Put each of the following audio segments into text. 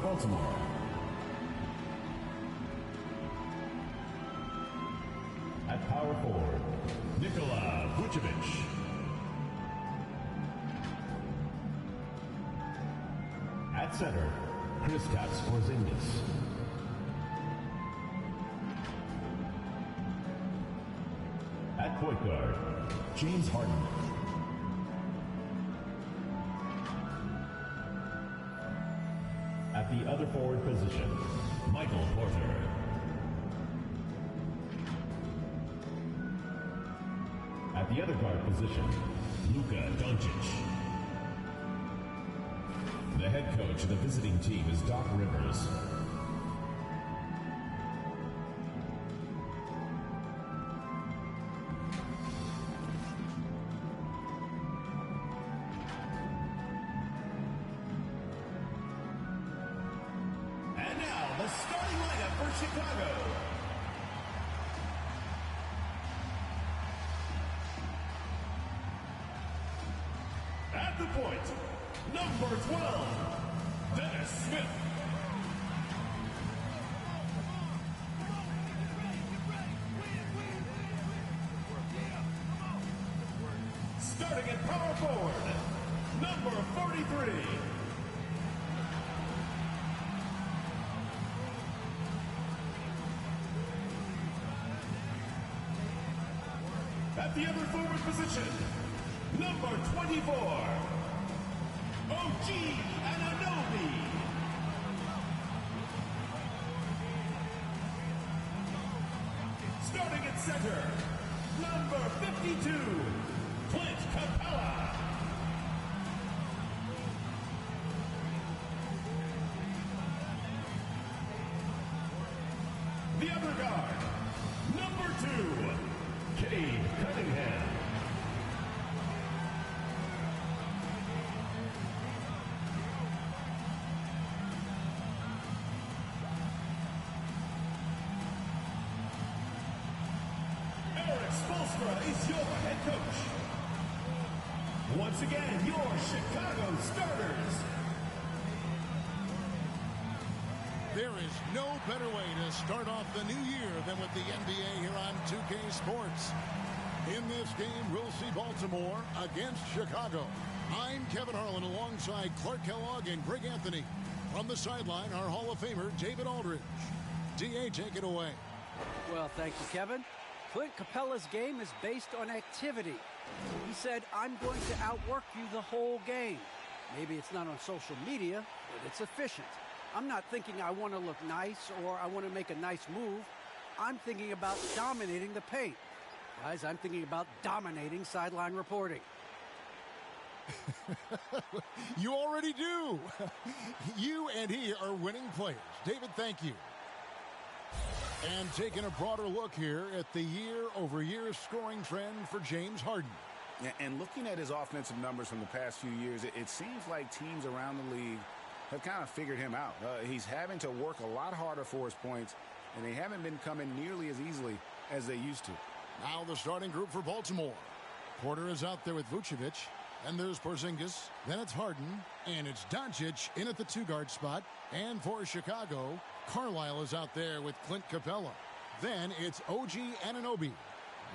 Baltimore. At power forward, Nikola Vucevic. At center, Kristaps Porzingis. At point guard, James Harden. At the other forward position, Michael Porter. At the other guard position, Luka Doncic. The head coach of the visiting team is Doc Rivers. And now, the starting lineup for Chicago. At the point, number 12, Dennis Smith. Starting at power forward, number 43. At the other forward position, number 24. OG Anunoby. Starting at center, number 52, Clint Capella. The other guard, number 2, Cade Cunningham. Is your head coach. Once again, your Chicago starters. There is no better way to start off the new year than with the NBA here on 2K Sports. In this game, we'll see Baltimore against Chicago. I'm Kevin Harlan alongside Clark Kellogg and Greg Anthony. From the sideline, our Hall of Famer, David Aldridge. D.A., take it away. Well, thank you, Kevin. Clint Capella's game is based on activity. He said, I'm going to outwork you the whole game. Maybe it's not on social media, but it's efficient. I'm not thinking I want to look nice or I want to make a nice move. I'm thinking about dominating the paint. Guys, I'm thinking about dominating sideline reporting. You already do. You and he are winning players. David, thank you. And taking a broader look here at the year-over-year scoring trend for James Harden. And looking at his offensive numbers from the past few years, it seems like teams around the league have kind of figured him out. He's having to work a lot harder for his points, and they haven't been coming nearly as easily as they used to. Now the starting group for Baltimore. Porter is out there with Vucevic. And there's Porzingis. Then it's Harden. And it's Doncic in at the two-guard spot. And for Chicago, Carlisle is out there with Clint Capella. Then it's OG Anunoby.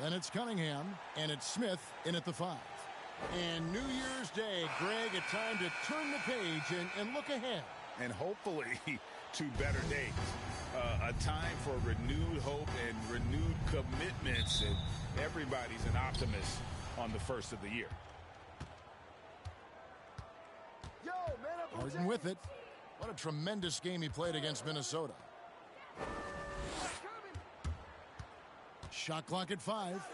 Then it's Cunningham. And it's Smith in at the 5. And New Year's Day, Greg, a time to turn the page and look ahead. And hopefully to better days. A time for renewed hope and renewed commitments. And everybody's an optimist on the first of the year. Harden with it. What a tremendous game he played against Minnesota. Shot clock at 5.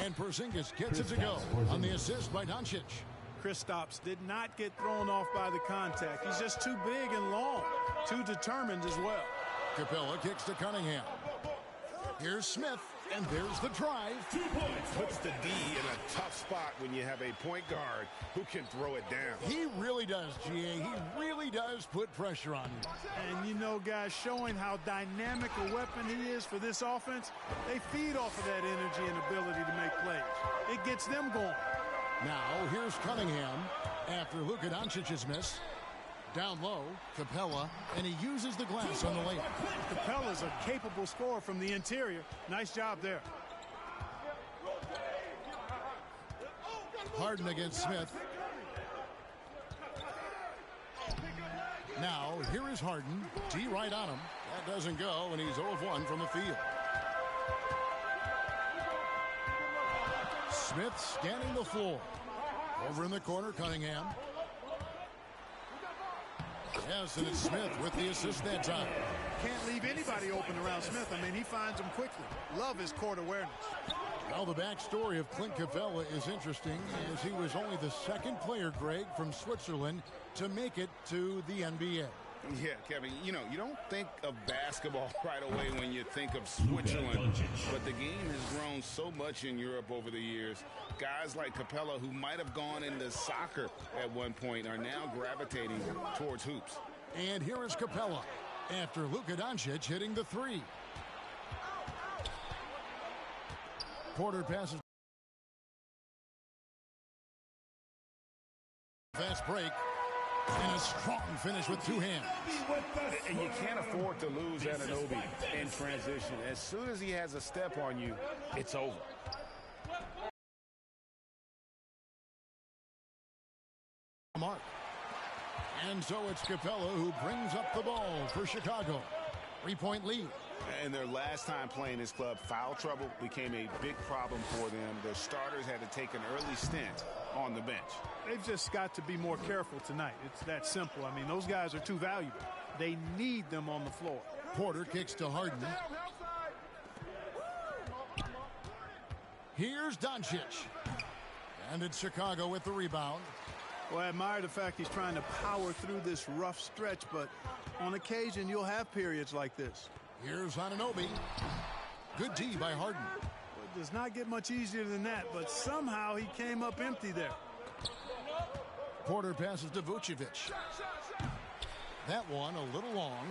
And Porzingis gets it to go on the assist by Doncic. Kristaps did not get thrown off by the contact. He's just too big and long, too determined as well. Capella kicks to Cunningham. Here's Smith, and there's the drive. 2 points. Puts the D in a tough spot when you have a point guard who can throw it down. He really does, GA. He really does put pressure on him. And, you know, guys, showing how dynamic a weapon he is for this offense, they feed off of that energy and ability to make plays. It gets them going. Now, here's Cunningham after Luka Doncic's miss. Down low, Capella, and he uses the glass on the layup. Capella's a capable scorer from the interior. Nice job there. Harden against Smith. Now, here is Harden. D right on him. That doesn't go, and he's 0 of 1 from the field. Smith scanning the floor. Over in the corner, Cunningham. Yes, and it's Smith with the assist that time. Can't leave anybody open around Smith. I mean, he finds them quickly. Love his court awareness. Well, the backstory of Clint Capella is interesting, as he was only the second player, Greg, from Switzerland to make it to the NBA. Yeah, Kevin, you know, you don't think of basketball right away when you think of Switzerland, but the game has grown so much in Europe over the years. Guys like Capella, who might have gone into soccer at one point, are now gravitating towards hoops. And here is Capella after Luka Doncic hitting the three. Porter passes. Fast break. And a strong finish with two hands. And you can't afford to lose Anunoby in transition. As soon as he has a step on you, it's over. Mark. And so it's Capella who brings up the ball for Chicago. 3-point lead. And their last time playing this club, foul trouble became a big problem for them. Their starters had to take an early stint on the bench. They've just got to be more careful tonight. It's that simple. I mean, those guys are too valuable. They need them on the floor. Porter kicks to Harden. Here's Doncic. And it's Chicago with the rebound. Well, I admire the fact he's trying to power through this rough stretch, but on occasion you'll have periods like this. Here's Anunoby. Good D by Harden. Well, it does not get much easier than that, but somehow he came up empty there. Porter passes to Vucevic. That one a little long.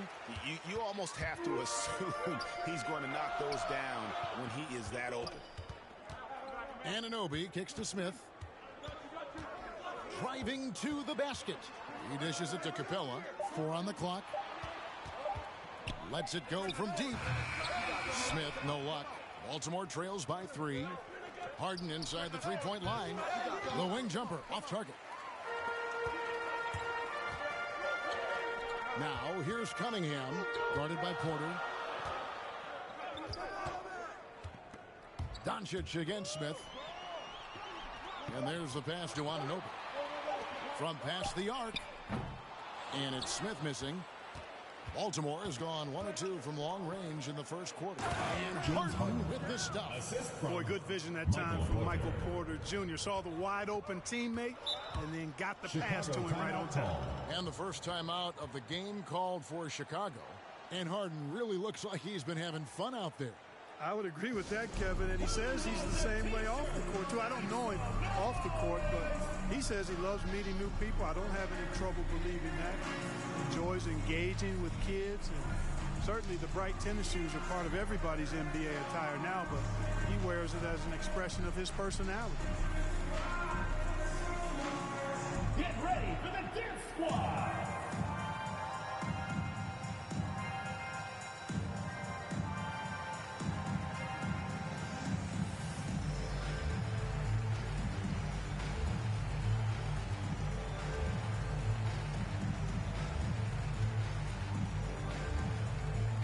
You almost have to assume he's going to knock those down when he is that open. Anunoby kicks to Smith. Driving to the basket. He dishes it to Capella. 4 on the clock. Lets it go from deep. Smith, no luck. Baltimore trails by 3. Harden inside the three-point line. The wing jumper off target. Now here's Cunningham, guarded by Porter. Doncic against Smith. And there's the pass to Anunoby. From past the arc. And it's Smith missing. Baltimore has gone 1 of 2 from long range in the first quarter. And Harden with the stuff. Boy, good vision that time from Michael Porter Jr. Saw the wide open teammate and then got the pass to him right on time. And the first time out of the game called for Chicago. And Harden really looks like he's been having fun out there. I would agree with that, Kevin. And he says he's the same way off the court, too. I don't know him off the court, but he says he loves meeting new people. I don't have any trouble believing that. Enjoys engaging with kids. And certainly the bright tennis shoes are part of everybody's NBA attire now, but he wears it as an expression of his personality. Get ready for the Dance Squad.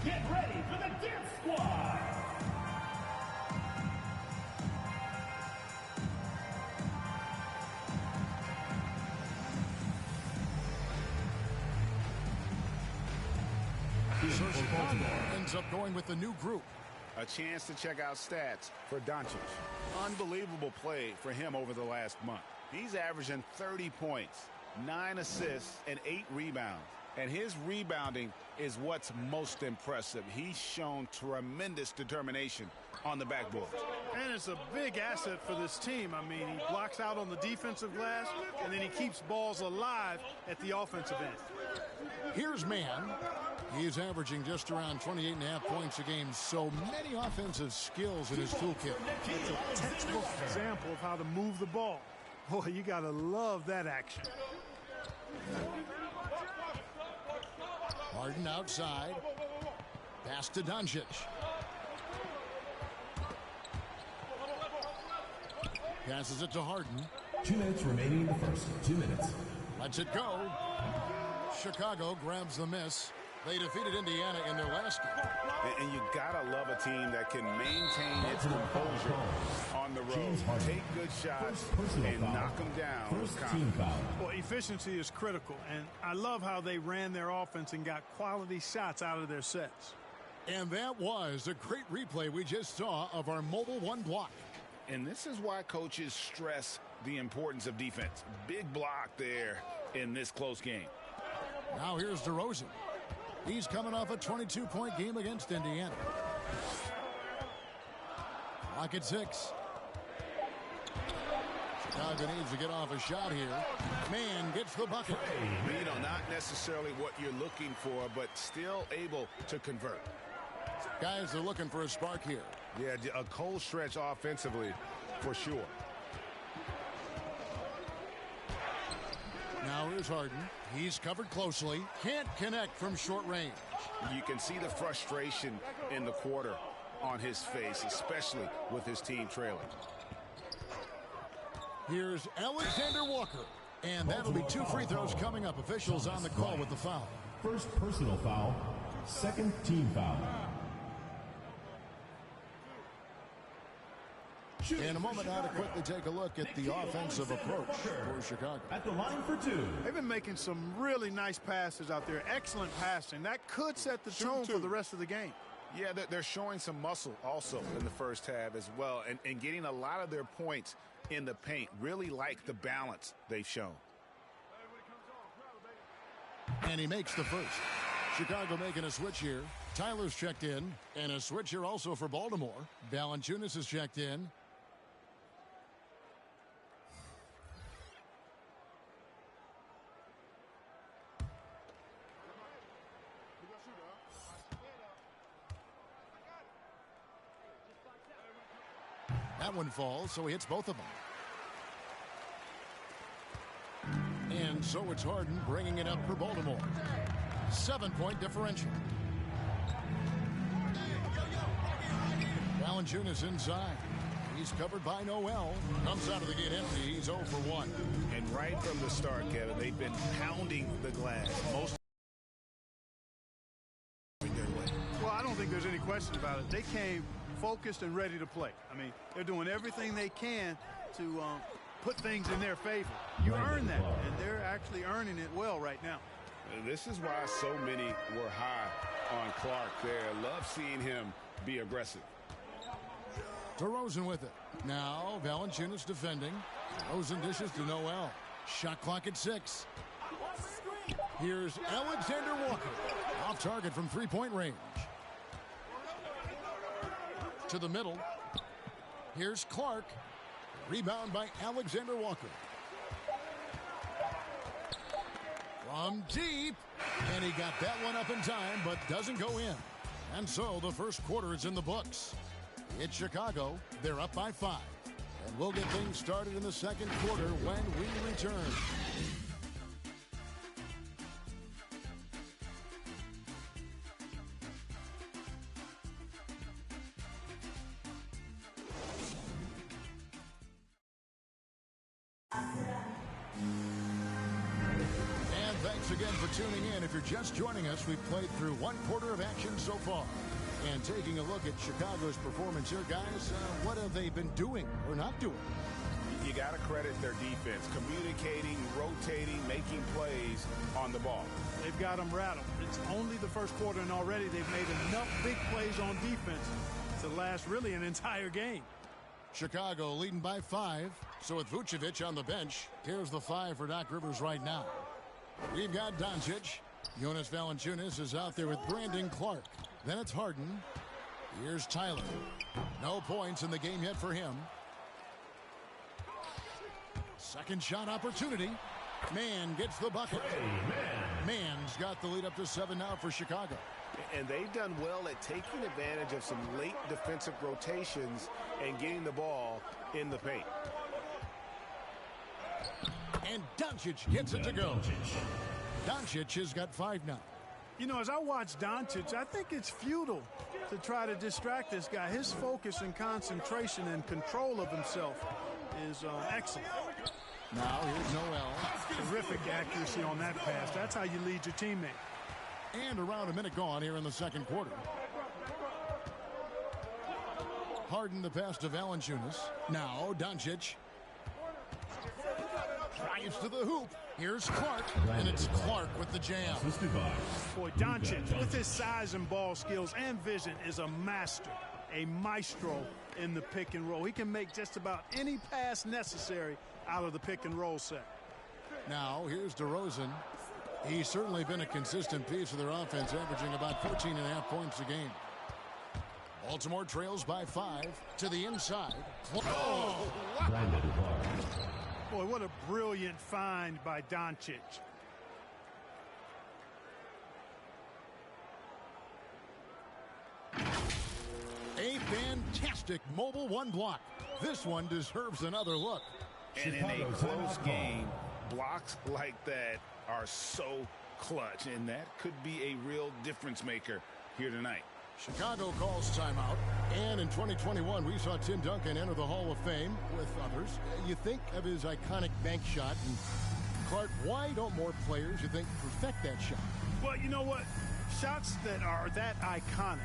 Get ready for the Dance Squad! So Chicago ends up going with the new group. A chance to check out stats for Doncic. Unbelievable play for him over the last month. He's averaging 30 points, 9 assists, and 8 rebounds. And his rebounding is what's most impressive. He's shown tremendous determination on the backboard. And it's a big asset for this team. I mean, he blocks out on the defensive glass, and then he keeps balls alive at the offensive end. Here's Mann. He's averaging just around 28.5 points a game. So many offensive skills in his toolkit. It's a textbook example of how to move the ball. Boy, you got to love that action. Harden outside. Pass to Doncic. Passes it to Harden. 2 minutes remaining in the first. 2 minutes. Lets it go. Chicago grabs the miss. They defeated Indiana in their last game. And you gotta love a team that can maintain its composure on the road. Take good shots and knock them down. First team foul. Well, efficiency is critical, and I love how they ran their offense and got quality shots out of their sets. And that was a great replay we just saw of our mobile one block. And this is why coaches stress the importance of defense. Big block there in this close game. Now here's DeRozan. He's coming off a 22-point game against Indiana. Clock at 6. Chicago needs to get off a shot here. Man gets the bucket. You know, not necessarily what you're looking for, but still able to convert. Guys are looking for a spark here. Yeah, a cold stretch offensively for sure. Now here's Harden. He's covered closely. Can't connect from short range. You can see the frustration in the quarter on his face, especially with his team trailing. Here's Alexander Walker. And that'll be 2 free throws coming up. Officials on the call with the foul. First personal foul. Second team foul. In a moment now to quickly take a look at the offensive approach for Chicago. At the line for 2. They've been making some really nice passes out there. Excellent passing. That could set the tone for the rest of the game. Yeah, they're showing some muscle also in the first half as well, and getting a lot of their points in the paint. Really like the balance they've shown. And he makes the first. Chicago making a switch here. Tyler's checked in, and a switch here also for Baltimore. Valanciunas is checked in. That one falls, so he hits both of them. And so it's Harden bringing it up for Baltimore. 7-point differential. Valanciunas inside. He's covered by Noel. Comes out of the gate empty. He's 0 for 1. And right from the start, Kevin, they've been pounding the glass. Well, I don't think there's any question about it. They came focused and ready to play. I mean, they're doing everything they can to put things in their favor. You earn that, and they're actually earning it well right now. This is why so many were high on Clark there. Love seeing him be aggressive. DeRozan with it. Now Valanciunas defending. DeRozan dishes to Noel. Shot clock at 6. Here's Alexander Walker. Off target from 3-point range. To the middle. Here's Clark. Rebound by Alexander Walker. From deep. And he got that one up in time, but doesn't go in. And so the first quarter is in the books. It's Chicago. They're up by 5. And we'll get things started in the second quarter when we return. Again for tuning in. If you're just joining us, we've played through 1 quarter of action so far. And taking a look at Chicago's performance here, guys, what have they been doing or not doing? You got to credit their defense. Communicating, rotating, making plays on the ball. They've got them rattled. It's only the first quarter, and already they've made enough big plays on defense to last really an entire game. Chicago leading by 5. So with Vucevic on the bench, here's the 5 for Doc Rivers right now. We've got Doncic. Jonas Valanciunas is out there with Brandon Clark. Then it's Harden. Here's Tyler. No points in the game yet for him. Second shot opportunity. Man gets the bucket. Man's got the lead up to 7 now for Chicago. And they've done well at taking advantage of some late defensive rotations and getting the ball in the paint. And Doncic gets it to go. Doncic has got 5 now. You know, as I watch Doncic, I think it's futile to try to distract this guy. His focus and concentration and control of himself is excellent. Now here's Noel. Terrific accuracy on that pass. That's how you lead your teammate. And around a minute gone here in the second quarter. Harden the pass to Valanciunas. Now Doncic. Drives to the hoop. Here's Clark. And it's Clark with the jam. Boy, Doncic, with his size and ball skills and vision, is a master, a maestro in the pick and roll. He can make just about any pass necessary out of the pick and roll set. Now here's DeRozan. He's certainly been a consistent piece of their offense, averaging about 14.5 points a game. Baltimore trails by 5 to the inside. Oh! Boy, what a brilliant find by Doncic. A fantastic mobile one block. This one deserves another look. And in a close game, blocks like that are so clutch, and that could be a real difference maker here tonight. Chicago calls timeout, and in 2021 we saw Tim Duncan enter the Hall of Fame with others. You think of his iconic bank shot, and Clark, why don't more players, you think, perfect that shot? Well, you know what? Shots that are that iconic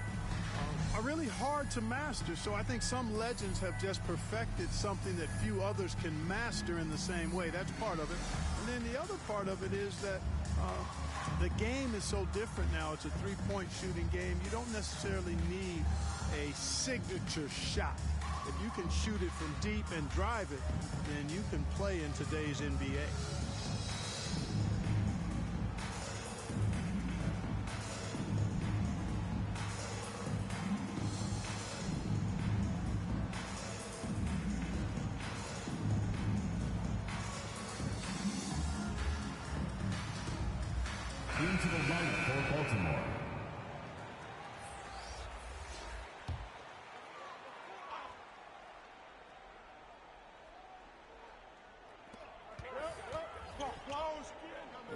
are really hard to master, so I think some legends have just perfected something that few others can master in the same way. That's part of it. And then the other part of it is that the game is so different now. It's a three-point shooting game. You don't necessarily need a signature shot. If you can shoot it from deep and drive it, then you can play in today's NBA. Into the lineup for Baltimore.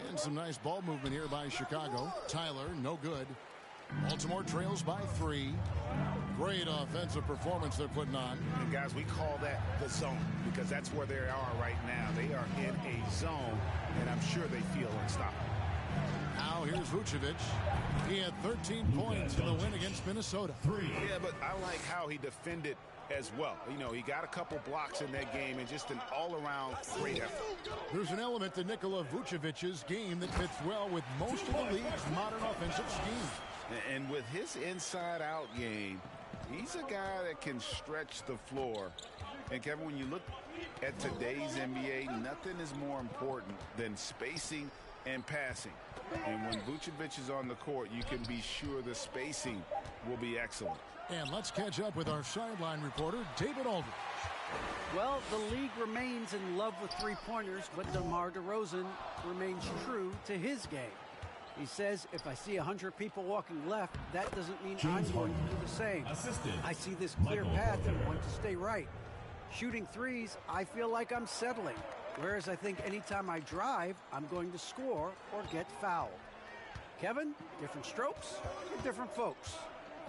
And some nice ball movement here by Chicago. Tyler, no good. Baltimore trails by 3. Great offensive performance they're putting on. And guys, we call that the zone because that's where they are right now. They are in a zone, and I'm sure they feel unstoppable. Now here's Vucevic. He had 13 points in the win against Minnesota. Yeah, but I like how he defended as well. You know, he got a couple blocks in that game and just an all-around great effort. There's an element to Nikola Vucevic's game that fits well with most of the league's modern offensive schemes. And with his inside-out game, he's a guy that can stretch the floor. And, Kevin, when you look at today's NBA, nothing is more important than spacing and passing. And when Vucevic is on the court, you can be sure the spacing will be excellent. And let's catch up with our sideline reporter, David Aldridge. Well, the league remains in love with three-pointers, but DeMar DeRozan remains true to his game. He says, if I see 100 people walking left, that doesn't mean I'm going to do the same. I see this clear path and want to stay right. Shooting threes, I feel like I'm settling. Whereas I think anytime I drive, I'm going to score or get fouled. Kevin, different strokes for different folks.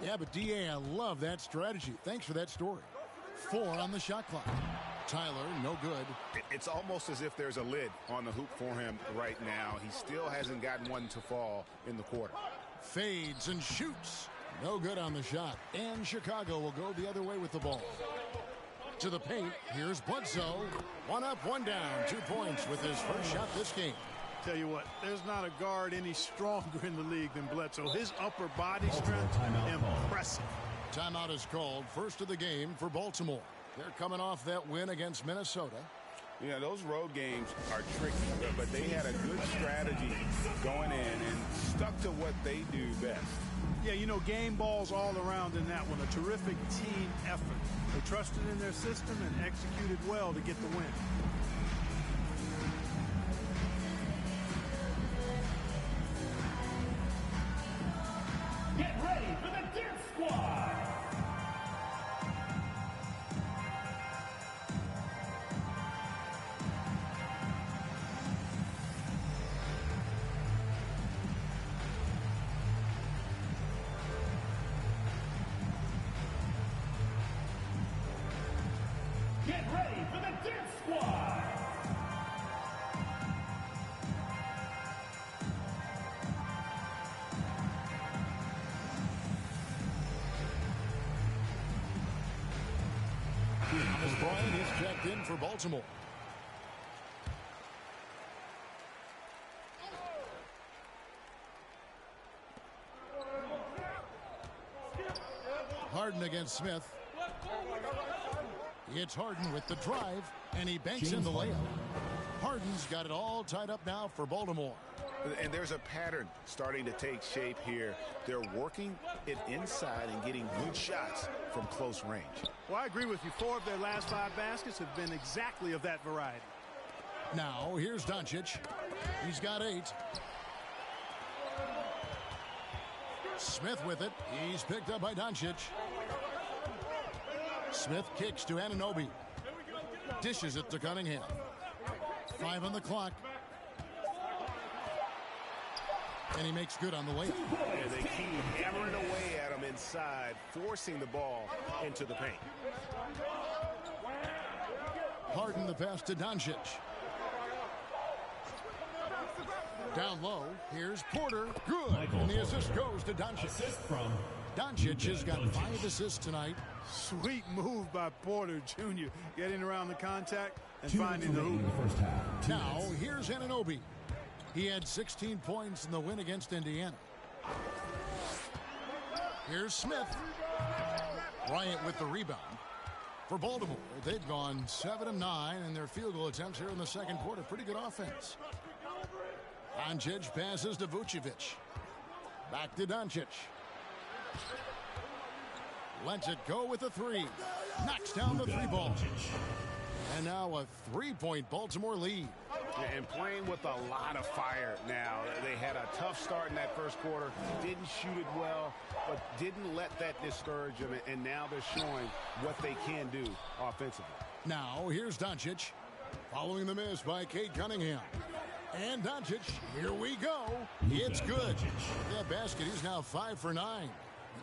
Yeah, but D.A., I love that strategy. Thanks for that story. 4 on the shot clock. Tyler, no good. It's almost as if there's a lid on the hoop for him right now. He still hasn't gotten one to fall in the quarter. Fades and shoots. No good on the shot. And Chicago will go the other way with the ball. To the paint, here's Bledsoe. 1 up, 1 down. 2 points with his first shot this game. Tell you what, there's not a guard any stronger in the league than Bledsoe. His upper body strength, impressive. Timeout is called. First of the game for Baltimore. They're coming off that win against Minnesota. Yeah, those road games are tricky, but they had a good strategy going in and stuck to what they do best. Yeah, you know, game balls all around in that one. A terrific team effort. They trusted in their system and executed well to get the win. Get ready for the Dance Squad. Thomas Bryant is checked in for Baltimore. Harden against Smith. It's Harden with the drive, and he banks in the layup. Harden's got it all tied up now for Baltimore. And there's a pattern starting to take shape here. They're working it inside and getting good shots from close range. Well, I agree with you. 4 of their last 5 baskets have been exactly of that variety. Now, here's Doncic. He's got 8. Smith with it. He's picked up by Doncic. Smith kicks to Anunoby. Dishes it to Cunningham. 5 on the clock. And he makes good on the layup. And they keep hammering away at him inside, forcing the ball into the paint. Harden the pass to Doncic. Down low, here's Porter. Good. And the assist goes to Doncic. Assist from Doncic has got 5 assists tonight. Sweet move by Porter Jr. Getting around the contact and 2 finding the hoop. in the first half. Now, here's Anunoby. He had 16 points in the win against Indiana. Here's Smith. Bryant with the rebound. For Baltimore, they've gone 7 of 9 in their field goal attempts here in the second quarter. Pretty good offense. Doncic passes to Vucevic. Back to Doncic. Lets it go with a 3. Knocks down the 3 ball. And now a 3-point Baltimore lead. And playing with a lot of fire now. They had a tough start in that first quarter. Didn't shoot it well, but didn't let that discourage them. And now they're showing what they can do offensively. Now, here's Doncic. Following the miss by Cade Cunningham. And Doncic, here we go. It's good. That basket, he's now 5 for 9.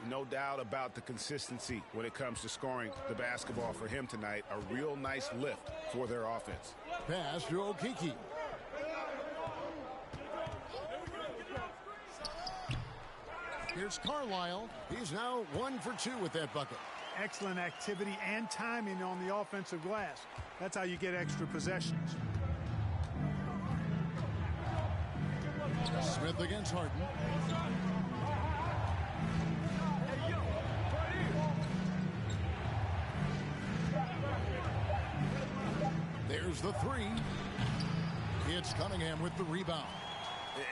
No doubt about the consistency when it comes to scoring the basketball for him tonight. A real nice lift for their offense. Pass to Okeke. Here's Carlisle. He's now 1 for 2 with that bucket. Excellent activity and timing on the offensive glass. That's how you get extra possessions. Smith against Harden. There's the 3. It's Cunningham with the rebound.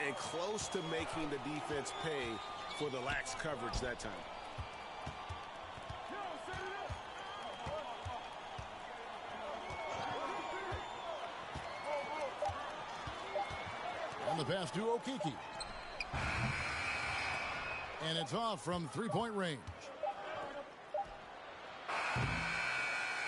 And close to making the defense pay for the lax coverage that time. And the pass to Okeke. And it's off from 3-point range.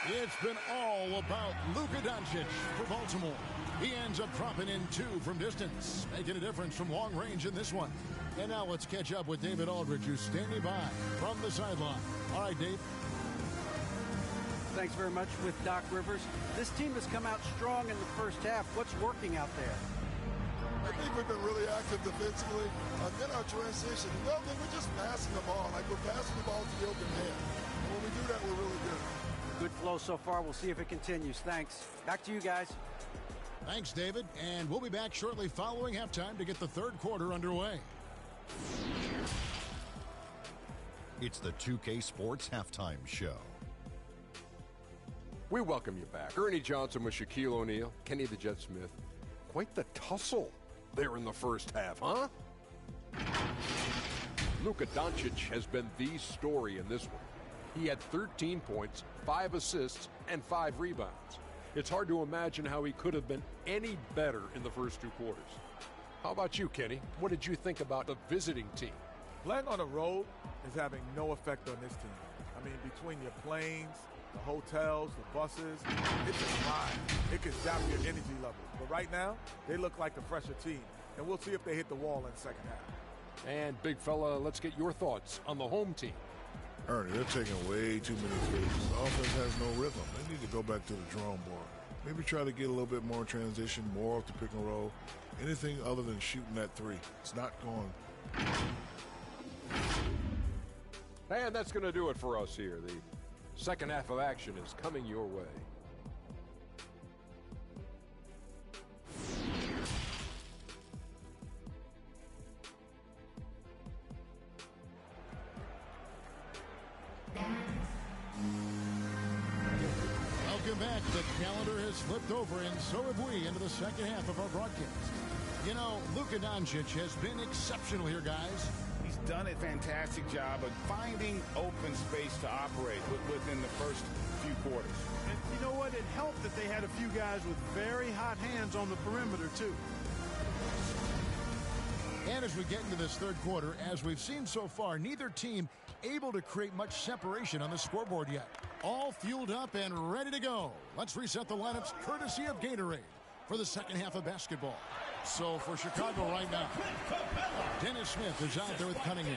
It's been all about Luka Doncic for Baltimore. He ends up dropping in 2 from distance, making a difference from long range in this one. And now let's catch up with David Aldridge, who's standing by from the sideline. All right, Dave. Thanks very much with Doc Rivers. This team has come out strong in the first half. What's working out there? I think we've been really active defensively. Then our transition, well, then we're just passing the ball. Like we're passing the ball to the open man. And when we do that, we're really good. Good flow so far. We'll see if it continues. Thanks. Back to you guys. Thanks, David. And we'll be back shortly following halftime to get the third quarter underway. It's the 2K Sports Halftime Show. We welcome you back. Ernie Johnson with Shaquille O'Neal, Kenny the Jet Smith. Quite the tussle there in the first half, huh? Luka Doncic has been the story in this one. He had 13 points, 5 assists, and 5 rebounds. It's hard to imagine how he could have been any better in the first 2 quarters. How about you, Kenny? What did you think about the visiting team? Playing on the road is having no effect on this team. I mean, between your planes, the hotels, the buses, it's a grind. It can zap your energy levels. But right now, they look like the fresher team. And we'll see if they hit the wall in the second half. And, big fella, let's get your thoughts on the home team. Ernie, they're taking way too many threes. The offense has no rhythm. They need to go back to the drawing board. Maybe try to get a little bit more transition, more off the pick and roll. Anything other than shooting that 3. It's not going. And that's going to do it for us here. The Second half of action is coming your way. Welcome back. The calendar has flipped over, and so have we, into the second half of our broadcast. You know, Luka Doncic has been exceptional here, guys. He's done a fantastic job of finding open space to operate within the first few quarters. And you know what? It helped that they had a few guys with very hot hands on the perimeter, too. And as we get into this third quarter, as we've seen so far, neither team able to create much separation on the scoreboard yet. All fueled up and ready to go. Let's reset the lineups courtesy of Gatorade for the second half of basketball. So for Chicago right now, Dennis Smith is out there with Cunningham.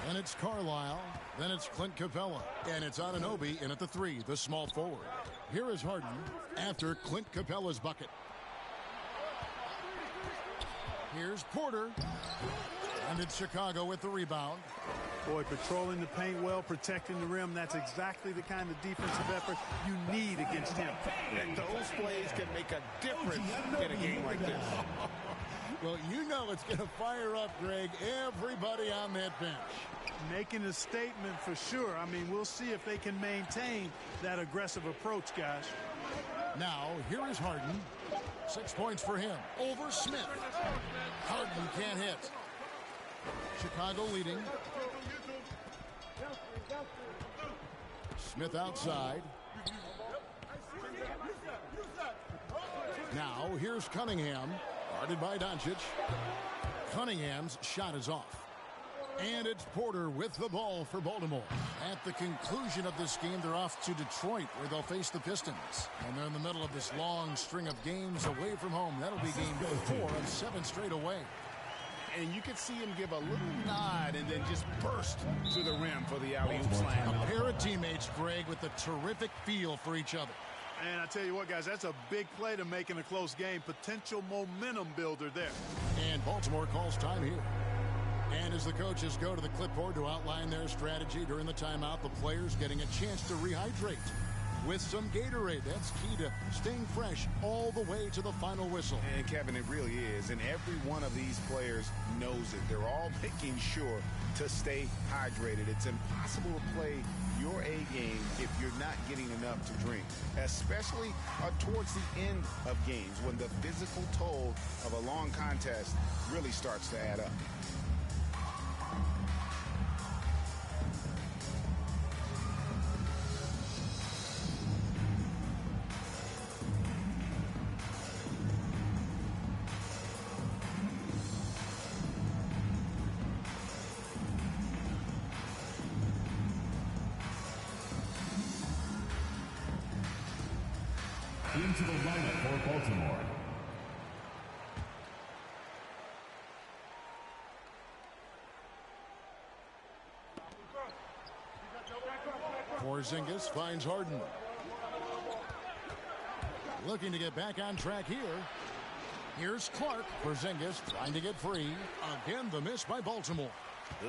Then it's Carlisle. Then it's Clint Capella. And it's Anunoby in at the 3, the small forward. Here is Harden after Clint Capella's bucket. Here's Porter. And it's Chicago with the rebound. Boy, patrolling the paint well, protecting the rim. That's exactly the kind of defensive effort you need against him. And those plays can make a difference in a game like this. Well, you know it's going to fire up, Greg, everybody on that bench. Making a statement for sure. I mean, we'll see if they can maintain that aggressive approach, guys. Now, here is Harden. 6 points for him. Over Smith. Harden can't hit. Chicago leading. Smith outside. Now, here's Cunningham. Guarded by Doncic. Cunningham's shot is off. And it's Porter with the ball for Baltimore. At the conclusion of this game, they're off to Detroit, where they'll face the Pistons. And they're in the middle of this long string of games away from home. That'll be game 4 of 7 straight away. And you could see him give a little nod and then just burst to the rim for the alley-oop slam. A pair of teammates, Greg, with a terrific feel for each other. And I tell you what, guys, that's a big play to make in a close game. Potential momentum builder there. And Baltimore calls time here. And as the coaches go to the clipboard to outline their strategy during the timeout, the players getting a chance to rehydrate with some Gatorade. That's key to staying fresh all the way to the final whistle. And Kevin, it really is. And every one of these players knows it. They're all making sure to stay hydrated. It's impossible to play your A game if you're not getting enough to drink, especially towards the end of games when the physical toll of a long contest really starts to add up. Into the lineup for Baltimore. Porzingis finds Harden. Looking to get back on track here. Here's Clark. Porzingis trying to get free. Again, the miss by Baltimore.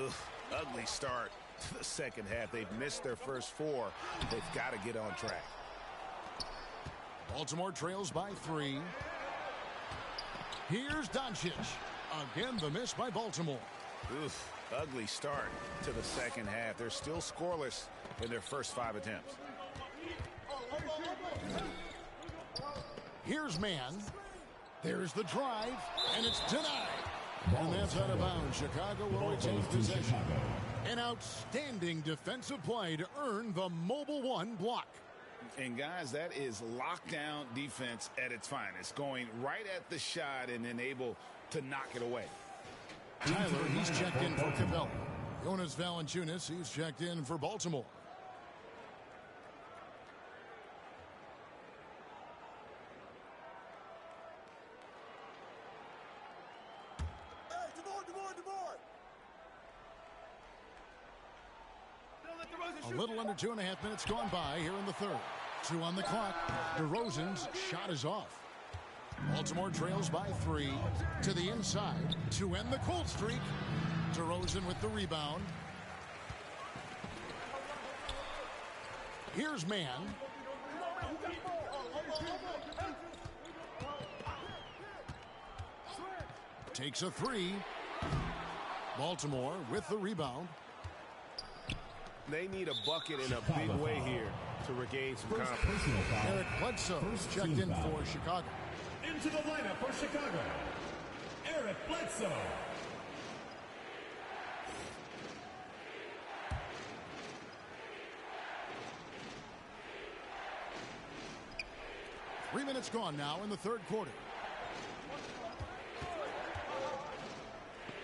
Ugh, ugly start to the second half. They've missed their first 4. They've got to get on track. Baltimore trails by 3. Here's Doncic. Again, the miss by Baltimore. Oof, ugly start to the second half. They're still scoreless in their first 5 attempts. Here's Mann. There's the drive, and it's denied. And that's out of bounds. Chicago will retain possession. An outstanding defensive play to earn the Mobile 1 block. And, guys, that is lockdown defense at its finest, going right at the shot and then able to knock it away. Tyler, he's checked in for Capella. Jonas Valanciunas, he's checked in for Baltimore. A little under 2.5 minutes gone by here in the third. 2 on the clock. DeRozan's shot is off. Baltimore trails by 3 to the inside to end the cold streak. DeRozan with the rebound. Here's man. Takes a three. Baltimore with the rebound. They need a bucket in a big way here to regain some confidence. Eric Bledsoe checked in for Chicago. Into the lineup for Chicago, Eric Bledsoe. Three minutes gone now in the third quarter.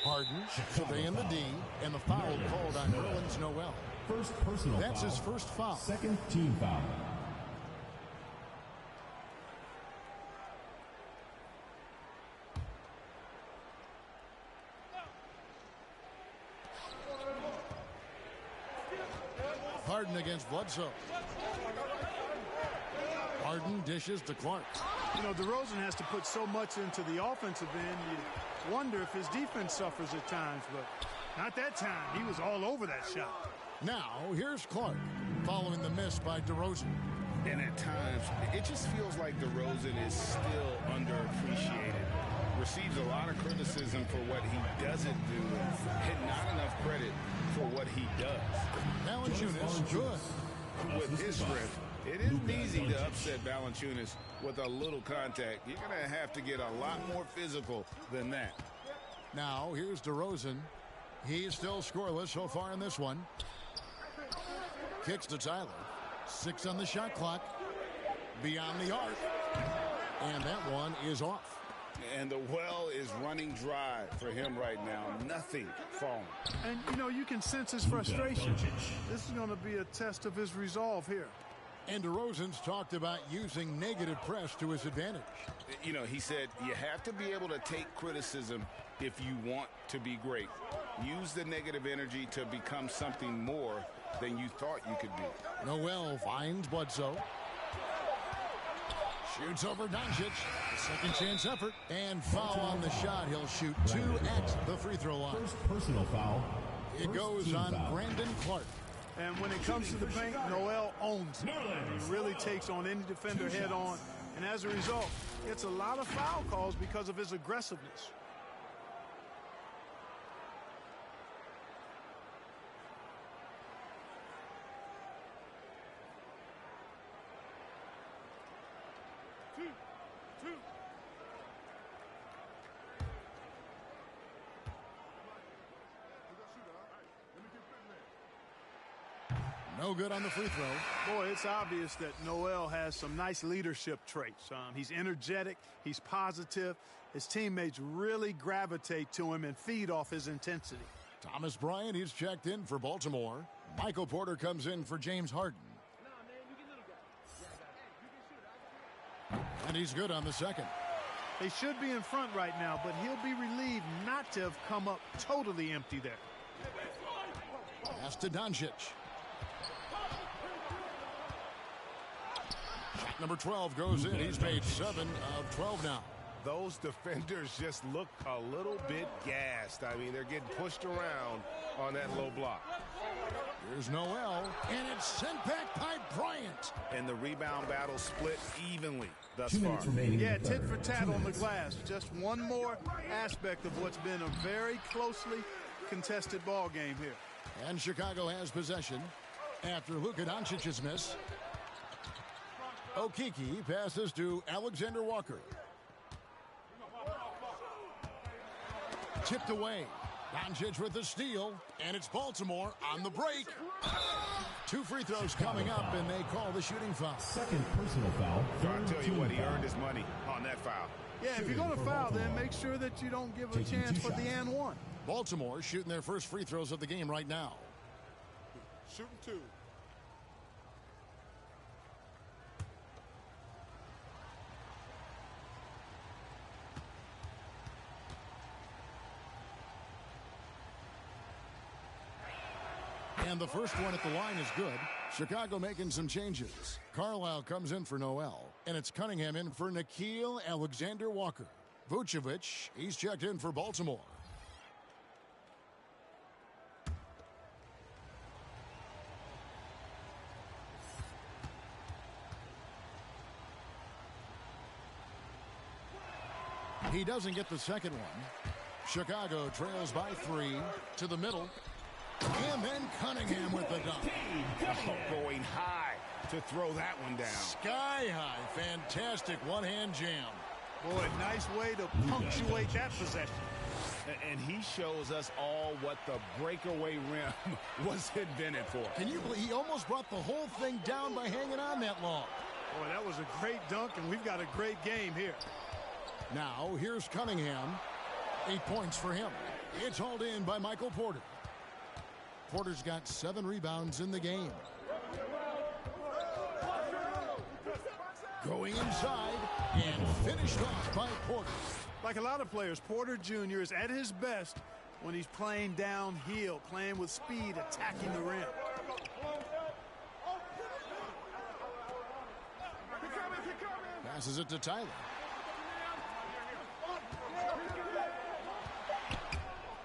Harden surveying the D, and the foul called on Nerlens Noel. First personal That's foul. his first foul. Second team foul. Harden against Bledsoe. Harden dishes to Clark. You know, DeRozan has to put so much into the offensive end. You wonder if his defense suffers at times, but not that time. He was all over that shot. Now, here's Clark, following the miss by DeRozan. And at times, it just feels like DeRozan is still underappreciated. Receives a lot of criticism for what he doesn't do, and not enough credit for what he does. Valanciunas, good. With his strength, it isn't easy to upset Valanciunas with a little contact. You're going to have to get a lot more physical than that. Now, here's DeRozan. He's still scoreless so far in this one. Kicks to Tyler. 6 on the shot clock. Beyond the arc. And that one is off. And the well is running dry for him right now. Nothing falling. And, you know, you can sense his frustration. This is going to be a test of his resolve here. And DeRozan's talked about using negative press to his advantage. You know, he said you have to be able to take criticism if you want to be great. Use the negative energy to become something more than you thought you could be. Noel finds Bledsoe. Shoots over Doncic. Second chance effort. And foul on the shot. He'll shoot 2 at the free throw line. First personal foul. It goes on Brandon Clark. And when it comes to the paint, Noel owns it. He really takes on any defender head on. And as a result, gets a lot of foul calls because of his aggressiveness. No good on the free throw. Boy, it's obvious that Noel has some nice leadership traits. He's energetic. He's positive. His teammates really gravitate to him and feed off his intensity. Thomas Bryant, he's checked in for Baltimore. Michael Porter comes in for James Harden. And he's good on the second. They should be in front right now, but he'll be relieved not to have come up totally empty there. Pass to Doncic. Shot number 12 goes in. He's made 7 of 12 now. Those defenders just look a little bit gassed. I mean, they're getting pushed around on that low block. Here's Noel, and it's sent back by Bryant. And the rebound battle split evenly thus 2 far. minutes remaining. Yeah, tit for tat on the glass. Just one more aspect of what's been a very closely contested ball game here. And Chicago has possession after Luka Doncic's miss. Okeke passes to Alexander Walker. Tipped away. Doncic with the steal, and it's Baltimore on the break. 2 free throws coming up, and they call the shooting foul. Second personal foul. I'll tell you what, he earned his money on that foul. Yeah, if you're going to foul, then make sure that you don't give a Taking chance 2 for the shots. and one. Baltimore shooting their first free throws of the game right now. Shooting 2. And the first one at the line is good. Chicago making some changes. Carlisle comes in for Noel, and it's Cunningham in for Nickeil Alexander-Walker. Vucevic, he's checked in for Baltimore. He doesn't get the second one. Chicago trails by 3 to the middle. And then Cunningham with the dunk. Going high to throw that one down. Sky high. Fantastic one-hand jam. Boy, nice way to punctuate that possession. And he shows us all what the breakaway rim was invented for. Can you believe he almost brought the whole thing down by hanging on that long? Boy, that was a great dunk, and we've got a great game here. Now, here's Cunningham. 8 points for him. It's hauled in by Michael Porter. Porter's got 7 rebounds in the game. Going inside and finished off by Porter. Like a lot of players, Porter Jr. is at his best when he's playing downhill, playing with speed, attacking the rim. Passes it to Tyler.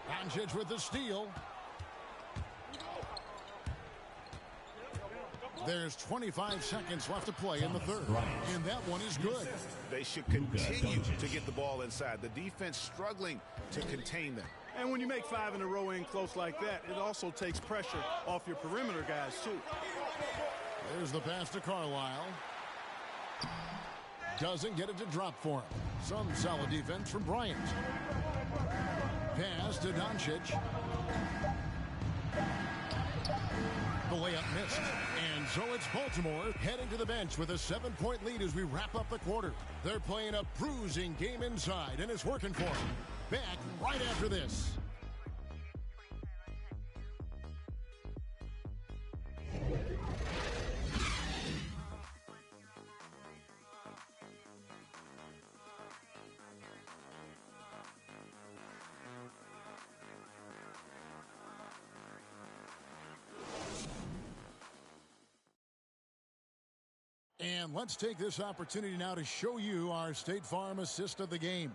Doncic with the steal. There's 25 seconds left to play in the third. And that one is good. They should continue to get the ball inside. The defense struggling to contain them. And when you make 5 in a row in close like that, it also takes pressure off your perimeter guys, too. There's the pass to Carlisle. Doesn't get it to drop for him. Some solid defense from Bryant. Pass to Doncic. The layup missed. And so it's Baltimore heading to the bench with a 7-point lead as we wrap up the quarter. They're playing a bruising game inside, and it's working for them. Back right after this. And let's take this opportunity now to show you our State Farm assist of the game.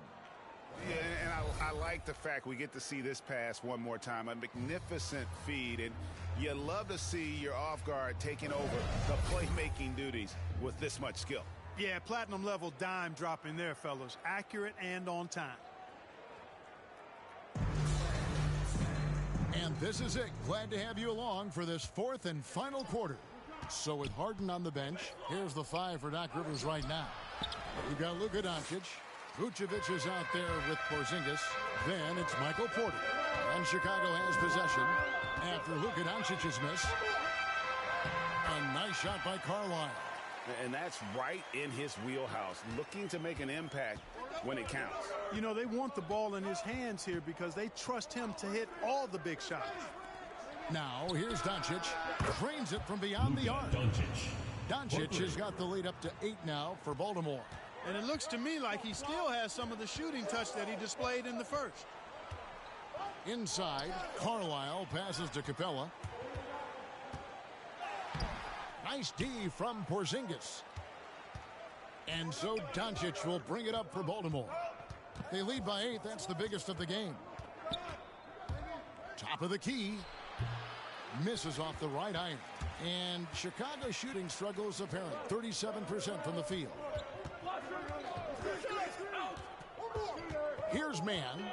Yeah, and I like the fact we get to see this pass one more time. A magnificent feed, and you love to see your off guard taking over the playmaking duties with this much skill. Yeah, platinum level dime dropping there, fellas. Accurate and on time. And this is it. Glad to have you along for this 4th and final quarter. So with Harden on the bench, here's the 5 for Doc Rivers right now. We've got Luka Doncic. Vucevic is out there with Porzingis. Then it's Michael Porter. And Chicago has possession after Luka Doncic's miss. A nice shot by Carlisle. And that's right in his wheelhouse, looking to make an impact when it counts. You know, they want the ball in his hands here because they trust him to hit all the big shots. Now, here's Doncic. Drains it from beyond the arc. Doncic has got the lead up to 8 now for Baltimore. And it looks to me like he still has some of the shooting touch that he displayed in the first. Inside, Carlisle passes to Capella. Nice D from Porzingis. And so Doncic will bring it up for Baltimore. They lead by 8. That's the biggest of the game. Top of the key. Misses off the right iron. And Chicago shooting struggles apparent. 37% from the field. Here's Mann.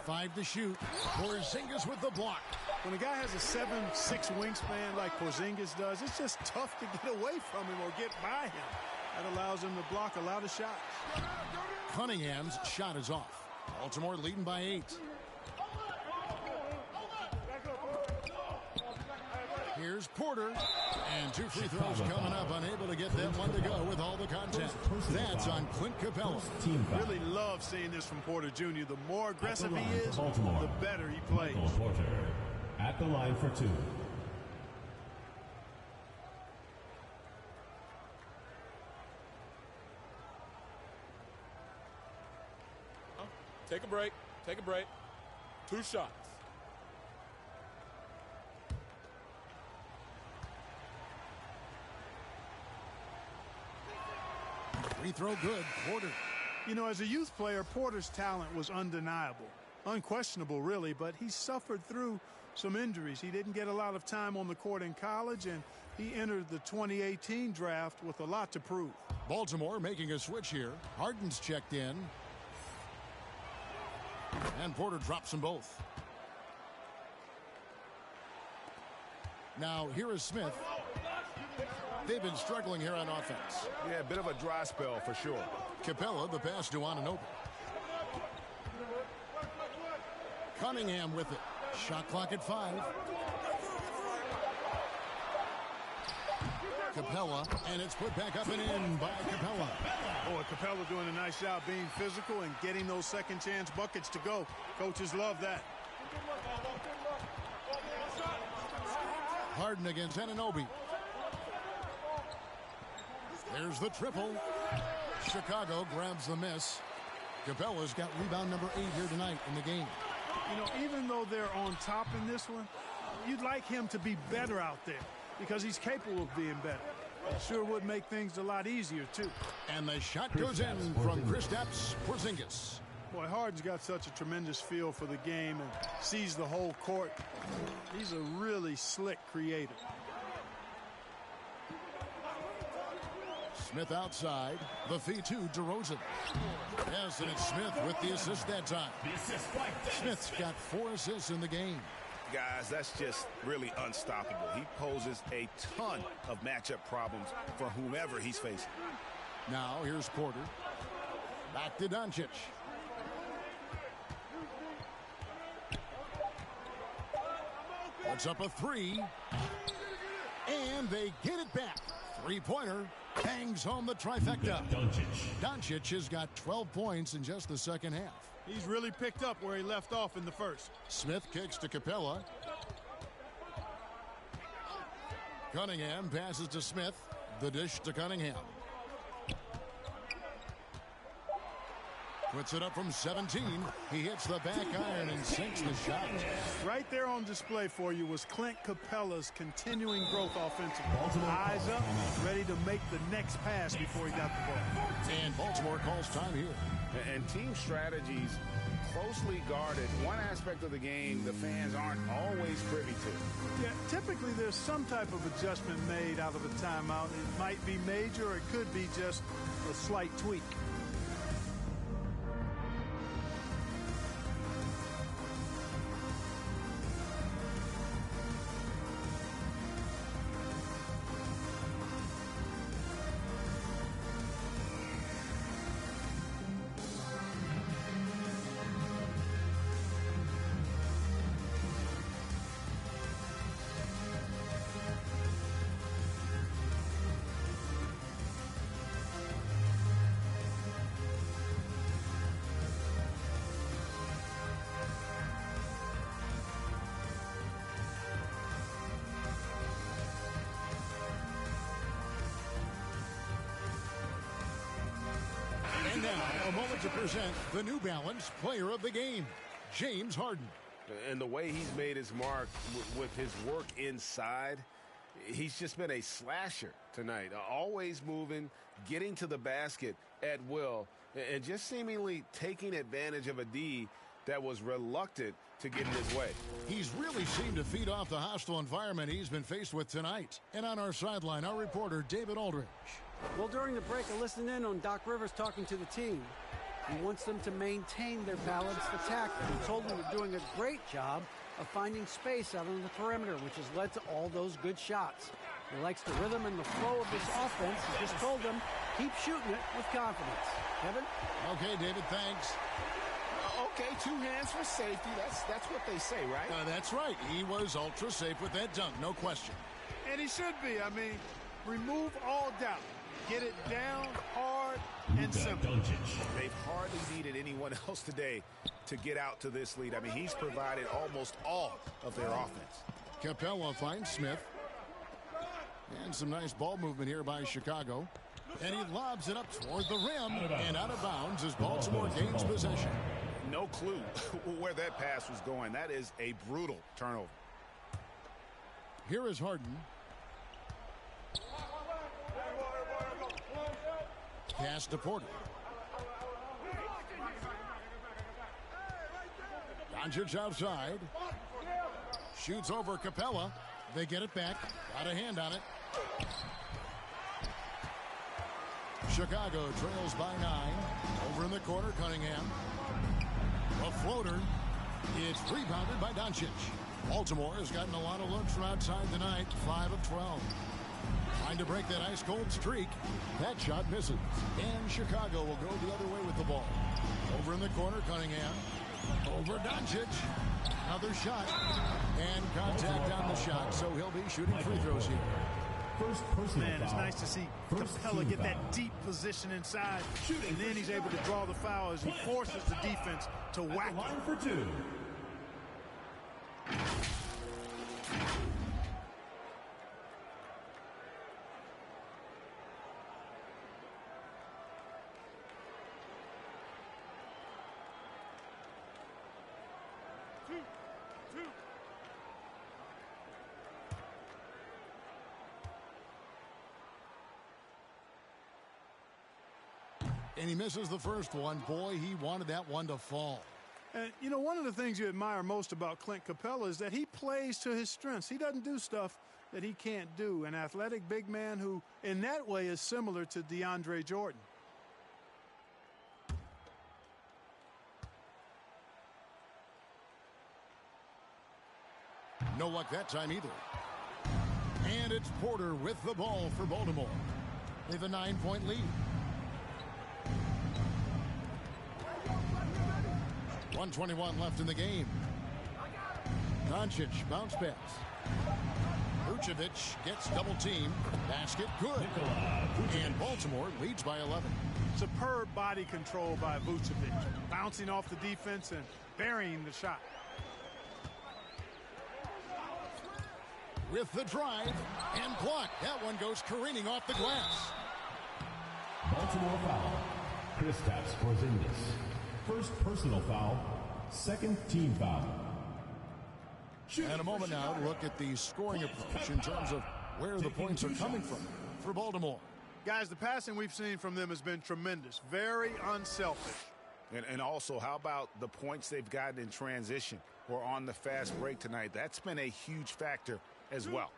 5 to shoot. Porzingis with the block. When a guy has a 7'6" wingspan like Porzingis does, it's just tough to get away from him or get by him. That allows him to block a lot of shots. Cunningham's shot is off. Baltimore leading by 8. Here's Porter. And 2 free throws coming up. Unable to get that one to go with all the contact. That's on Clint Capella. Really love seeing this from Porter Jr. The more aggressive he is, the better he plays. Porter at the line for 2. Take a break. Take a break. 2 shots. Free throw good. Porter. You know, as a youth player, Porter's talent was undeniable. unquestionable, really, but he suffered through some injuries. He didn't get a lot of time on the court in college, and he entered the 2018 draft with a lot to prove. Baltimore making a switch here. Harden's checked in. And Porter drops them both. Now, here is Smith. They've been struggling here on offense. Yeah, a bit of a dry spell for sure. Capella, the pass to unOpen. Cunningham with it. Shot clock at 5. Capella, and it's put back up and in by Capella. Boy, Capella doing a nice job being physical and getting those second chance buckets to go. Coaches love that. Harden against Anunoby. There's the triple. Chicago grabs the miss. Capella's got rebound number 8 here tonight in the game. You know, even though they're on top in this one, you'd like him to be better out there because he's capable of being better. It sure would make things a lot easier, too. And the shot goes in from Kristaps Porzingis. Boy, Harden's got such a tremendous feel for the game and sees the whole court. He's a really slick creator. Smith outside. The feed to DeRozan. Yes, and it's Smith with the assist that time. Smith's got 4 assists in the game. Guys, that's just really unstoppable. He poses a ton of matchup problems for whomever he's facing. Now, here's Porter. Back to Doncic. Puts up a 3. And they get it back. 3-pointer. Bangs home the trifecta. Doncic has got 12 points in just the second half. He's really picked up where he left off in the first. Smith kicks to Capella. Cunningham passes to Smith. The dish to Cunningham. Puts it up from 17. He hits the back iron and sinks the shot. Right there on display for you was Clint Capella's continuing growth offensively. Eyes up, ready to make the next pass before he got the ball. And Baltimore calls time here. And team strategies closely guarded. One aspect of the game the fans aren't always privy to. Yeah, typically there's some type of adjustment made out of a timeout. It might be major or it could be just a slight tweak. And now, a moment to present the New Balance Player of the Game, James Harden. And the way he's made his mark with his work inside, he's just been a slasher tonight. Always moving, getting to the basket at will, and just seemingly taking advantage of a D that was reluctant to get in his way. He's really seemed to feed off the hostile environment he's been faced with tonight. And on our sideline, our reporter, David Aldridge. Well, during the break, I listened in on Doc Rivers talking to the team. He wants them to maintain their balanced attack. He told them they're doing a great job of finding space out on the perimeter, which has led to all those good shots. He likes the rhythm and the flow of this offense. He just told them, keep shooting it with confidence. Kevin? Okay, David, thanks. Okay, 2 hands for safety. That's what they say, right? That's right. He was ultra safe with that dunk, no question. And he should be. I mean, remove all doubt. Get it down, hard, and simple. They've hardly needed anyone else today to get out to this lead. I mean, he's provided almost all of their offense. Capella finds Smith. And some nice ball movement here by Chicago. And he lobs it up toward the rim and out of bounds as Baltimore gains possession. No clue where that pass was going. That is a brutal turnover. Here is Harden. Pass to Porter. Doncic outside. Shoots over Capella. They get it back. Got a hand on it. Chicago trails by 9. Over in the corner, Cunningham. A floater. It's rebounded by Doncic. Baltimore has gotten a lot of looks from outside tonight. 5 of 12. Trying to break that ice-cold streak. That shot misses. And Chicago will go the other way with the ball. Over in the corner, Cunningham. Over Doncic. Another shot. And contact on the shot, so he'll be shooting free throws here. Man, it's nice to see Capella get that deep position inside. And then he's able to draw the foul as he forces the defense to whack him. Line for 2. And he misses the first one. Boy, he wanted that one to fall. And, you know, one of the things you admire most about Clint Capella is that he plays to his strengths. He doesn't do stuff that he can't do. An athletic big man who, in that way, is similar to DeAndre Jordan. No luck that time either. And it's Porter with the ball for Baltimore. They have a 9-point lead. 1:21 left in the game. Doncic bounce pass. Vucevic gets double teamed. Basket good. And Baltimore leads by 11. Superb body control by Vucevic. Bouncing off the defense and burying the shot. With the drive and block. That one goes careening off the glass. Baltimore foul. Kristaps Porzingis. First personal foul. Second team foul. And a moment now to look at the scoring approach in terms of where the points are coming from for Baltimore. Guys, the passing we've seen from them has been tremendous. Very unselfish. And also, how about the points they've gotten in transition or on the fast break tonight? That's been a huge factor as well.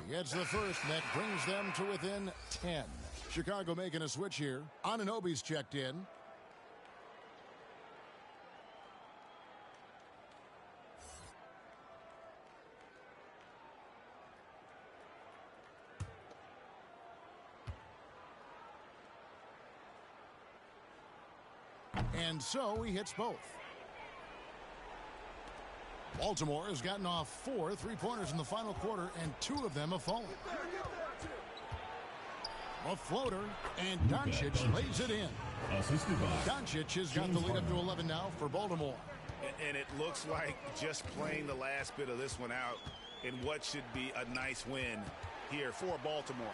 He gets the first, and that brings them to within 10. Chicago making a switch here. Anunoby's checked in. And so he hits both. Baltimore has gotten off 4 3-pointers in the final quarter, and 2 of them have fallen. A floater, and Doncic lays it in. Doncic has got the lead up to 11 now for Baltimore. And it looks like just playing the last bit of this one out in what should be a nice win here for Baltimore.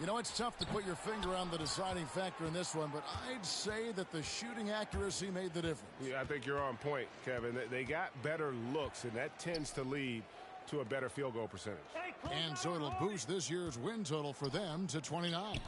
You know, it's tough to put your finger on the deciding factor in this one, but I'd say that the shooting accuracy made the difference. Yeah, I think you're on point, Kevin. They got better looks, and that tends to lead to a better field goal percentage. And so it'll boost this year's win total for them to 29.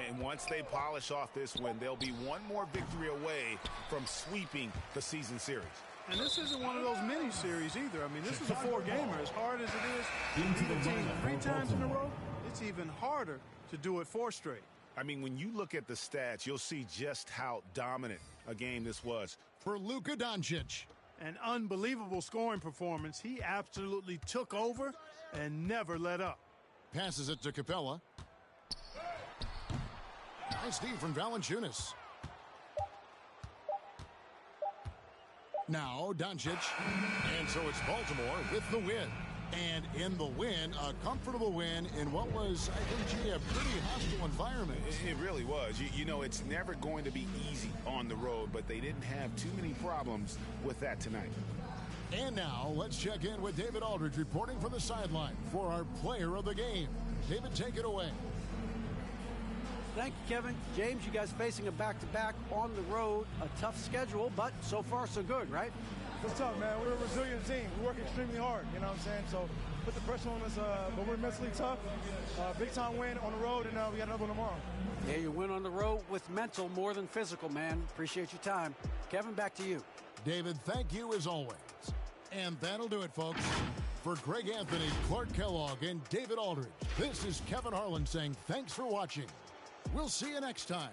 And once they polish off this win, they'll be one more victory away from sweeping the season series. And this isn't one of those mini-series either. I mean, this is a 4-gamer. As hard as it is, beating the team 3 times in a row, it's even harder to do it 4 straight. I mean, when you look at the stats, you'll see just how dominant a game this was. For Luka Doncic. An unbelievable scoring performance. He absolutely took over and never let up. Passes it to Capella. Nice D from Valanciunas. Now Doncic. And so it's Baltimore with the win. And in the win, a comfortable win in what was, I think, a pretty hostile environment. It really was. You know, it's never going to be easy on the road, but they didn't have too many problems with that tonight. And now, let's check in with David Aldridge reporting from the sideline for our player of the game. David, take it away. Thank you, Kevin. James, you guys facing a back-to-back on the road, a tough schedule, but so far so good, right? It's tough, man. We're a resilient team. We work extremely hard, you know what I'm saying? So put the pressure on us, but we're mentally tough. Big-time win on the road, and we got another one tomorrow. Yeah, you win on the road with mental more than physical, man. Appreciate your time. Kevin, back to you. David, thank you as always. And that'll do it, folks. For Greg Anthony, Clark Kellogg, and David Aldridge, this is Kevin Harlan saying thanks for watching. We'll see you next time.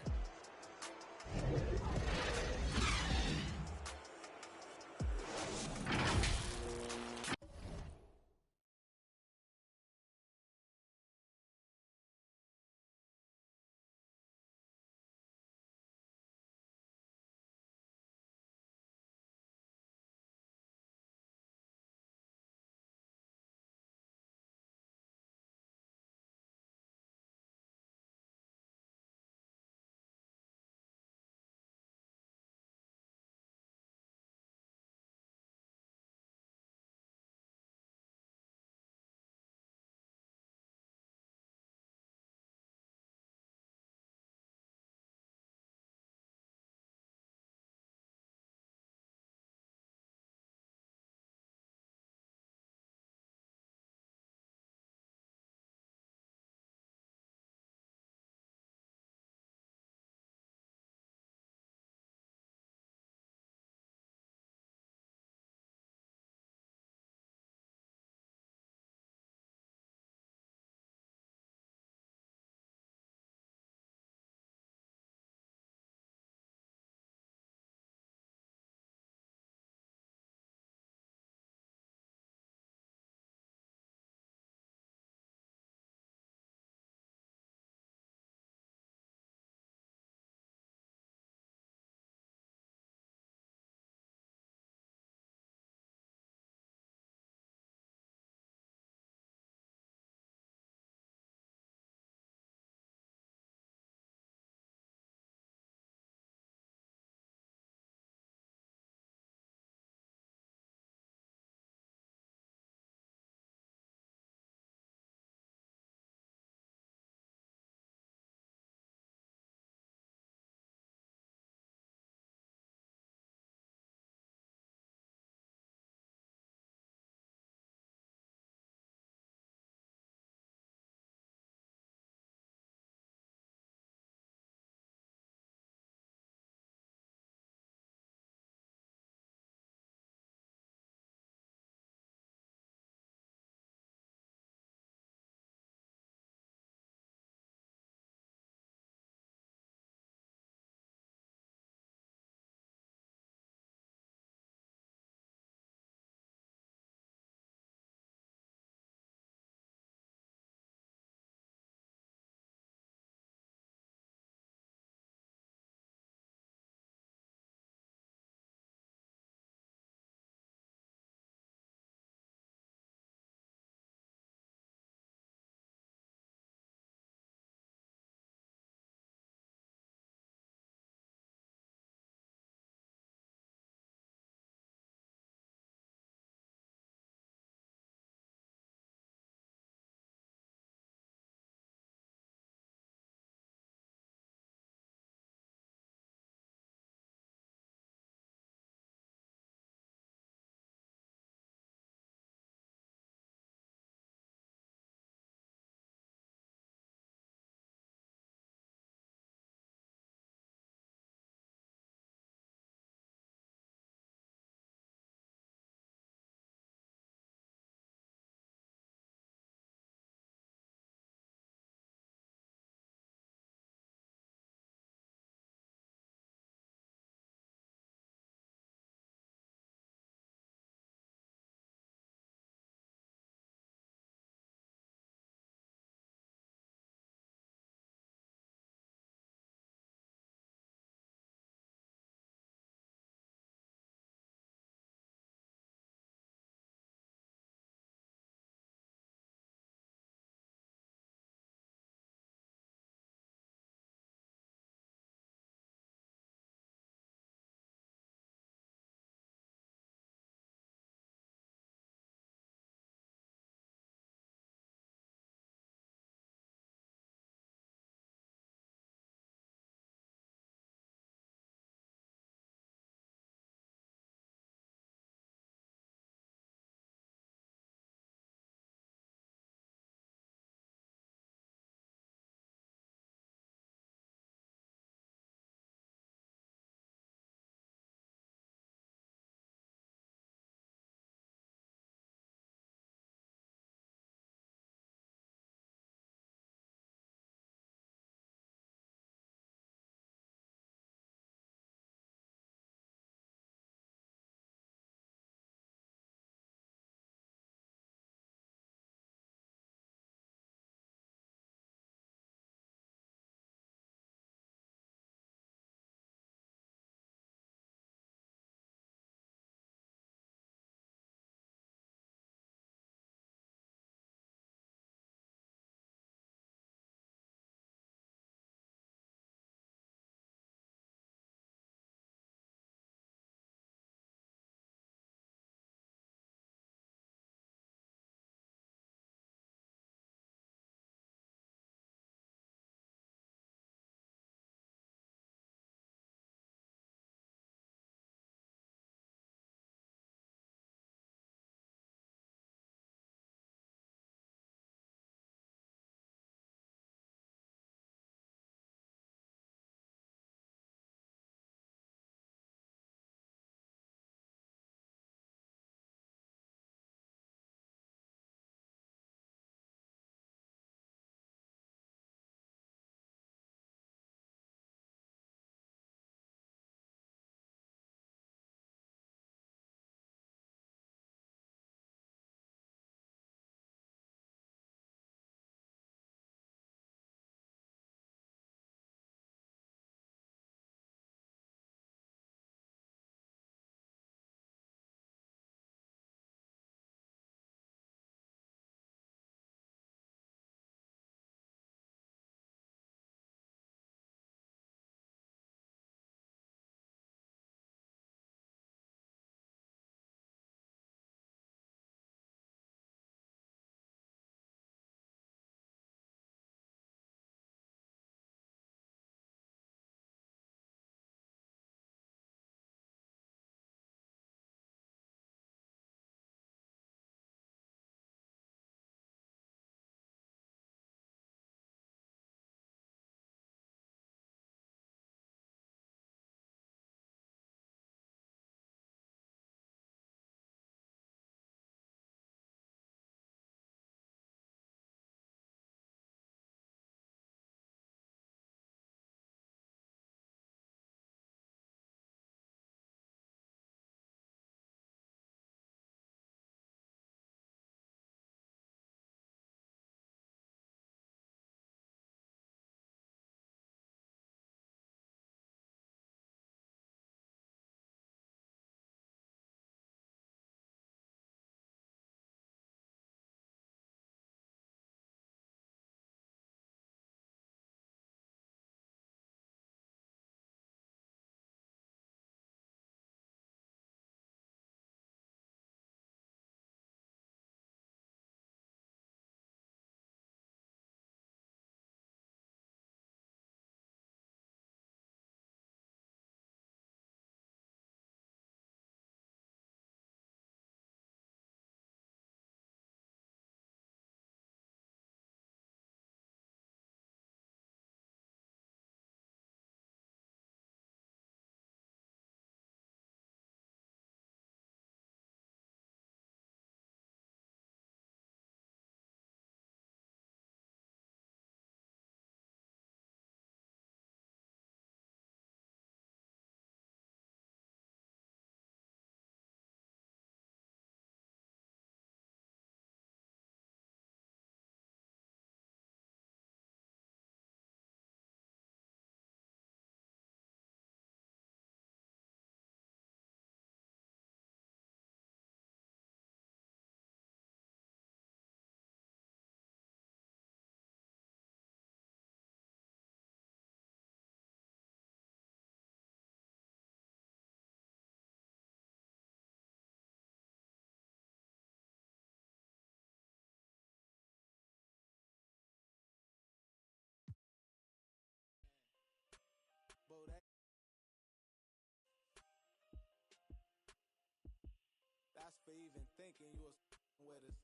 even thinking you was with us.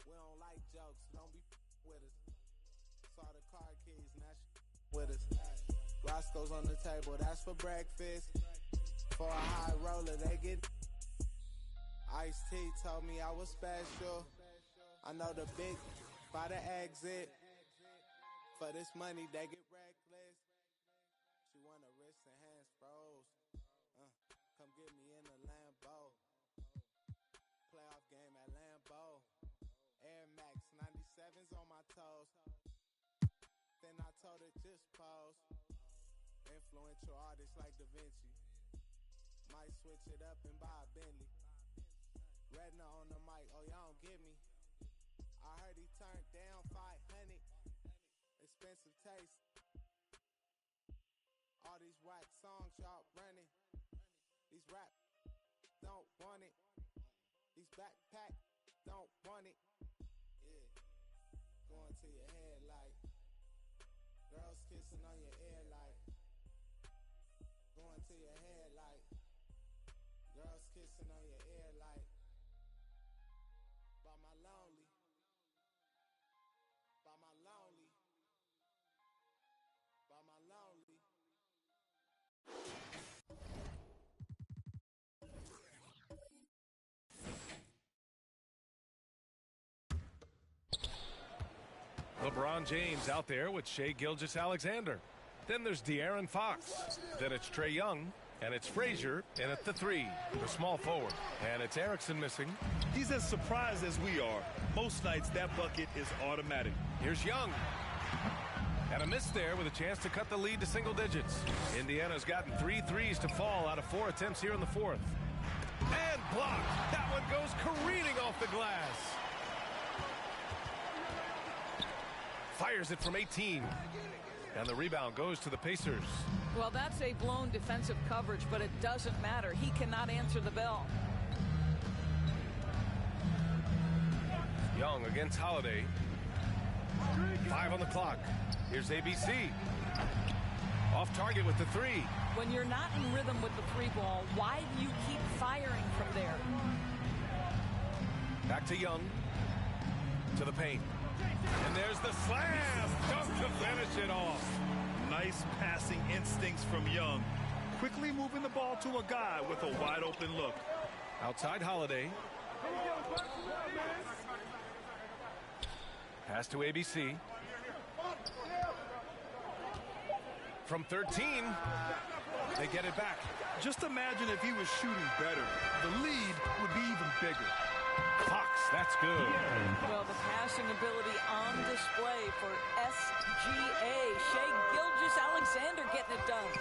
We don't like jokes, don't be with us. Saw the car keys, now with us. Roscoe's on the table, that's for breakfast. For a high roller, they get. Ice-T told me I was special. I know the big by the exit. For this money, they get reckless. She want a wrist and hands froze. Come get me in the Lambo. Playoff game at Lambeau. Air Max 97s on my toes. Then I told her just pose. Influential artists like Da Vinci. Might switch it up and buy a Bentley. Redna on the mic, oh y'all don't get me. I heard he turned down 500. Expensive taste. All these whack songs y'all running. These rap don't want it. These backpack don't want it. Yeah. Going to your head like girls kissing on your ear like. Going to your head like girls kissing on your ear like. By my lonely. By my lonely. By my lonely. LeBron James out there with Shai Gilgeous-Alexander. Then there's De'Aaron Fox. Then it's Trae Young. And it's Frazier in at the 3, the small forward. And it's Erickson missing. He's as surprised as we are. Most nights that bucket is automatic. Here's Young. And a miss there with a chance to cut the lead to single digits. Indiana's gotten 3 threes to fall out of 4 attempts here in the 4th. And blocked. That one goes careening off the glass. Fires it from 18. And the rebound goes to the Pacers. Well, that's a blown defensive coverage, but it doesn't matter. He cannot answer the bell. Young against Holiday. 5 on the clock. Here's ABC. Off target with the 3. When you're not in rhythm with the 3 ball, why do you keep firing from there? Back to Young. To the paint. And there's the slam. Dunk to finish it off. Nice passing instincts from Young. Quickly moving the ball to a guy with a wide open look. Outside Holiday. Pass to ABC. From 13, they get it back. Just imagine if he was shooting better. The lead would be even bigger. Fox, that's good. Well, the passing ability on display for SGA. Shai Gilgeous-Alexander getting it done.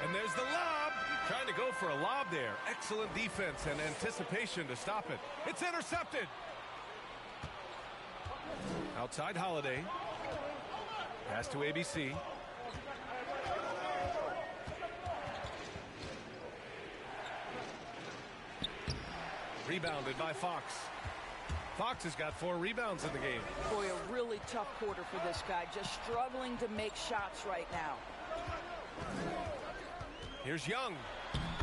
And there's the lob. Trying to go for a lob there. Excellent defense and anticipation to stop it. It's intercepted. Outside Holiday. Pass to ABC. Rebounded by Fox. Fox has got 4 rebounds in the game. Boy, a really tough quarter for this guy. Just struggling to make shots right now. Here's Young.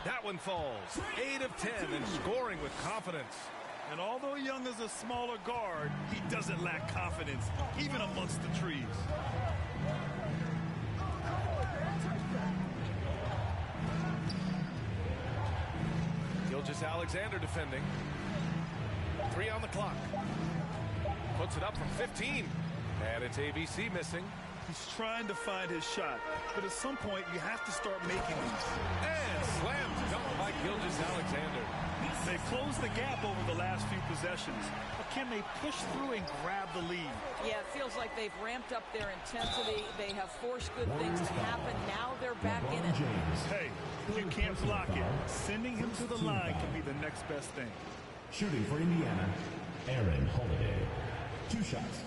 That one falls. 8 of 10 and scoring with confidence. And although Young is a smaller guard, he doesn't lack confidence, even amongst the trees. Gilgeous-Alexander defending. 3 on the clock. Puts it up from 15. And it's ABC missing. He's trying to find his shot, but at some point you have to start making these. And slam dunk by Gilgeous-Alexander. They closed the gap over the last few possessions, but can they push through and grab the lead? Yeah, it feels like they've ramped up their intensity. They have forced good things to happen. Now they're back in it. Hey, you can't block it. Sending him to the line can be the next best thing. Shooting for Indiana, Aaron Holiday. 2 shots.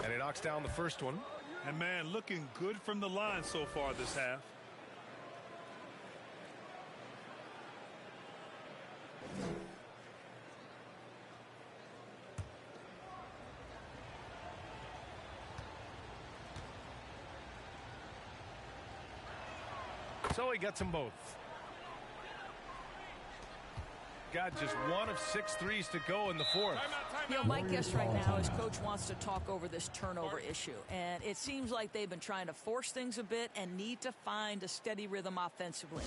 And he knocks down the first one. And man, looking good from the line so far this half. So he gets them both. Got just 1 of 6 threes to go in the fourth. You know, my guess right now is Coach wants to talk over this turnover issue. And it seems like they've been trying to force things a bit and need to find a steady rhythm offensively.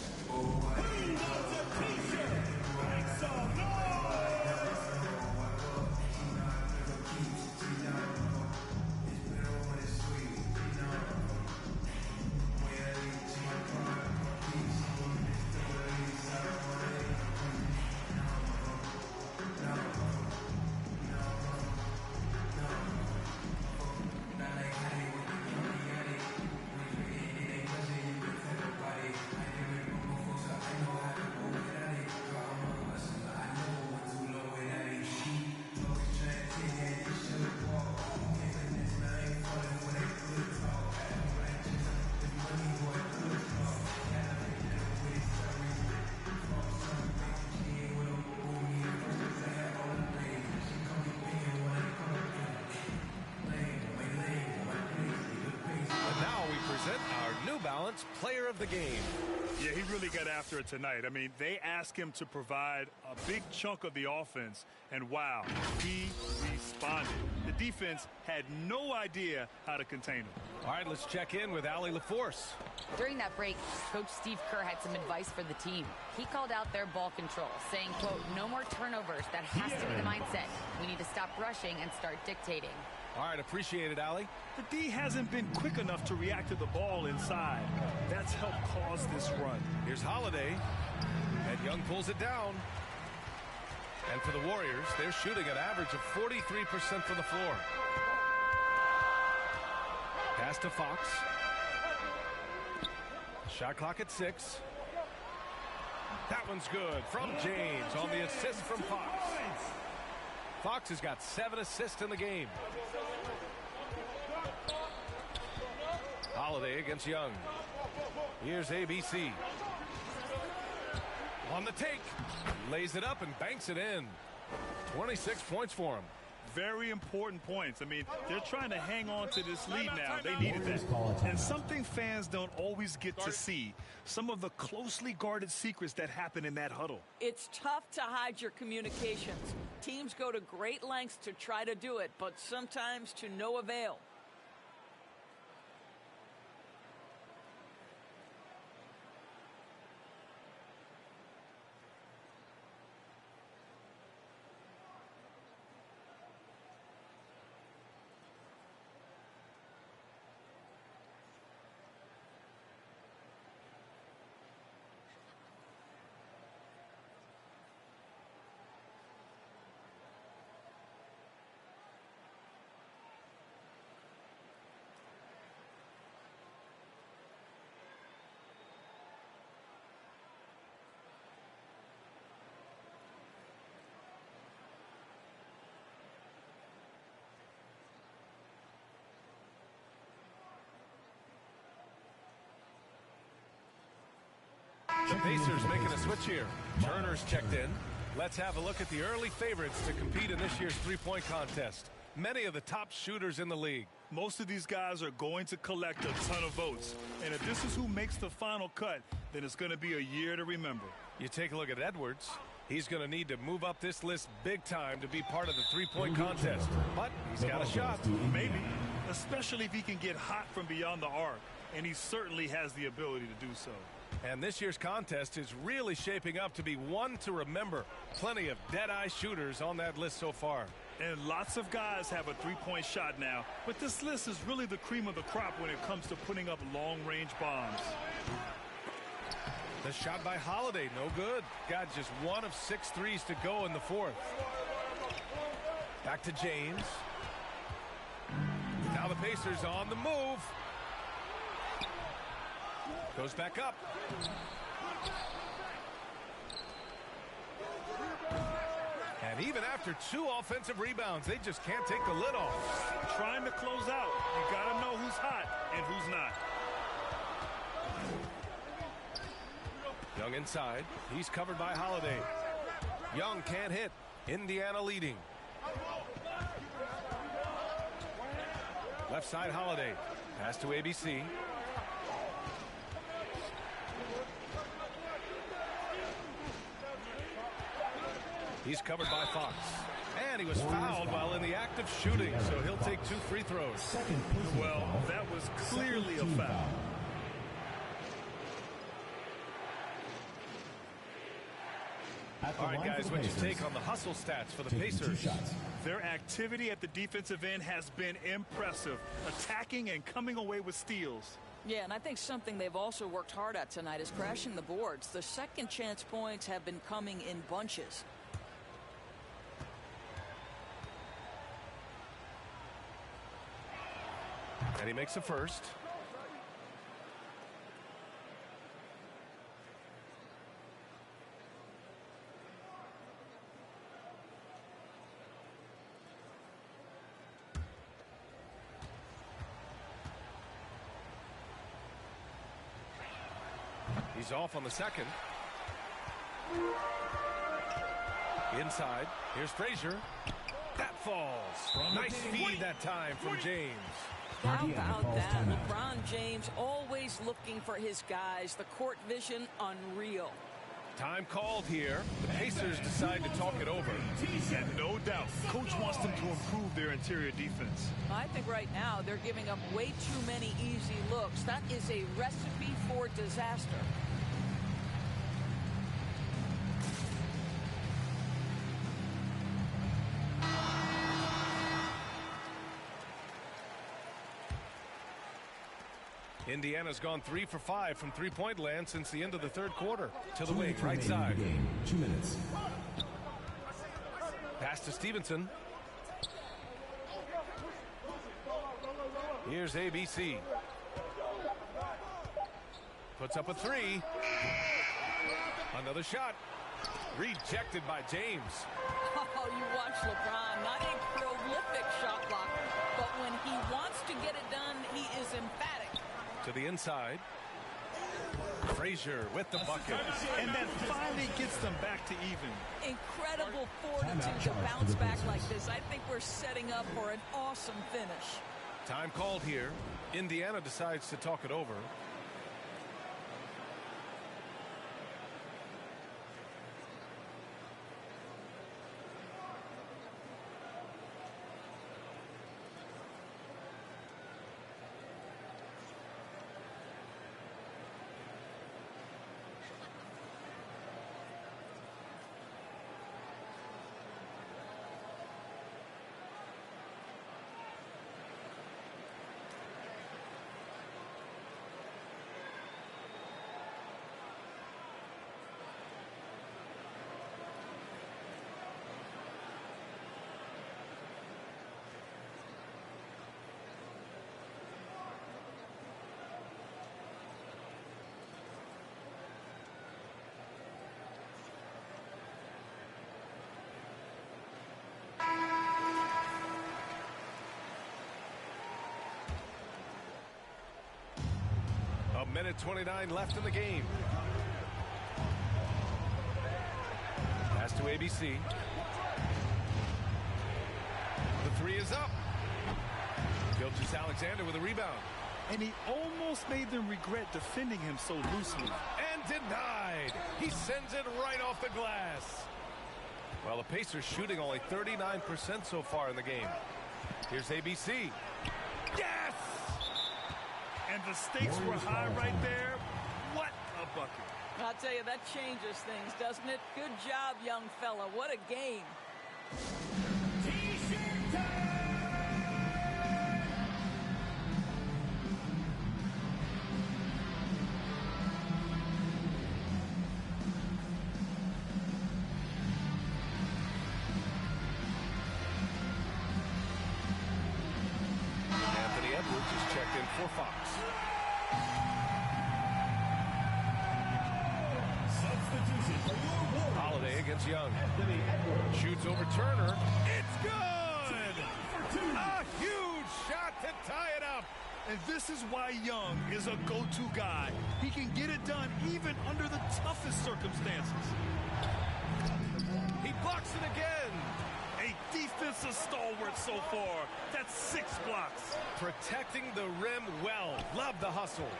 Player of the game. Yeah, he really got after it tonight. I mean, they asked him to provide a big chunk of the offense, and wow, he responded. The defense had no idea how to contain him. All right, let's check in with Allie LaForce. During that break, Coach Steve Kerr had some advice for the team. He called out their ball control, saying, quote, no more turnovers. That has to be the mindset. We need to stop rushing and start dictating. All right, appreciate it, Allie. The D hasn't been quick enough to react to the ball inside. That's helped cause this run. Here's Holiday, and Young pulls it down. And for the Warriors, they're shooting an average of 43% from the floor. Pass to Fox. Shot clock at 6. That one's good from James on the assist from Fox. Fox has got 7 assists in the game. Holiday against Young. Here's ABC. On the take. Lays it up and banks it in. 26 points for him. Very important points. I mean, they're trying to hang on to this lead now. They needed that. And something fans don't always get to see, some of the closely guarded secrets that happen in that huddle. It's tough to hide your communications. Teams go to great lengths to try to do it, but sometimes to no avail. The Pacers making a switch here. Turner's checked in. Let's have a look at the early favorites to compete in this year's three-point contest. Many of the top shooters in the league. Most of these guys are going to collect a ton of votes. And if this is who makes the final cut, then it's going to be a year to remember. You take a look at Edwards. He's going to need to move up this list big time to be part of the three-point contest. But he's got a shot. Maybe, especially if he can get hot from beyond the arc. And he certainly has the ability to do so. And this year's contest is really shaping up to be one to remember. Plenty of dead-eye shooters on that list so far. And lots of guys have a three-point shot now. But this list is really the cream of the crop when it comes to putting up long-range bombs. The shot by Holiday, no good. Got just 1 of 6 threes to go in the fourth. Back to James. Now the Pacers on the move. Goes back up. And even after 2 offensive rebounds, they just can't take the lid off. Trying to close out. You got to know who's hot and who's not. Young inside. He's covered by Holiday. Young can't hit. Indiana leading. Left side Holiday. Pass to ABC. He's covered by Fox. And he was fouled while in the act of shooting, so he'll take 2 free throws. Well, that was clearly a foul. All right, guys, what's your take on the hustle stats for the Pacers? Their activity at the defensive end has been impressive, attacking and coming away with steals. Yeah, and I think something they've also worked hard at tonight is crashing the boards. The second chance points have been coming in bunches. And he makes a first. He's off on the second. Inside. Here's Frazier. That falls. Nice feed that time from James. How about that? LeBron James always looking for his guys. The court vision, unreal. Time called here. The Pacers decide to talk it over. And no doubt, coach wants them to improve their interior defense. I think right now they're giving up way too many easy looks. That is a recipe for disaster. Indiana's gone 3 for 5 from three-point land since the end of the third quarter. To the wing, right side. 2 minutes. Pass to Stevenson. Here's ABC. Puts up a 3. Another shot. Rejected by James. Oh, you watch LeBron, not a prolific shot blocker, but when he wants to get it done, he is emphatic. To the inside. Frazier with the bucket. And that finally gets them back to even. Incredible fortitude to bounce back like this. I think we're setting up for an awesome finish. Time called here. Indiana decides to talk it over. A minute 29 left in the game. Pass to ABC. The 3 is up. Gilgeous-Alexander with a rebound. And he almost made them regret defending him so loosely. And denied. He sends it right off the glass. Well, the Pacers shooting only 39% so far in the game. Here's ABC. Yes! And the stakes were high right there. What a bucket. I'll tell you, that changes things, doesn't it? Good job, young fella. What a game. Anthony Edwards is checked in for Fox. Holiday against Young. Shoots over Turner. It's good! A huge shot to tie it up. And this is why Young is a go-to guy. He can get it done even under the toughest circumstances. He blocks it again. A defensive stalwart so far. That's 6 blocks. Protecting the rim well. Love the hustle.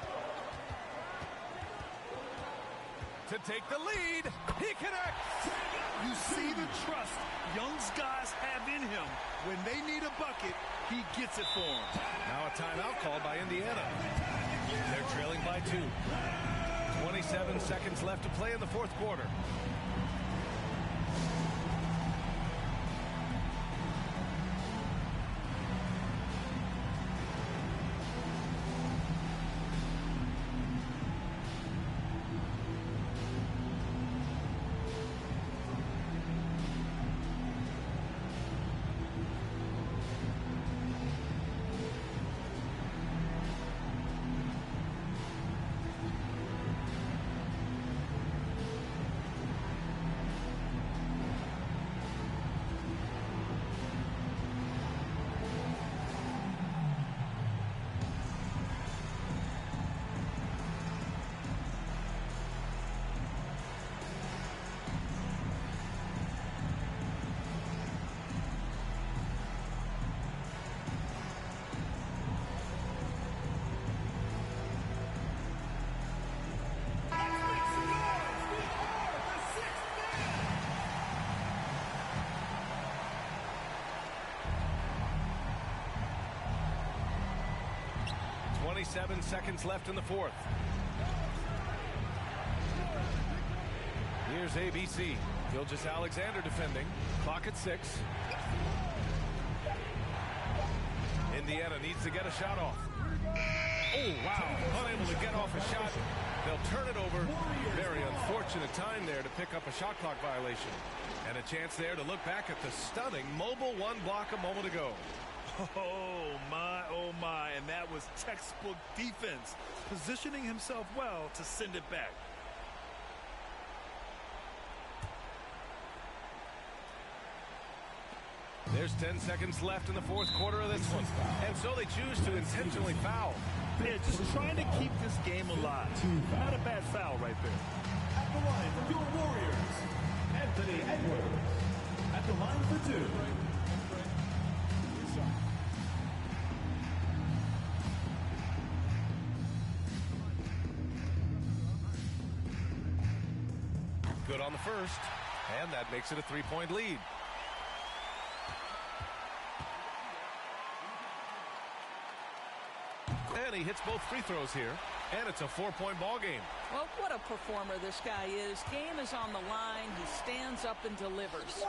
to take the lead. He connects. You see the trust young guys have in him. When they need a bucket, he gets it for them. Now a timeout called by Indiana. They're trailing by 2. 27 seconds left to play in the fourth quarter. Seven seconds left in the fourth. Here's ABC. Gilgeous Alexander defending. Clock at 6. Indiana needs to get a shot off. Oh, wow. Unable to get off a shot. They'll turn it over. Very unfortunate time there to pick up a shot clock violation. And a chance there to look back at the stunning mobile one block a moment ago. Oh my, and that was textbook defense, positioning himself well to send it back. There's 10 seconds left in the fourth quarter of this one, and so they choose to intentionally foul. They're just trying to keep this game alive. Not a bad foul right there. At the line for your Warriors, Anthony Edwards. At the line for 2. Good on the first, and that makes it a 3-point lead. And he hits both free throws here, and it's a 4-point ball game. Well, what a performer this guy is. Game is on the line. He stands up and delivers.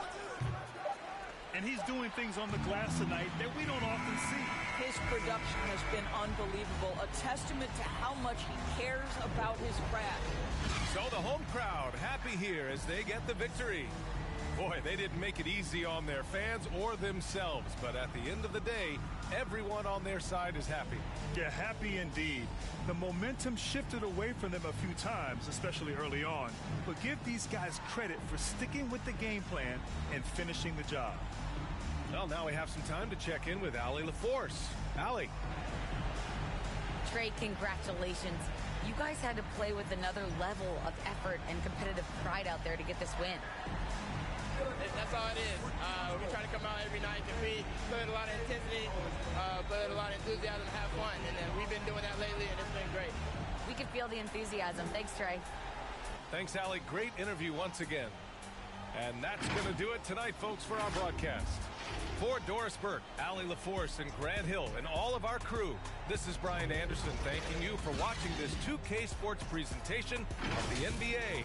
And he's doing things on the glass tonight that we don't often see. His production has been unbelievable, a testament to how much he cares about his craft. So the home crowd happy here as they get the victory. Boy, they didn't make it easy on their fans or themselves, but at the end of the day, everyone on their side is happy. Yeah, happy indeed. The momentum shifted away from them a few times, especially early on. But give these guys credit for sticking with the game plan and finishing the job. Well, now we have some time to check in with Allie LaForce. Allie. Trey, congratulations. You guys had to play with another level of effort and competitive pride out there to get this win. That's all it is. We try to come out every night, compete, put a lot of intensity, put a lot of enthusiasm, have fun. And we've been doing that lately, and it's been great. We can feel the enthusiasm. Thanks, Trey. Thanks, Allie. Great interview once again. And that's going to do it tonight, folks, for our broadcast. For Doris Burke, Allie LaForce, and Grant Hill, and all of our crew, this is Brian Anderson thanking you for watching this 2K Sports presentation of the NBA.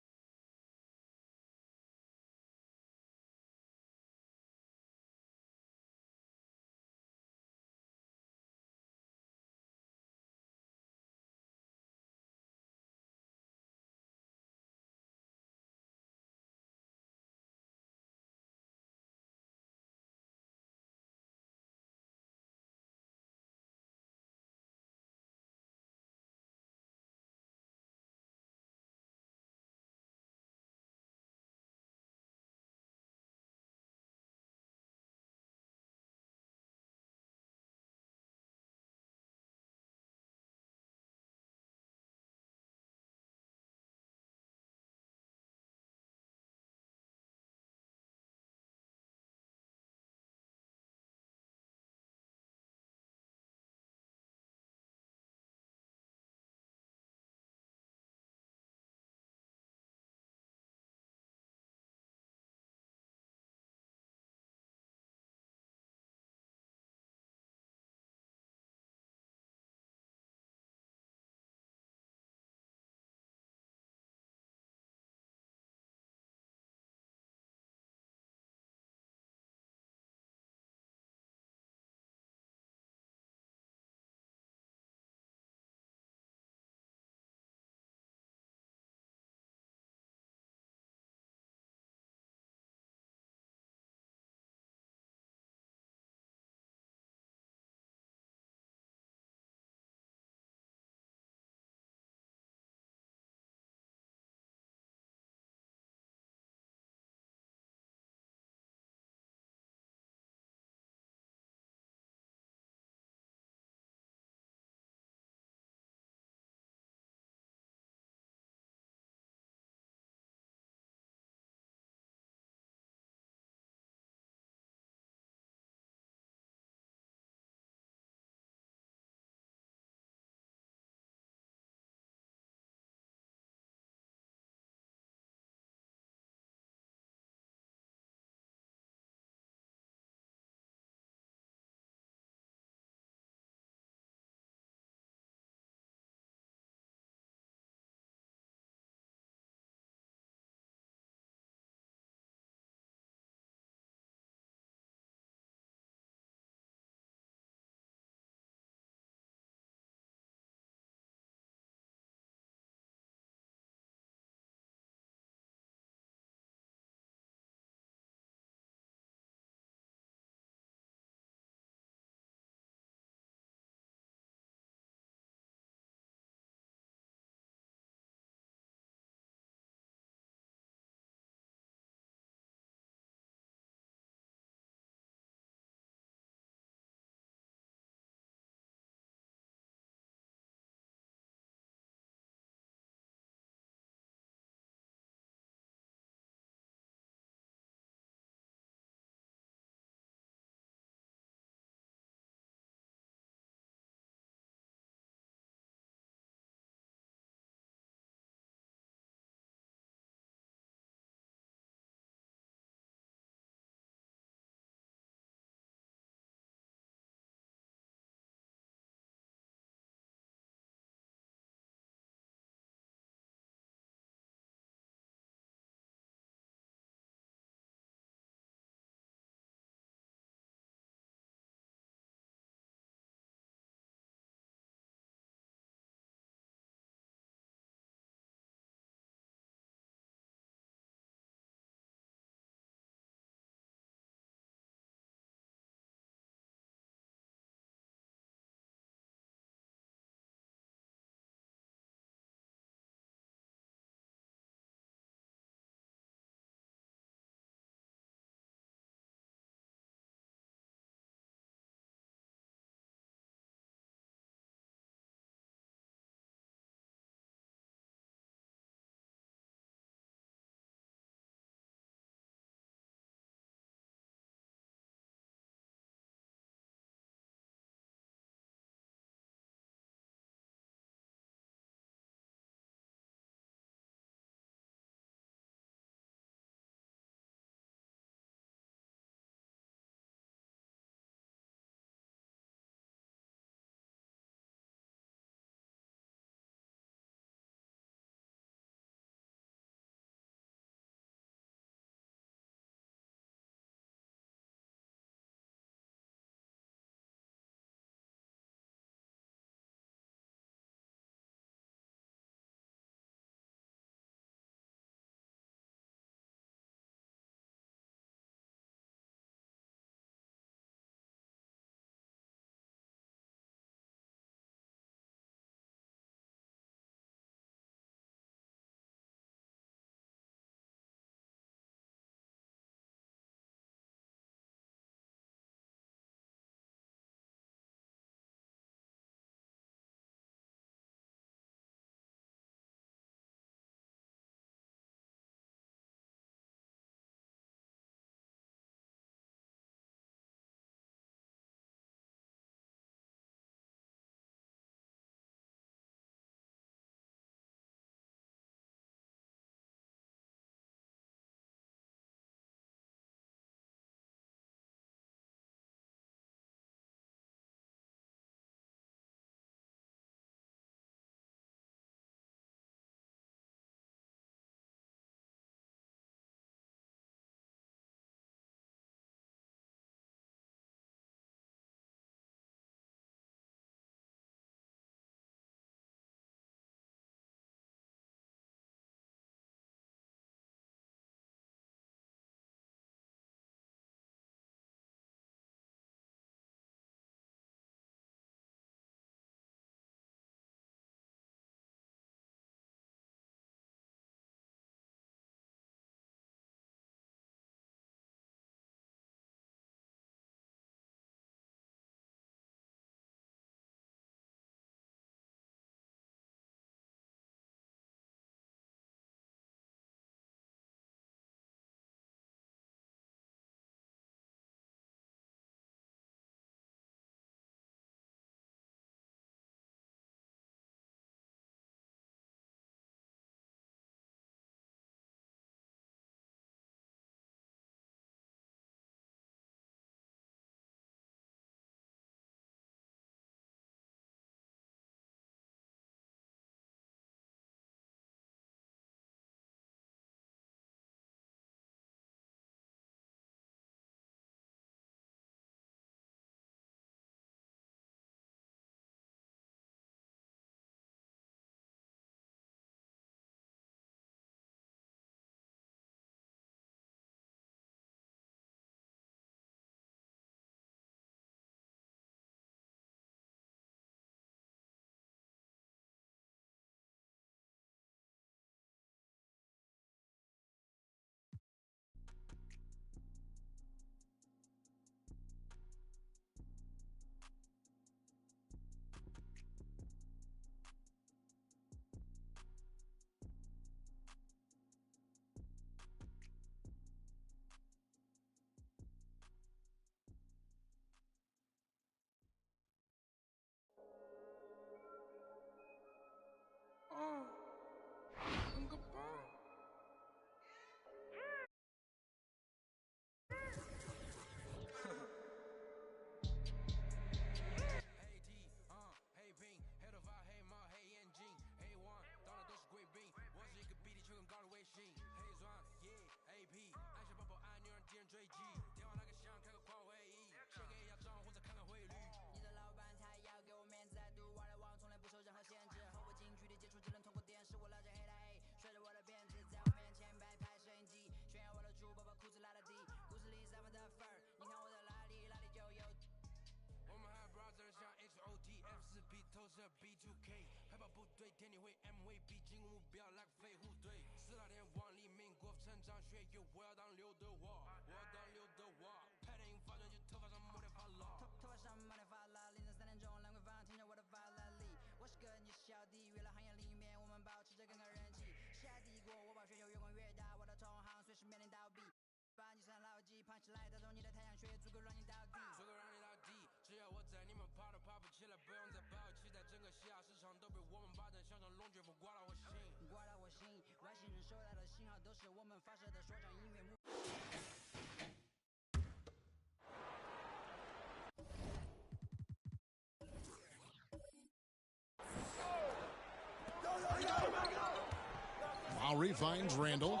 Lowry finds Randall.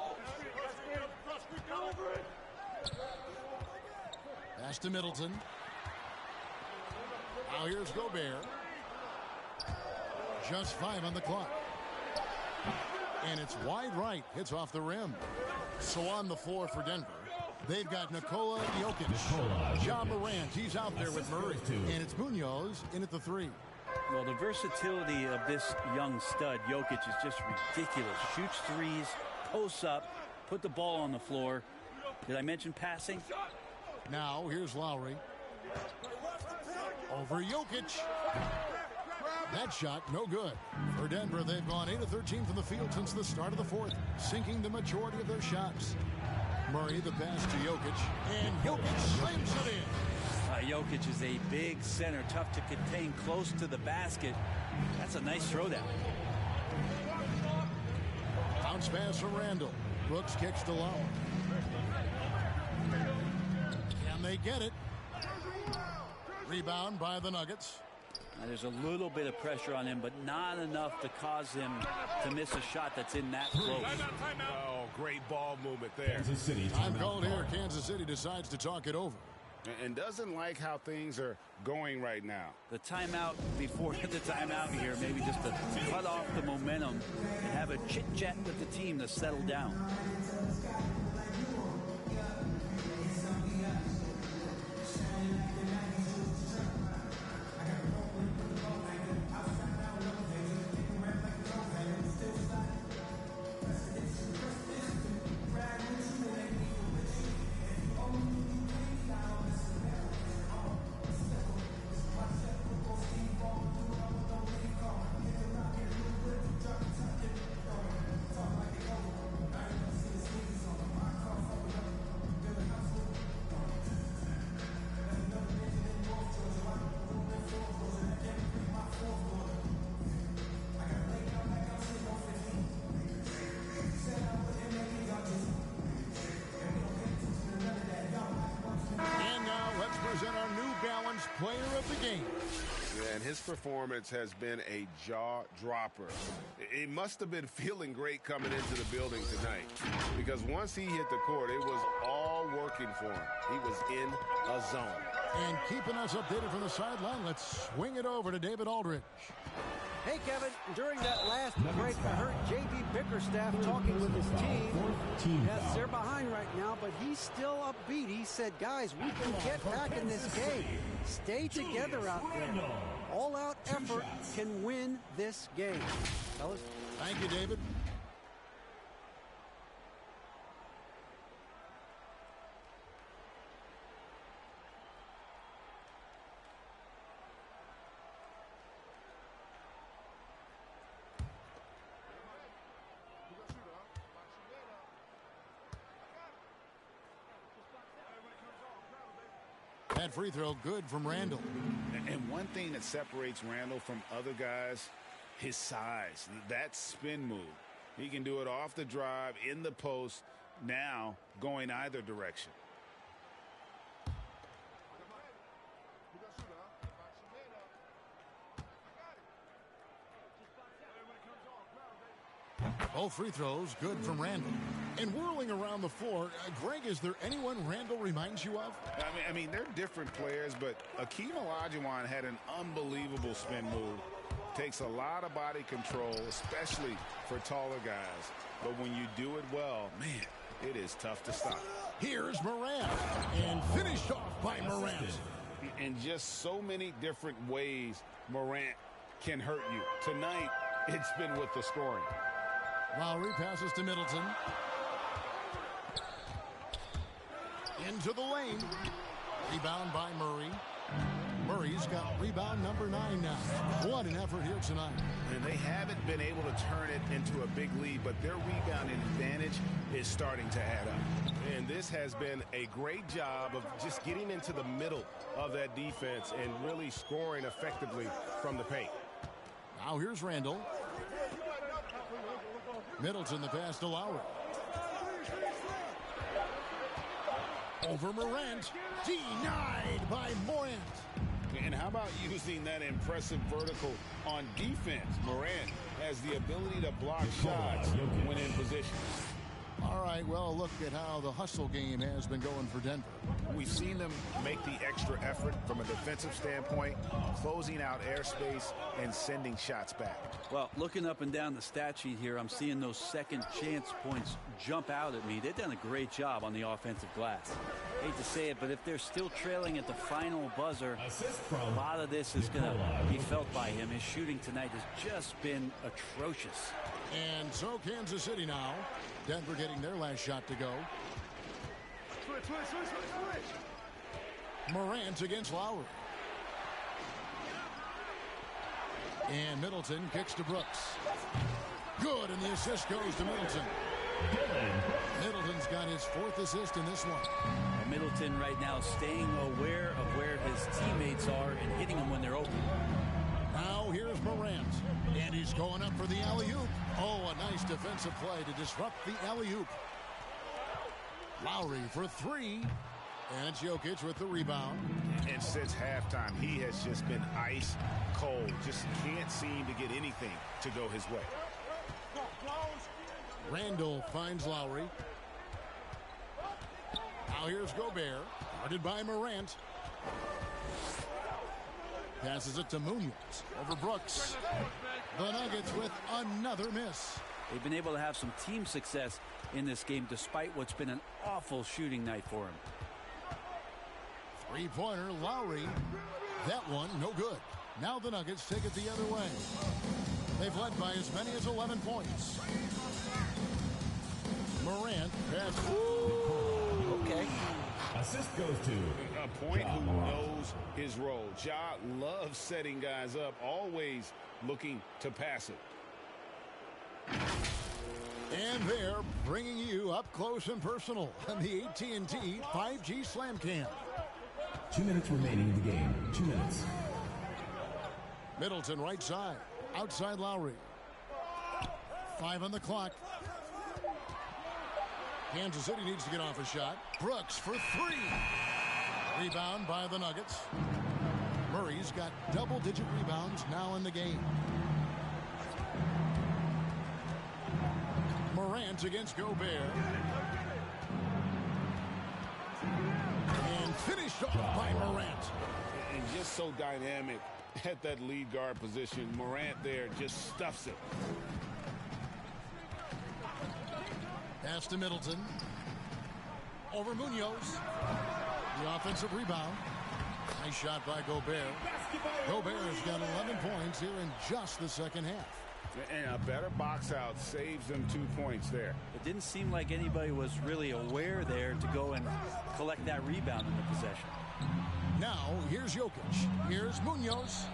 Pass to Middleton. Now here's Gobert. Just 5 on the clock. And it's wide right. Hits off the rim. So on the floor for Denver, they've got Nikola Jokic. Ja Morant, he's out there with Murray. And it's Munoz in at the 3. Well, the versatility of this young stud, Jokic, is just ridiculous. Shoots threes, posts up, put the ball on the floor. Did I mention passing? Now, here's Lowry. Over Jokic. That shot, no good. For Denver, they've gone 8 of 13 from the field since the start of the fourth, sinking the majority of their shots. Murray, the pass to Jokic, and Jokic slams it in. Jokic is a big center, tough to contain close to the basket. That's a nice throwdown. Bounce pass from Randall. Brooks kicks to Lowe. Can they get it? Rebound by the Nuggets. Now, there's a little bit of pressure on him, but not enough to cause him to miss a shot that's in that close. Oh, great ball movement there. Kansas City. Time called here. Kansas City decides to talk it over. And doesn't like how things are going right now. The timeout before the timeout here, maybe just to cut off the momentum and have a chit-chat with the team to settle down. Player of the game. Yeah, and his performance has been a jaw-dropper. He must have been feeling great coming into the building tonight, because once he hit the court, it was all working for him. He was in a zone. And keeping us updated from the sideline, let's swing it over to David Aldridge. Hey, Kevin, during that last break, I heard J.B. Bickerstaff talking with his team. Yes, they're behind right now, but he's still upbeat. He said, guys, we can get back in this game. Stay together out there. All-out effort can win this game. Fellas? Thank you, David. That free throw good from Randall. And one thing that separates Randall from other guys, his size, that spin move. He can do it off the drive, in the post, now going either direction. Both free throws good from Randall. And whirling around the floor, Greg, is there anyone Randall reminds you of? I mean, they're different players, but Akeem Olajuwon had an unbelievable spin move. Takes a lot of body control, especially for taller guys. But when you do it well, man, it is tough to stop. Here's Morant, and finished off by Morant. In just so many different ways, Morant can hurt you. Tonight, it's been with the scoring. Lowry passes to Middleton. Into the lane. Rebound by Murray. Murray's got rebound number 9 now. What an effort here tonight. And they haven't been able to turn it into a big lead, but their rebounding advantage is starting to add up. And this has been a great job of just getting into the middle of that defense and really scoring effectively from the paint. Now here's Randall. Middleton the pass to Lowry. Over Morant. Denied by Morant. And how about using that impressive vertical on defense? Morant has the ability to block shots when in position. All right, well, look at how the hustle game has been going for Denver. We've seen them make the extra effort from a defensive standpoint, closing out airspace and sending shots back. Well, looking up and down the stat sheet here, I'm seeing those second chance points jump out at me. They've done a great job on the offensive glass. Hate to say it, but if they're still trailing at the final buzzer, a lot of this is going to be felt by him. His shooting tonight has just been atrocious. And so Kansas City now. Denver getting their last shot to go. Morant against Lowry. And Middleton kicks to Brooks. Good, and the assist goes to Middleton. Middleton's got his 4th assist in this one. Middleton right now staying aware of where his teammates are and hitting them when they're open. Now here's Morant, and he's going up for the alley-oop. Oh, a nice defensive play to disrupt the alley-oop. Lowry for 3, and it's Jokic with the rebound. And since halftime, he has just been ice cold. Just can't seem to get anything to go his way. Randall finds Lowry. Now here's Gobert, guarded by Morant. Passes it to Munoz over Brooks. The Nuggets with another miss. They've been able to have some team success in this game despite what's been an awful shooting night for him. Three-pointer, Lowry. That one, no good. Now the Nuggets take it the other way. They've led by as many as 11 points. Morant pass. Okay. Assist goes to a point who knows his role. Ja loves setting guys up, always looking to pass it. And they're bringing you up close and personal on the AT&T 5G Slam Cam. 2 minutes remaining in the game. 2 minutes. Middleton right side. Outside Lowry. 5 on the clock. Kansas City needs to get off a shot. Brooks for 3. Rebound by the Nuggets. Murray's got double-digit rebounds now in the game. Morant against Gobert. And finished off by Morant. And just so dynamic at that lead guard position. Morant there just stuffs it. Pass to Middleton. Over Munoz. The offensive rebound. Nice shot by Gobert. Gobert's got 11 points here in just the second half. And a better box out saves them 2 points there. It didn't seem like anybody was really aware there to go and collect that rebound in the possession. Now, here's Jokic. Here's Munoz.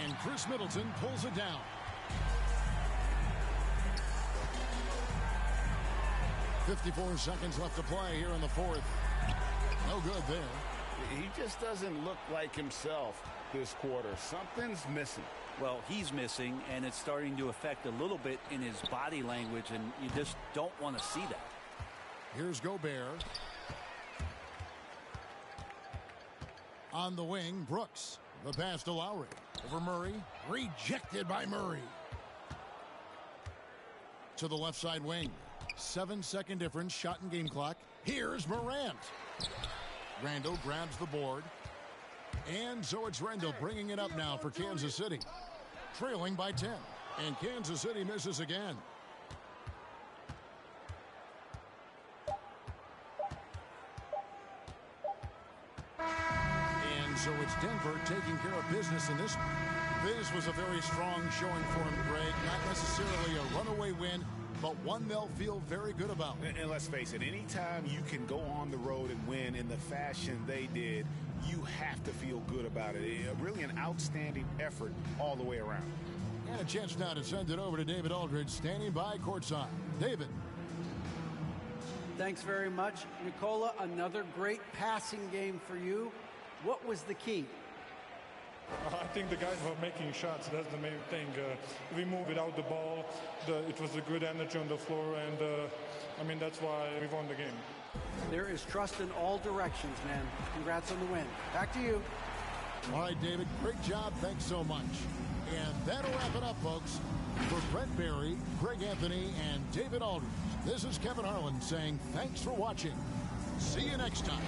And Chris Middleton pulls it down. 54 seconds left to play here in the fourth. No good there. He just doesn't look like himself this quarter. Something's missing. Well, he's missing, and it's starting to affect a little bit in his body language, and you just don't want to see that. Here's Gobert. On the wing, Brooks. The pass to Lowry. Over Murray. Rejected by Murray. To the left side wing. 7-second difference, shot and game clock. Here's Morant. Randall grabs the board. And so it's Randall bringing it up now for Kansas City. Trailing by 10. And Kansas City misses again. And so it's Denver taking care of business in this one. This was a very strong showing for him, Greg. Not necessarily a runaway win, but one they'll feel very good about. And let's face it, anytime you can go on the road and win in the fashion they did, you have to feel good about it. Really an outstanding effort all the way around. And a chance now to send it over to David Aldridge, standing by courtside. David. Thanks very much. Nicola, another great passing game for you. What was the key? I think the guys were making shots. That's the main thing. We moved without the ball. It was a good energy on the floor, and I mean, that's why we won the game. There is trust in all directions, man. Congrats on the win. Back to you. All right, David, great job. Thanks so much. And that'll wrap it up, folks. For Brent Barry, Greg Anthony, and David Aldridge, this is Kevin Harlan saying thanks for watching. See you next time.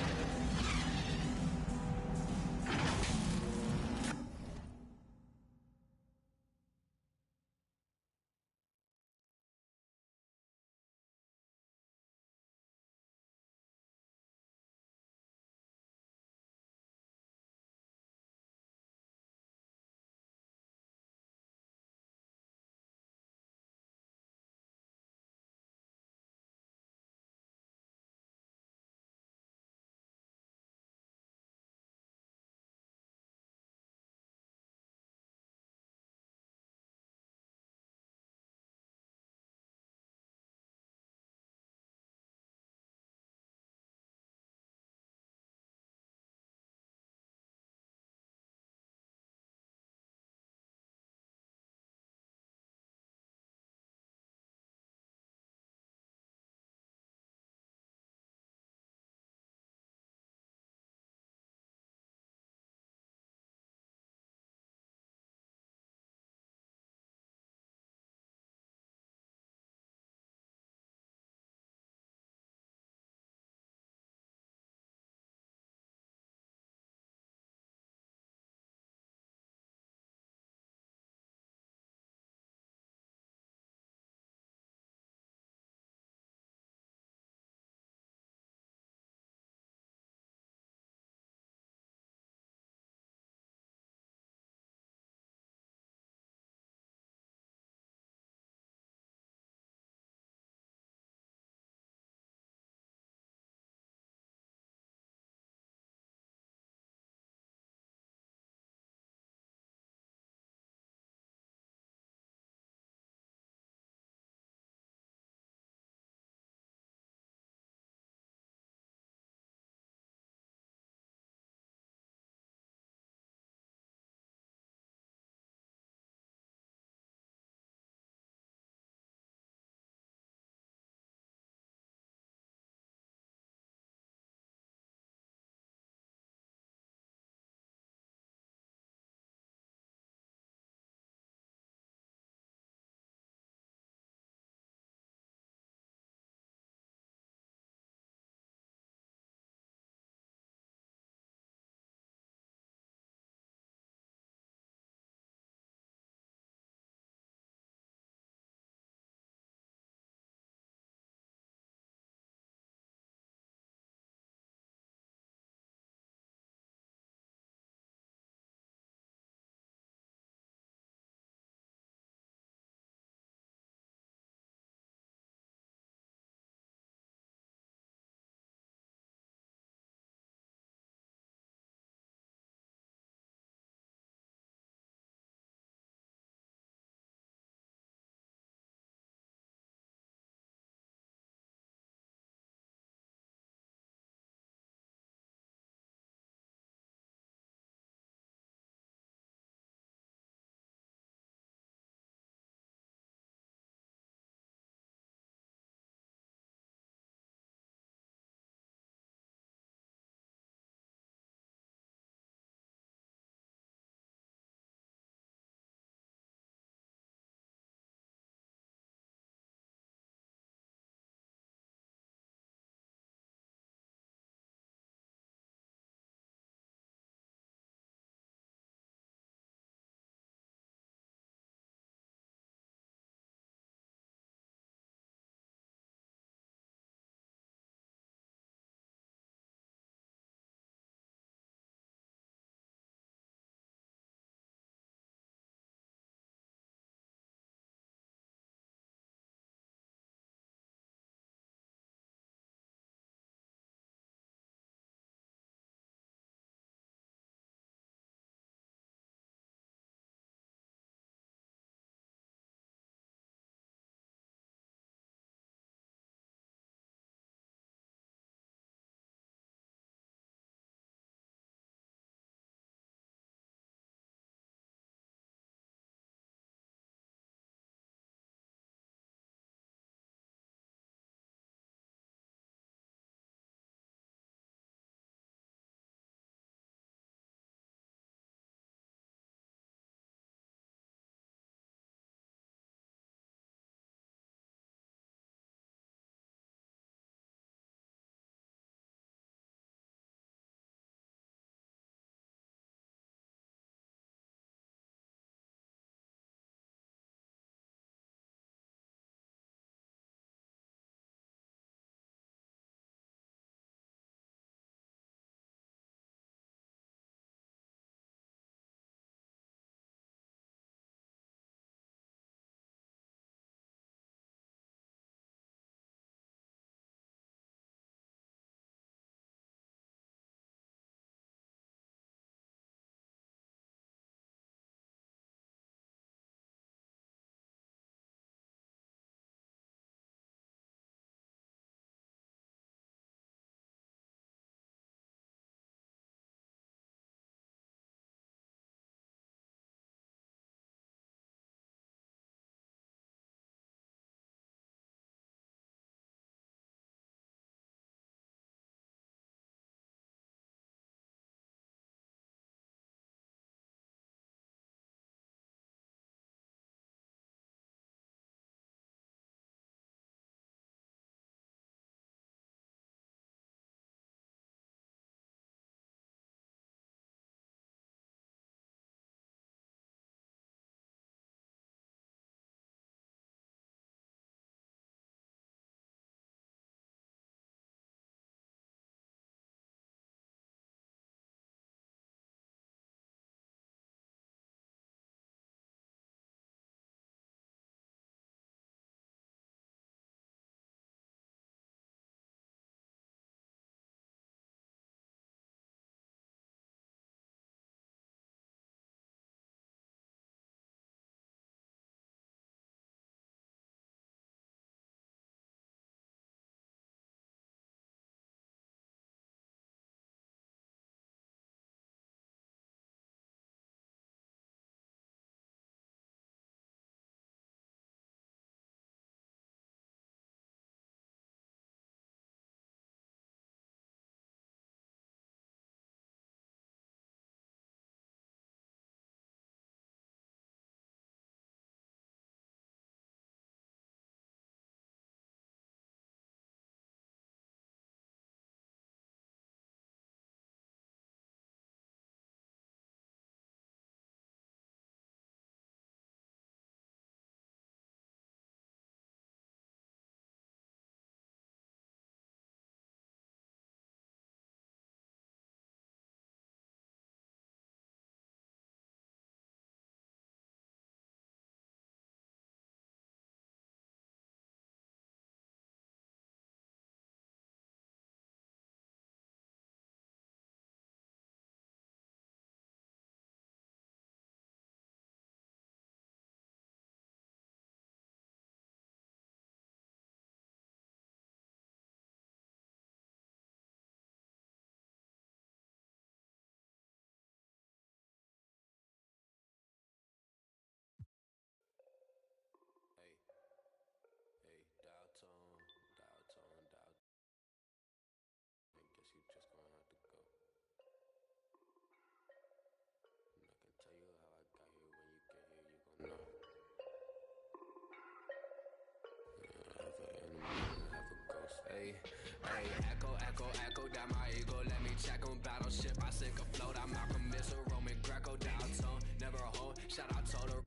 Hey, echo, echo, echo down my ego. Let me check on battleship. I sink afloat. I'm Malcolm Missile, Roman Greco, down tone. Never home. Shout out Toto.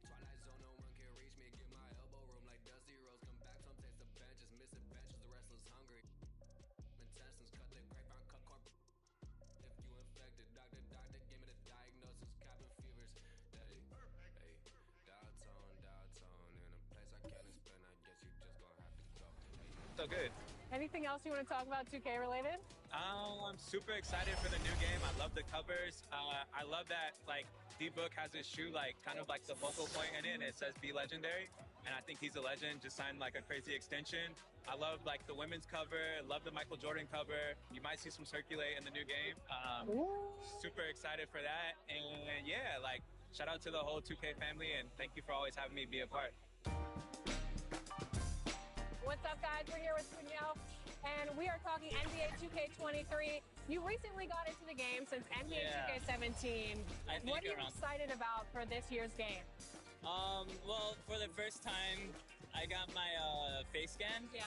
Twilight zone, no one can reach me. Get my elbow room like Dusty Rose. Come back, some taste the benches. Missing benches, the restless hungry. Intestines cut the grapevine, cut corp. If you infected, doctor, give me the diagnosis. Cabin fevers. Hey, dial tone. In a place I can't explain. I guess you just gonna have to go. So good. Anything else you want to talk about 2K related? I'm super excited for the new game. I love the covers. I love that like D-Book has his shoe like kind of like the focal point in it. It says "Be Legendary," and I think he's a legend. Just signed like a crazy extension. I love like the women's cover. Love the Michael Jordan cover. You might see some circulate in the new game. Super excited for that. And yeah, like shout out to the whole 2K family, and thank you for always having me be a part. What's up, guys? We're here with Kunio, and we are talking NBA 2K23. You recently got into the game since NBA 2K17. What are you excited about for this year's game? Well, for the first time, I got my face scan. Yeah.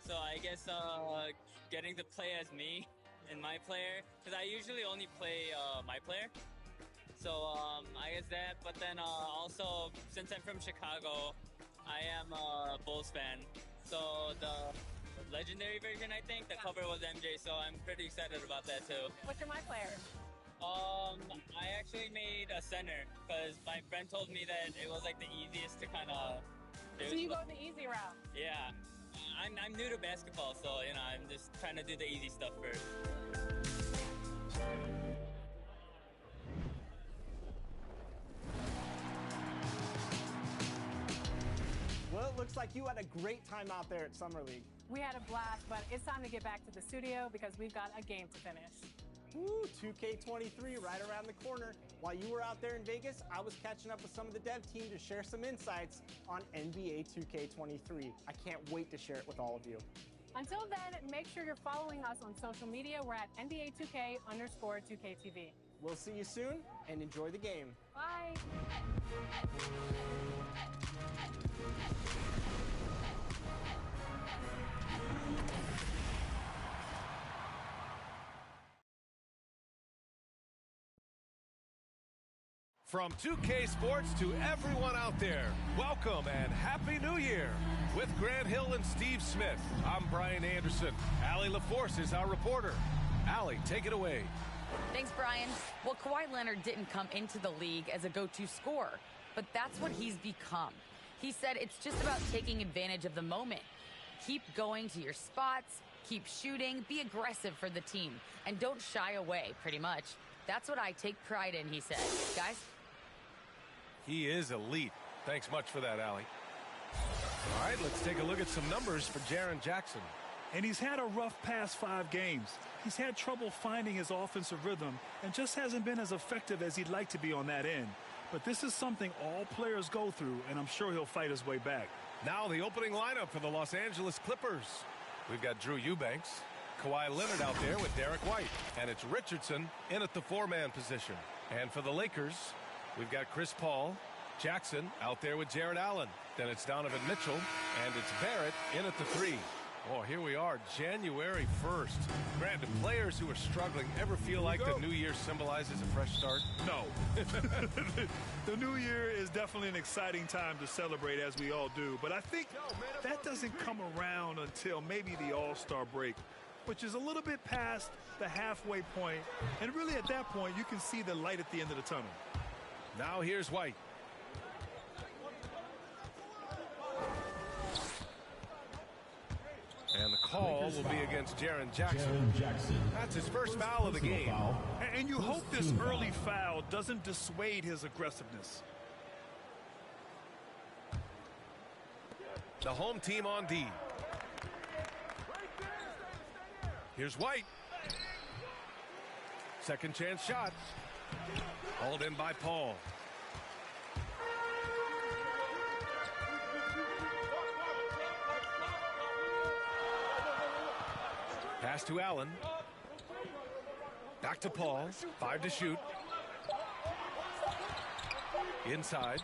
So I guess getting to play as me and my player, because I usually only play my player. So I guess that, but then also, since I'm from Chicago, I am a Bulls fan. So the legendary version, I think, the cover was MJ, so I'm pretty excited about that too. What's your my player? I actually made a center because my friend told me that it was like the easiest to kind of do. So you go the easy route? Yeah. I'm new to basketball, so you know, I'm just trying to do the easy stuff first. Well, it looks like you had a great time out there at Summer League. We had a blast, but it's time to get back to the studio because we've got a game to finish. Woo, 2K23 right around the corner. While you were out there in Vegas, I was catching up with some of the dev team to share some insights on NBA 2K23. I can't wait to share it with all of you. Until then, make sure you're following us on social media. We're at NBA2K_2KTV. We'll see you soon, and enjoy the game. Bye. From 2K Sports to everyone out there, welcome and Happy New Year. With Grant Hill and Steve Smith, I'm Brian Anderson. Allie LaForce is our reporter. Allie, take it away. Thanks, Brian. Well, Kawhi Leonard didn't come into the league as a go-to scorer, but that's what he's become. He said it's just about taking advantage of the moment. Keep going to your spots, keep shooting, be aggressive for the team, and don't shy away, pretty much. That's what I take pride in, he said. Guys? He is elite. Thanks much for that, Allie. All right, let's take a look at some numbers for Jaren Jackson. And he's had a rough past 5 games. He's had trouble finding his offensive rhythm and just hasn't been as effective as he'd like to be on that end. But this is something all players go through, and I'm sure he'll fight his way back. Now the opening lineup for the Los Angeles Clippers. We've got Drew Eubanks, Kawhi Leonard out there with Derek White, and it's Richardson in at the 4-man position. And for the Lakers, we've got Chris Paul, Jackson out there with Jared Allen. Then it's Donovan Mitchell, and it's Barrett in at the 3. Oh, here we are, January 1st. Grant, do players who are struggling ever feel like the new year symbolizes a fresh start? No. The new year is definitely an exciting time to celebrate, as we all do. But I think that doesn't come around until maybe the All-Star break, which is a little bit past the halfway point. And really at that point, you can see the light at the end of the tunnel. Now here's White. And the call will be against Jaren Jackson. That's his first foul of the game. And you hope this early foul doesn't dissuade his aggressiveness. The home team on D. Here's White. Second chance shot. Hauled in by Paul. Pass to Allen. Back to Paul. 5 to shoot. Inside.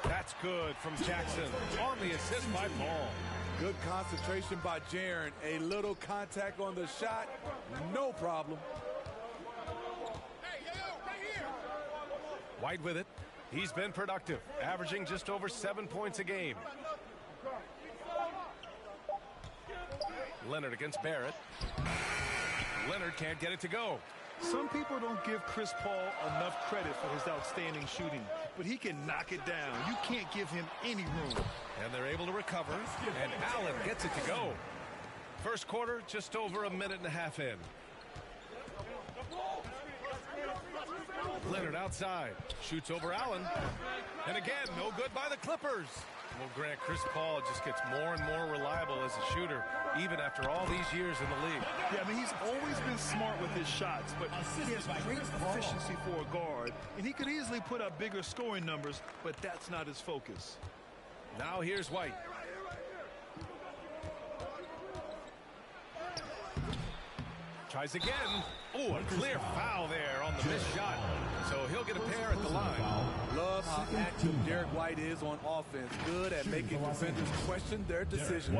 That's That's good from Jackson on the assist by Paul. Good concentration by Jaren. A little contact on the shot, no problem. White with it. He's been productive, averaging just over 7 points a game. Leonard against Barrett. Leonard can't get it to go. Some people don't give Chris Paul enough credit for his outstanding shooting, but he can knock it down. You can't give him any room. And they're able to recover, and Allen gets it to go. First quarter, just over a minute and a half in. Leonard outside, shoots over Allen, and again, no good by the Clippers. Well, Grant, Chris Paul just gets more and more reliable as a shooter, even after all these years in the league. Yeah, I mean, he's always been smart with his shots, but he has great efficiency for a guard, and he could easily put up bigger scoring numbers, but that's not his focus. Now here's White. Tries again. Oh, a clear foul there on the missed shot. So he'll get a pair at the line. Love how active Derek White is on offense. Good at making defenders question their decisions.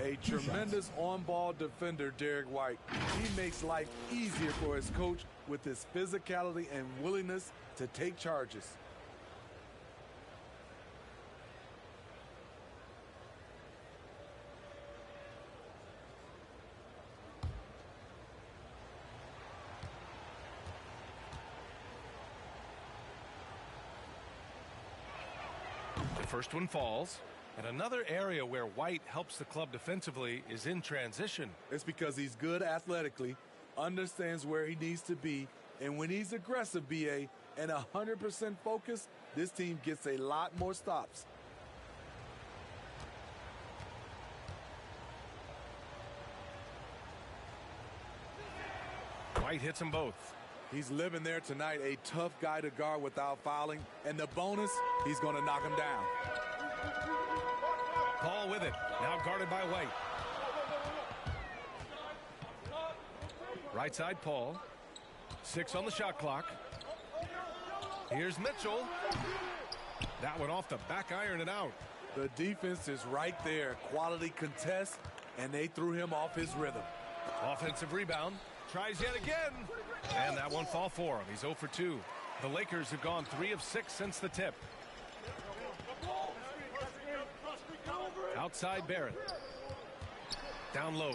A tremendous on-ball defender, Derek White. He makes life easier for his coach with his physicality and willingness to take charges. First one falls. And another area where White helps the club defensively is in transition. It's because he's good athletically, understands where he needs to be, and when he's aggressive, BA, and 100% focused, this team gets a lot more stops. White hits them both. He's living there tonight, a tough guy to guard without fouling, and the bonus, he's going to knock him down. Paul with it, now guarded by White. Right side, Paul. 6 on the shot clock. Here's Mitchell. That one off the back iron and out. The defense is right there. Quality contest, and they threw him off his rhythm. Offensive rebound. Tries yet again. And that one fall for him. He's 0 for 2. The Lakers have gone 3 of 6 since the tip. Outside Barrett. Down low.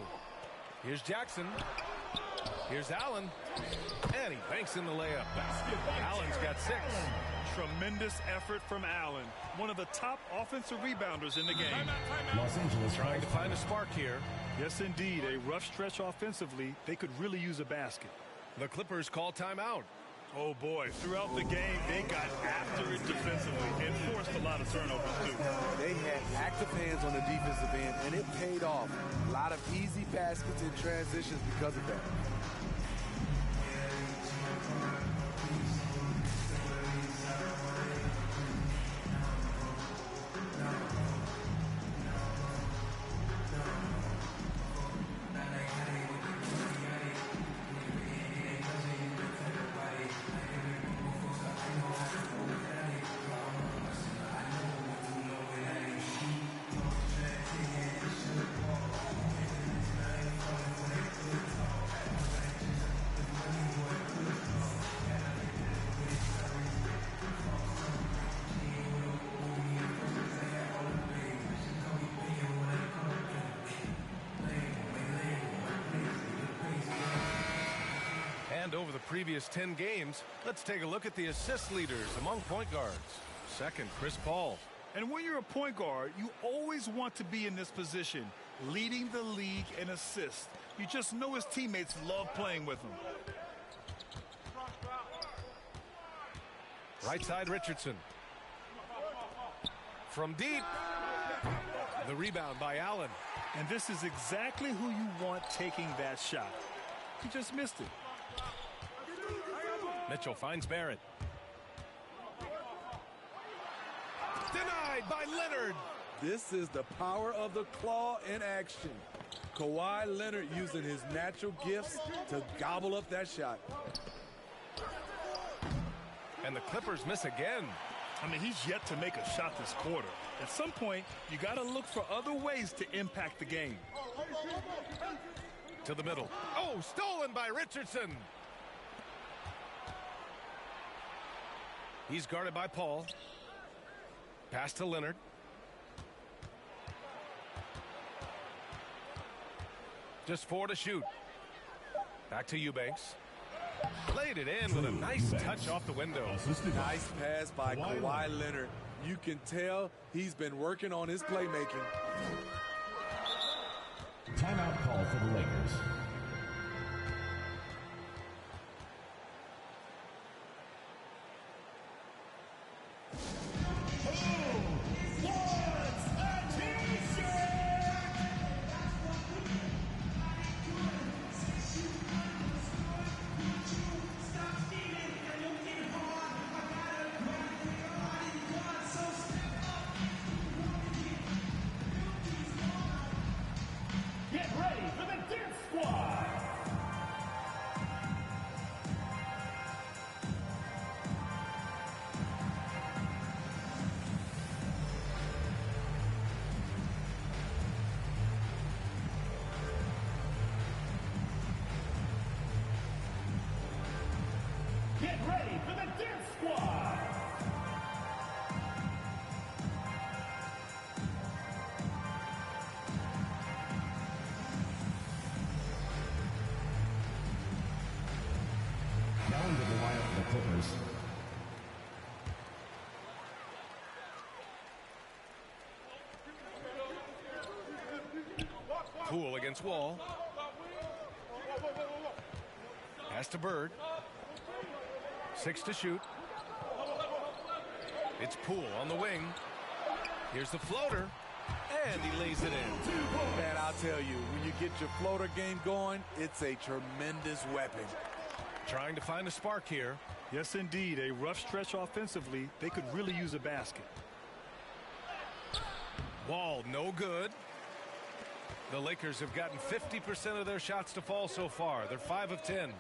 Here's Jackson. Here's Allen. And he banks in the layup. Allen's got 6. Tremendous effort from Allen. One of the top offensive rebounders in the game. Los Angeles trying to find a spark here. Yes, indeed. A rough stretch offensively. They could really use a basket. The Clippers call timeout. Oh, boy. Throughout the game, they got after it defensively and forced a lot of turnovers, too. They had active hands on the defensive end, and it paid off. A lot of easy baskets and transitions because of that. Over the previous 10 games, let's take a look at the assist leaders among point guards. Second, Chris Paul. And when you're a point guard, you always want to be in this position, leading the league in assists. You just know his teammates love playing with him. Right side, Richardson. From deep. The rebound by Allen. And this is exactly who you want taking that shot. He just missed it. Mitchell finds Barrett. Denied by Leonard. This is the power of the claw in action. Kawhi Leonard using his natural gifts to gobble up that shot. And the Clippers miss again. I mean, he's yet to make a shot this quarter. At some point, you got to look for other ways to impact the game. To the middle. Oh, stolen by Richardson. He's guarded by Paul. Pass to Leonard. Just 4 to shoot. Back to Eubanks. Played it in with a nice touch off the window. Nice pass by Kawhi Leonard. You can tell he's been working on his playmaking. Timeout call for the Lakers. Get ready for the Dance Squad! Get ready for the Dance Squad! Down to the lineup for the Clippers. Poole against Wall. Pass to Bird. 6 to shoot. It's Poole on the wing. Here's the floater. And he lays it in. Man, I'll tell you, when you get your floater game going, it's a tremendous weapon. Trying to find a spark here. Yes, indeed. A rough stretch offensively. They could really use a basket. Wall, no good. The Lakers have gotten 50% of their shots to fall so far. They're 5 of 10.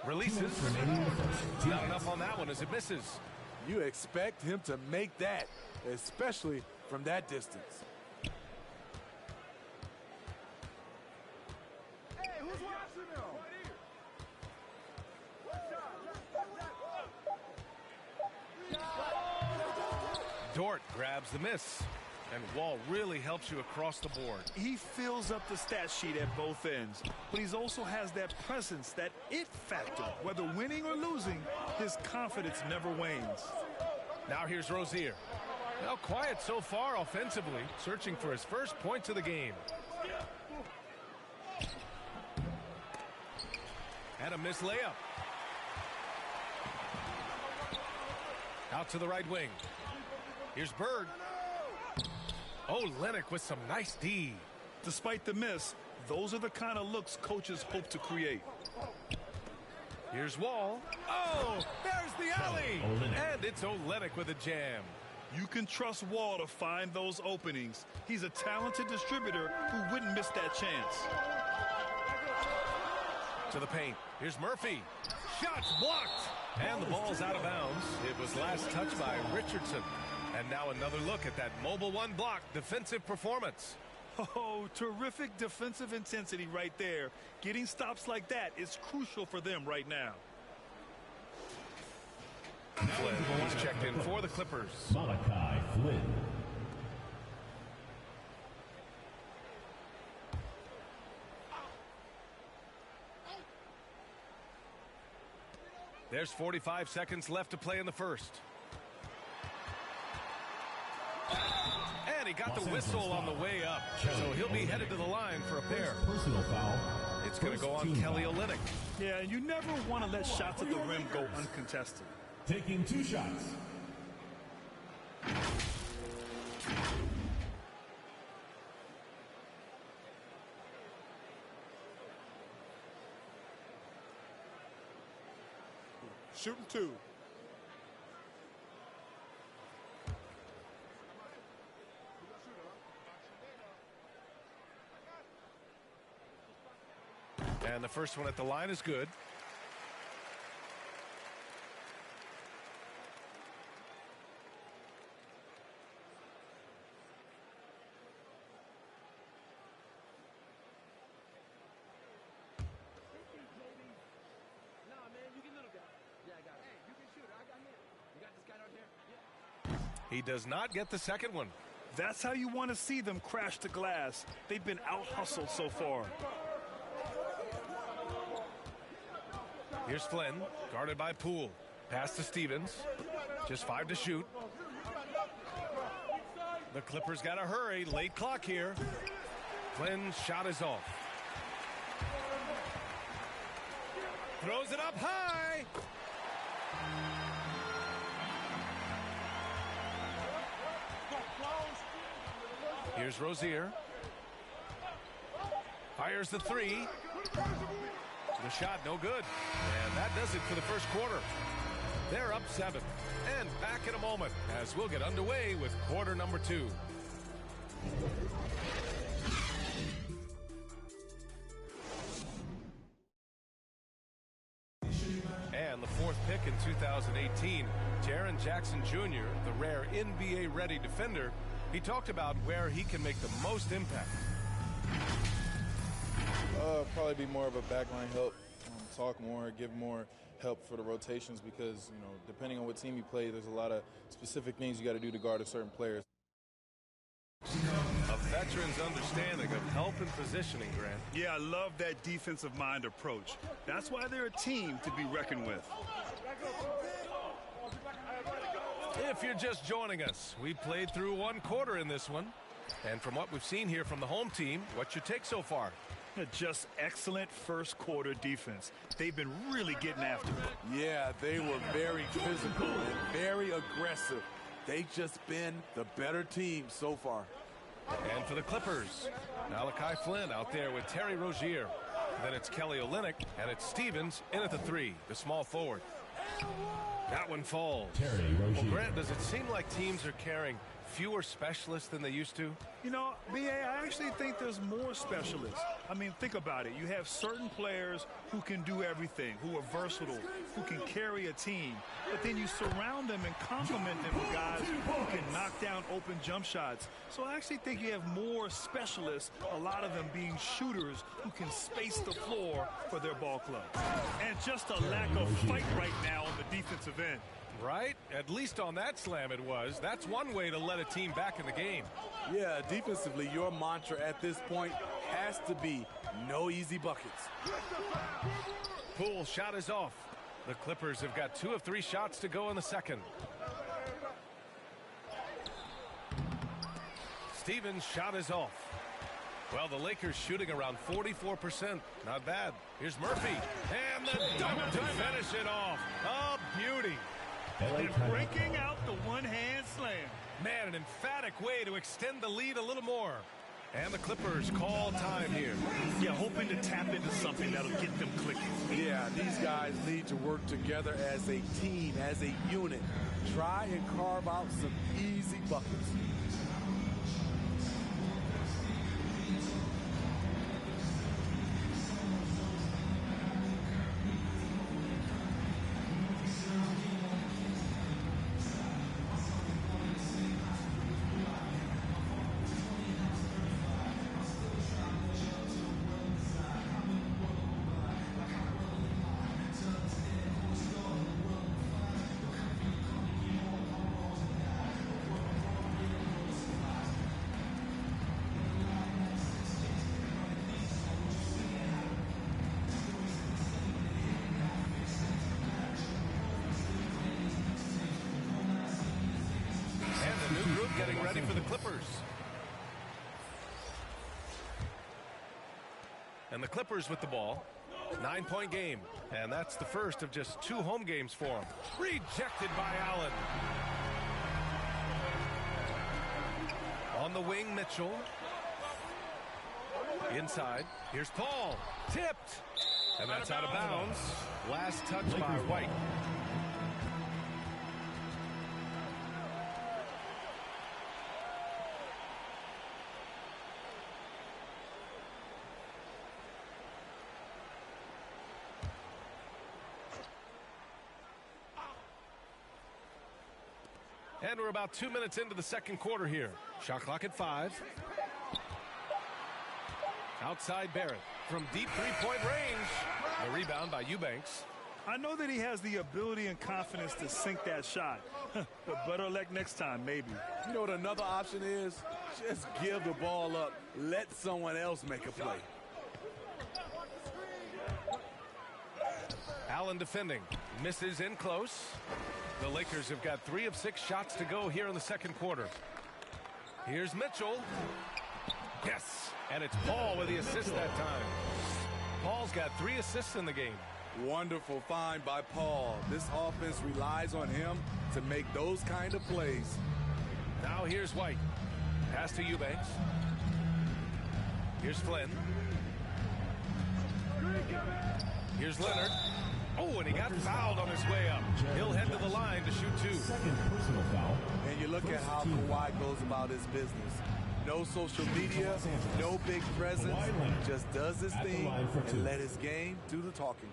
Releases. Not enough on that one as it misses. You expect him to make that, especially from that distance. Hey, who's watching them? Dort grabs the miss. And Wall really helps you across the board. He fills up the stat sheet at both ends, but he also has that presence, that it factor. Whether winning or losing, his confidence never wanes. Now here's Rozier. Now quiet so far offensively, searching for his first points of the game. And a missed layup. Out to the right wing. Here's Bird. Oh, Lennox with some nice D. Despite the miss, those are the kind of looks coaches hope to create. Here's Wall. Oh, there's the alley. And it's Olenek with a jam. You can trust Wall to find those openings. He's a talented distributor who wouldn't miss that chance. To the paint. Here's Murphy. Shots blocked. And the ball's out of bounds. It was last touched by Richardson. And now another look at that mobile one block defensive performance. Oh, terrific defensive intensity right there. Getting stops like that is crucial for them right now. Flynn, he's checked in for the Clippers. Malachi Flynn. There's 45 seconds left to play in the first. And he got the whistle on the way up. So he'll be headed to the line for a pair. Personal foul. It's going to go on Kelly Olynyk. Yeah, and you never want to let shots at the rim go uncontested. Taking 2 shots. Shooting 2. And the first one at the line is good. He does not get the second one. That's how you want to see them crash the glass. They've been out-hustled so far. Here's Flynn, guarded by Poole. Pass to Stevens. Just 5 to shoot. The Clippers got to hurry. Late clock here. Flynn's shot is off. Throws it up high. Here's Rozier. Fires the 3. The shot no good. And that does it for the first quarter. They're up 7. And back in a moment as we'll get underway with quarter number 2. And the 4th pick in 2018, Jaren Jackson Jr., the rare NBA-ready defender, he talked about where he can make the most impact. Probably be more of a backline help, talk more, give more help for the rotations because, you know, depending on what team you play, there's a lot of specific things you got to do to guard a certain player. A veteran's understanding of help and positioning, Grant. Yeah, I love that defensive mind approach. That's why they're a team to be reckoned with. If you're just joining us, we played through 1 quarter in this one. And from what we've seen here from the home team, what's your take so far? Just excellent first quarter defense. They've been really getting after it. Yeah, they were very physical and very aggressive. They've just been the better team so far. And for the Clippers, Malachi Flynn out there with Terry Rozier. Then it's Kelly Olynyk, and it's Stevens in at the 3, the small forward. That one falls. Well, Grant, does it seem like teams are carrying fewer specialists than they used to? You know, BA, I actually think there's more specialists. I mean, think about it. You have certain players who can do everything, who are versatile, who can carry a team. But then you surround them and complement them with guys who can knock down open jump shots. So I actually think you have more specialists, a lot of them being shooters who can space the floor for their ball club. And just a lack of fight right now on the defensive end. Right? At least on that slam it was. That's one way to let a team back in the game. Yeah, defensively, your mantra at this point has to be no easy buckets. Poole shot is off. The Clippers have got 2 of 3 shots to go in the second. Stevens' shot is off. Well, the Lakers shooting around 44%. Not bad. Here's Murphy. And the dunk to finish it off. A beauty. And breaking out the one-hand slam. Man, an emphatic way to extend the lead a little more. And the Clippers call time here. Yeah, hoping to tap into something that'll get them clicking. Yeah, these guys need to work together as a team, as a unit. Try and carve out some easy buckets. Getting ready for the Clippers. And the Clippers with the ball. 9-point game. And that's the first of just 2 home games for them. Rejected by Allen. On the wing, Mitchell. Inside. Here's Paul. Tipped. And that's out of bounds. Last touch by White. And we're about 2 minutes into the second quarter here. Shot clock at 5. Outside Barrett from deep 3-point range. The rebound by Eubanks. I know that he has the ability and confidence to sink that shot. But better luck next time, maybe. You know what another option is? Just give the ball up. Let someone else make a play. Allen defending. Misses in close. The Lakers have got 3 of 6 shots to go here in the second quarter. Here's Mitchell. Yes. And it's Paul with the assist that time. Paul's got 3 assists in the game. Wonderful find by Paul. This offense relies on him to make those kind of plays. Now here's White. Pass to Eubanks. Here's Flynn. Here's Leonard. Oh, and he got fouled on his way up. He'll head to the line to shoot 2. Second personal foul. And you look at how Kawhi goes about his business. No social media, no big presence, just does his thing and let his game do the talking.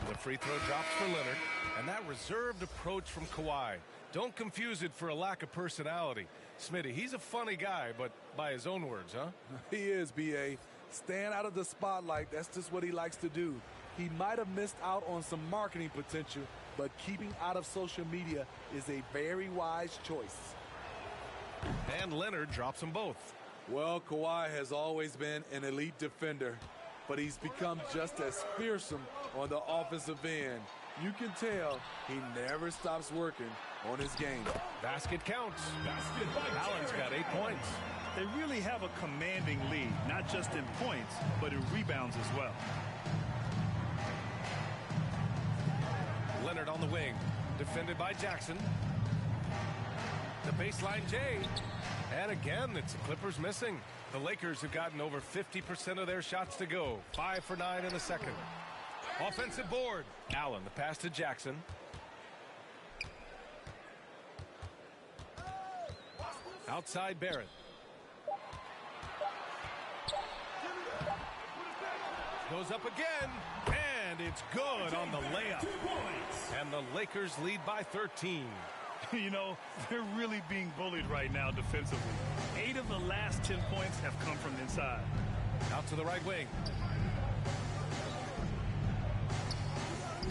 The free throw drops for Leonard, and that reserved approach from Kawhi. Don't confuse it for a lack of personality. Smitty, he's a funny guy, but by his own words, huh? He is, B.A. Stand out of the spotlight, that's just what he likes to do. He might have missed out on some marketing potential, but keeping out of social media is a very wise choice. And Leonard drops them both. Well, Kawhi has always been an elite defender, but he's become just as fearsome on the offensive end. You can tell he never stops working on his game. Basket counts. Allen's got 8 points. They really have a commanding lead, not just in points, but in rebounds as well. Leonard on the wing, defended by Jackson. The baseline J. And again, it's the Clippers missing. The Lakers have gotten over 50% of their shots to go. 5 for 9 in the second. Offensive board. Allen, the pass to Jackson. Outside Barrett. Goes up again, and it's good on the layup. And the Lakers lead by 13. You know, they're really being bullied right now defensively. 8 of the last 10 points have come from inside. Out to the right wing.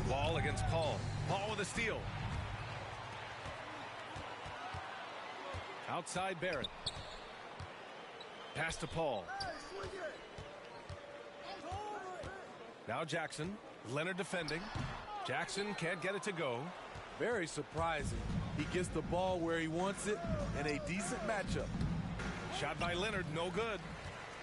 Ball against Paul. Paul with a steal. Outside Barrett. Pass to Paul. Now Jackson. Leonard defending. Jackson can't get it to go. Very surprising. He gets the ball where he wants it and a decent matchup. Shot by Leonard, no good.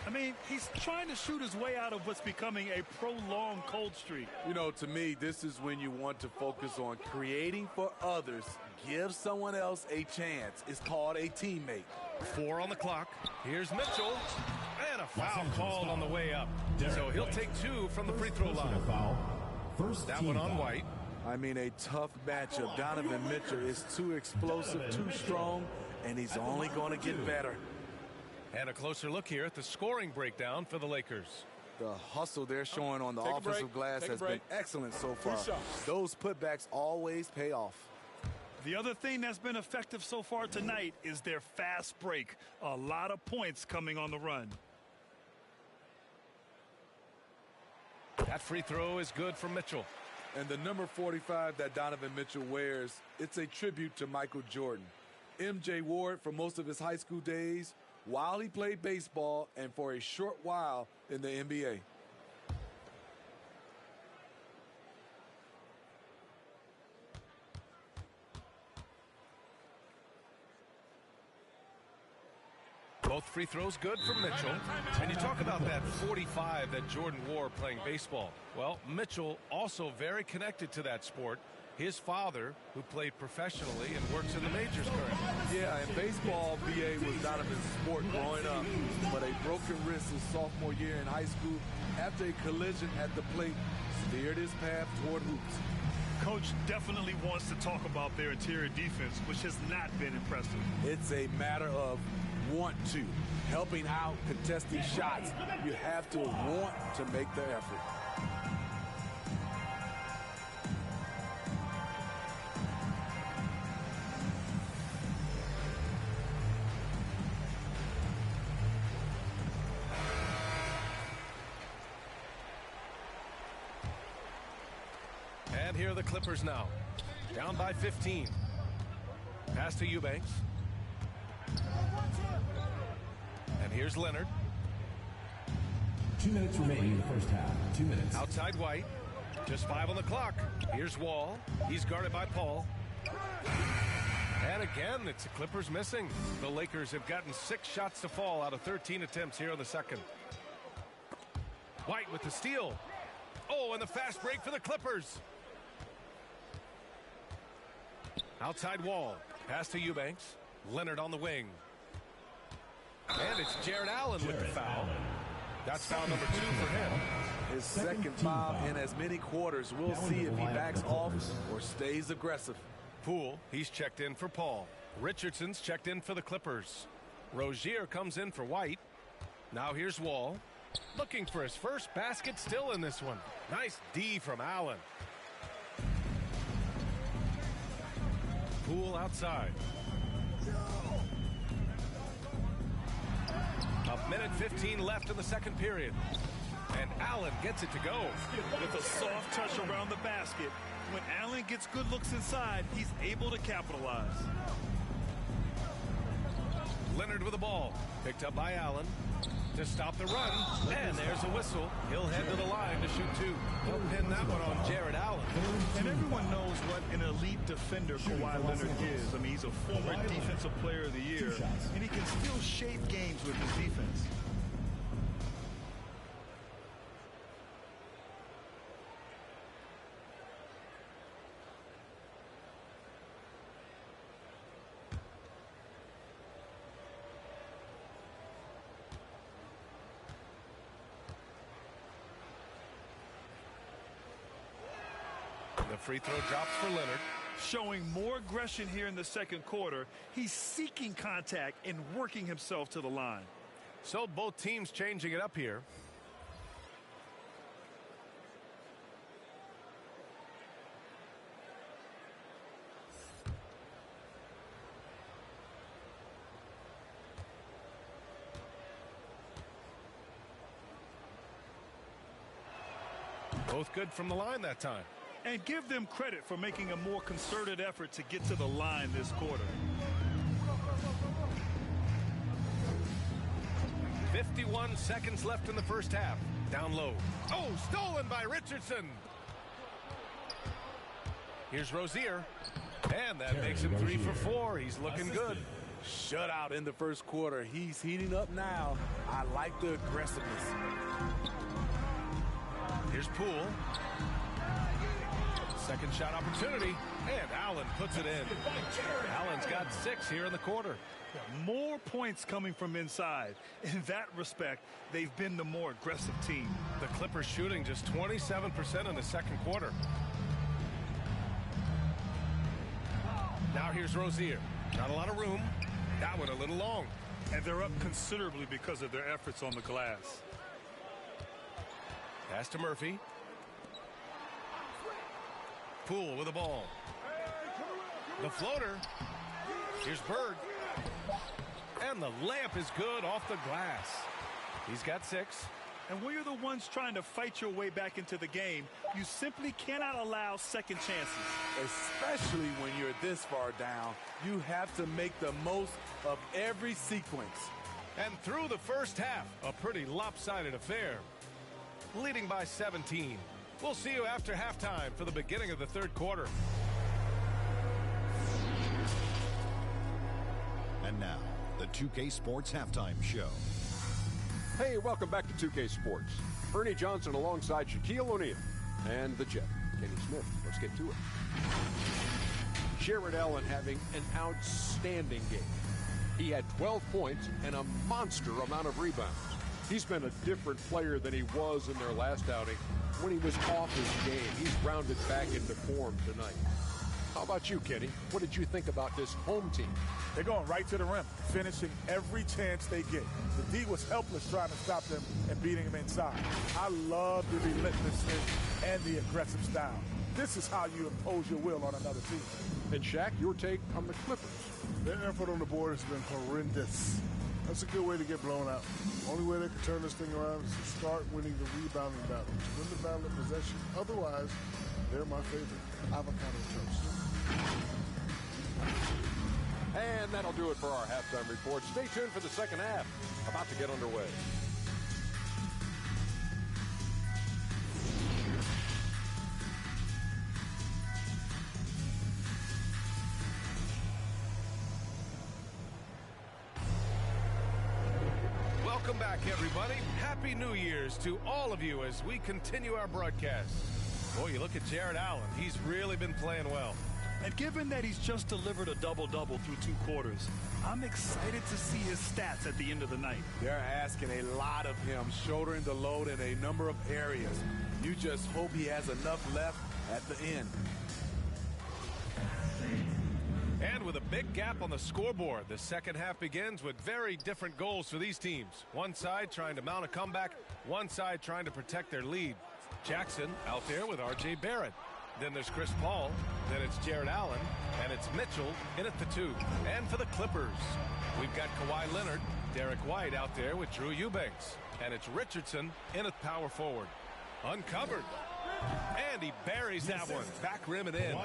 I mean, he's trying to shoot his way out of what's becoming a prolonged cold streak. You know, to me, this is when you want to focus on creating for others. Give someone else a chance. It's called a teammate. 4 on the clock. Here's Mitchell. And a foul called on the way up. So he'll take 2 from the free throw line. That one on White. I mean, a tough matchup. Donovan Mitchell is too explosive, too strong, and he's only going to get better. And a closer look here at the scoring breakdown for the Lakers. The hustle they're showing on the offensive glass has been excellent so far. Those putbacks always pay off. The other thing that's been effective so far tonight is their fast break. A lot of points coming on the run. That free throw is good for Mitchell. And the number 45 that Donovan Mitchell wears, it's a tribute to Michael Jordan. MJ wore it for most of his high school days, while he played baseball, and for a short while in the NBA. Both free throws good for Mitchell. And you talk about that 45 that Jordan wore playing baseball. Well, Mitchell also very connected to that sport. His father, who played professionally and works in the majors currently. Yeah, and baseball, BA, was Donovan's sport growing up. But a broken wrist his sophomore year in high school after a collision at the plate steered his path toward hoops. Coach definitely wants to talk about their interior defense, which has not been impressive. It's a matter of want to. Helping out, contesting shots. You have to want to make the effort. And here are the Clippers now. Down by 15. Pass to Eubanks. And here's Leonard. 2 minutes remaining in the first half. 2 minutes. Outside White. Just 5 on the clock. Here's Wall. He's guarded by Paul. And again, it's the Clippers missing. The Lakers have gotten 6 shots to fall out of 13 attempts here in the second. White with the steal. Oh, and the fast break for the Clippers. Outside Wall. Pass to Eubanks. Leonard on the wing. And it's Jared Allen with the foul. That's foul number 2 for him. His second foul in as many quarters. We'll see if he backs off or stays aggressive. Poole, he's checked in for Paul. Richardson's checked in for the Clippers. Rozier comes in for White. Now here's Wall. Looking for his first basket still in this one. Nice D from Allen. Poole outside. A minute 15 left in the second period. And Allen gets it to go. With a soft touch around the basket, when Allen gets good looks inside, he's able to capitalize. Leonard with the ball. Picked up by Allen to stop the run. And there's a whistle. He'll head to the line to shoot 2. He'll pin that one on Jared Allen. And everyone knows what an elite defender Kawhi Leonard is. I mean, he's a former defensive player of the year, and he can still shape games with his defense. The free throw drops for Leonard. Showing more aggression here in the second quarter. He's seeking contact and working himself to the line. So both teams changing it up here. Both good from the line that time. And give them credit for making a more concerted effort to get to the line this quarter. 51 seconds left in the first half. Down low. Oh, stolen by Richardson. Here's Rozier. And that makes him 3 for 4. He's looking good. Shutout in the first quarter. He's heating up now. I like the aggressiveness. Here's Poole. Second shot opportunity, and Allen puts it in. Allen's got 6 here in the quarter. More points coming from inside. In that respect, they've been the more aggressive team. The Clippers shooting just 27% in the second quarter. Now here's Rozier. Not a lot of room. That one a little long. And they're up considerably because of their efforts on the glass. Pass to Murphy. Poole with the ball. The floater. Here's Berg. And the layup is good off the glass. He's got 6. And when you're the ones trying to fight your way back into the game, you simply cannot allow second chances. Especially when you're this far down, you have to make the most of every sequence. And through the first half, a pretty lopsided affair. Leading by 17. We'll see you after halftime for the beginning of the third quarter. And now, the 2K Sports Halftime Show. Hey, welcome back to 2K Sports. Ernie Johnson alongside Shaquille O'Neal and the Jet, Kenny Smith. Let's get to it. Jared Allen having an outstanding game. He had 12 points and a monster amount of rebounds. He's been a different player than he was in their last outing, when he was off his game. He's rounded back into form tonight. How about you, Kenny? What did you think about this home team? They're going right to the rim, finishing every chance they get. The D was helpless trying to stop them and beating them inside. I love the relentlessness and the aggressive style. This is how you impose your will on another team. And Shaq, your take on the Clippers. Their effort on the board has been horrendous. That's a good way to get blown out. Only way they can turn this thing around is to start winning the rebounding battle. To win the battle of possession. Otherwise, they're my favorite avocado toast. And that'll do it for our halftime report. Stay tuned for the second half. About to get underway. Welcome back, everybody. Happy New Year's to all of you as we continue our broadcast. Boy, you look at Jared Allen. He's really been playing well. And given that he's just delivered a double-double through 2 quarters, I'm excited to see his stats at the end of the night. They're asking a lot of him, shouldering the load in a number of areas. You just hope he has enough left at the end. And with a big gap on the scoreboard, the second half begins with very different goals for these teams. One side trying to mount a comeback, one side trying to protect their lead. Jackson out there with R.J. Barrett. Then there's Chris Paul, then it's Jared Allen, and it's Mitchell in at the 2. And for the Clippers, we've got Kawhi Leonard, Derek White out there with Drew Eubanks. And it's Richardson in at power forward. Uncovered. And he buries that one. Back rim and in.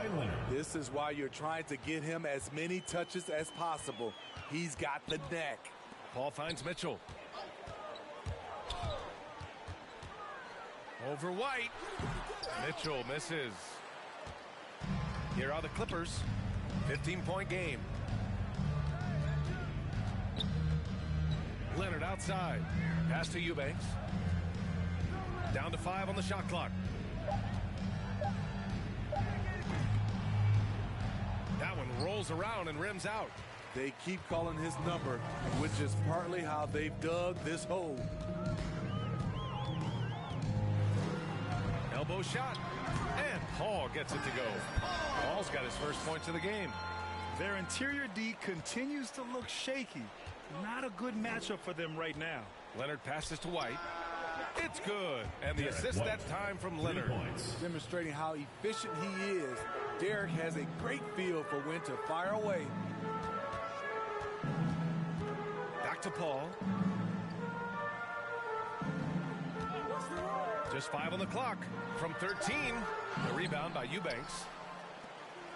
This is why you're trying to get him as many touches as possible. He's got the neck. Paul finds Mitchell. Over White. Mitchell misses. Here are the Clippers. 15-point game. Leonard outside. Pass to Eubanks. Down to 5 on the shot clock. That one rolls around and rims out. They keep calling his number, which is partly how they've dug this hole. Elbow shot. And Paul gets it to go. Paul's got his first points of the game. Their interior D continues to look shaky. Not a good matchup for them right now. Leonard passes to White. It's good. And the assist that time from Leonard. Demonstrating how efficient he is. Derek has a great feel for when to fire away. Back to Paul. Just 5 on the clock. From 13, the rebound by Eubanks.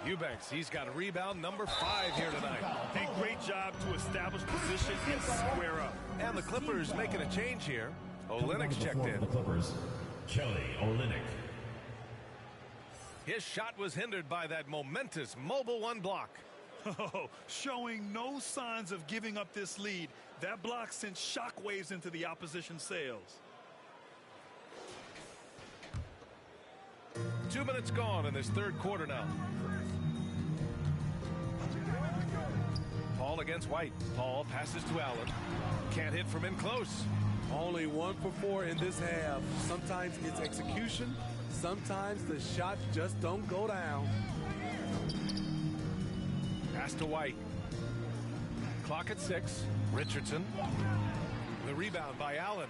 Eubanks, he's got a rebound number 5 here tonight. A great job to establish position and square up. And the Clippers making a change here. Olynyk's checked in. The Clippers, Kelly Olynyk. His shot was hindered by that momentous mobile 1 block. Oh, showing no signs of giving up this lead. That block sent shockwaves into the opposition sails. 2 minutes gone in this third quarter now. Paul against White. Paul passes to Allen. Can't hit from in close. Only 1 for 4 in this half. Sometimes it's execution. Sometimes the shots just don't go down. Pass to White. Clock at 6. Richardson. The rebound by Allen.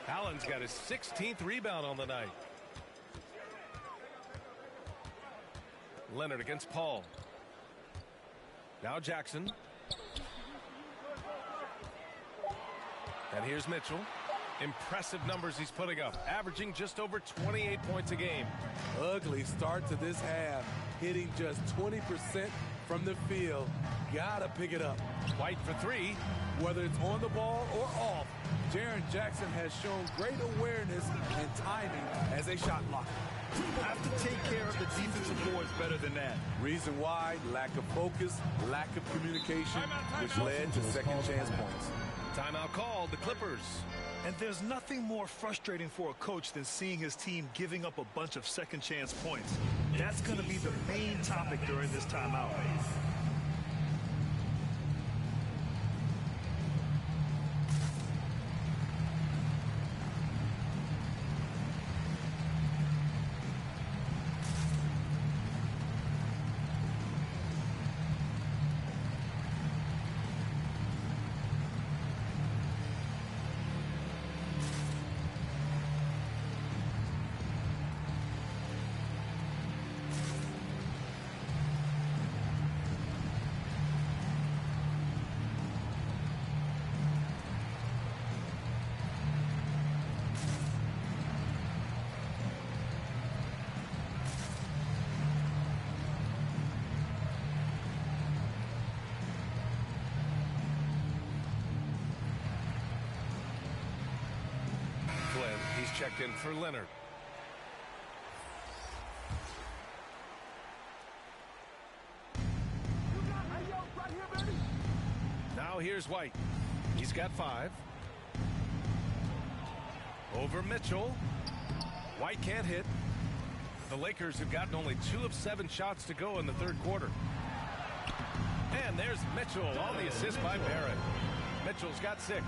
Allen's got his 16th rebound on the night. Leonard against Paul. Now Jackson. And here's Mitchell. Impressive numbers he's putting up, averaging just over 28 points a game. Ugly start to this half, hitting just 20% from the field. Gotta pick it up. White for 3. Whether it's on the ball or off, Jaren Jackson has shown great awareness and timing as a shot blocker. Have to take care of the defensive boards better than that. Reason why: lack of focus, lack of communication, which led to second chance points. Timeout called, the Clippers. And there's nothing more frustrating for a coach than seeing his team giving up a bunch of second chance points. That's going to be the main topic during this timeout. checked in for Leonard. Now here's White. He's got 5. Over Mitchell. White can't hit. The Lakers have gotten only 2 of 7 shots to go in the third quarter. And there's Mitchell on the assist by Barrett. Mitchell's got 6.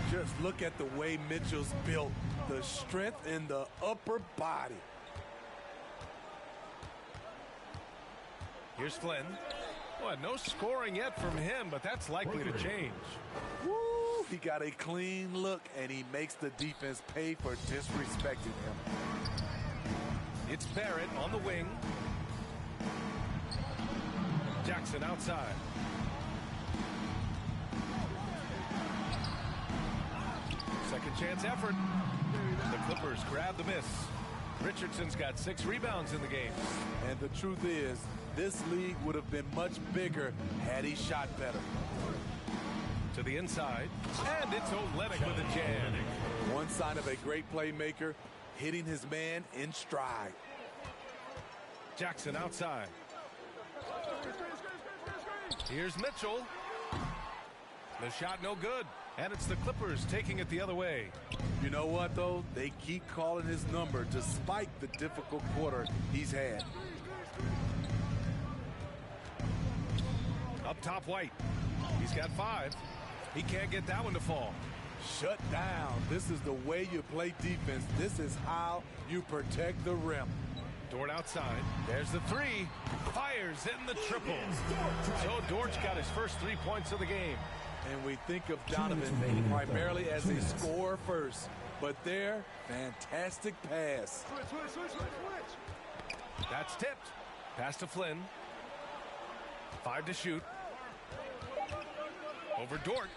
Just look at the way Mitchell's built. The strength in the upper body. Here's Flynn. Boy, no scoring yet from him, but that's likely to change. Woo! He got a clean look, and he makes the defense pay for disrespecting him. It's Barrett on the wing. Jackson outside. Second chance effort. The Clippers grab the miss. Richardson's got 6 rebounds in the game. And the truth is, this league would have been much bigger had he shot better. To the inside, and it's Olenek with a jam. One sign of a great playmaker, hitting his man in stride. Jackson outside. Here's Mitchell. The shot no good, and it's the Clippers taking it the other way. You know what, though? They keep calling his number despite the difficult quarter he's had. Up top, White. He's got 5. He can't get that one to fall. Shut down. This is the way you play defense. This is how you protect the rim. Dort outside. There's the 3. Fires in the triple. So Dort's got his first 3 points of the game. And we think of Donovan primarily as a scorer first. But there, fantastic pass. That's tipped. Pass to Flynn. 5 to shoot. Over Dort.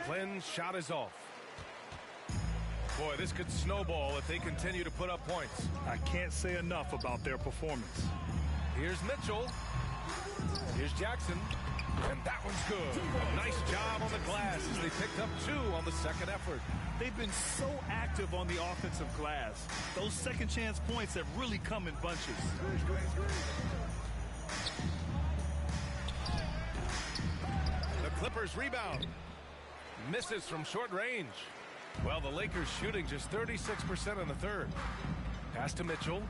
Flynn's shot is off. Boy, this could snowball if they continue to put up points. I can't say enough about their performance. Here's Mitchell. Here's Jackson. And that one's good. Nice job on the glass as they picked up 2 on the second effort. They've been so active on the offensive glass. Those second chance points have really come in bunches. The Clippers rebound. Misses from short range. Well, the Lakers shooting just 36% in the third. Pass to Mitchell.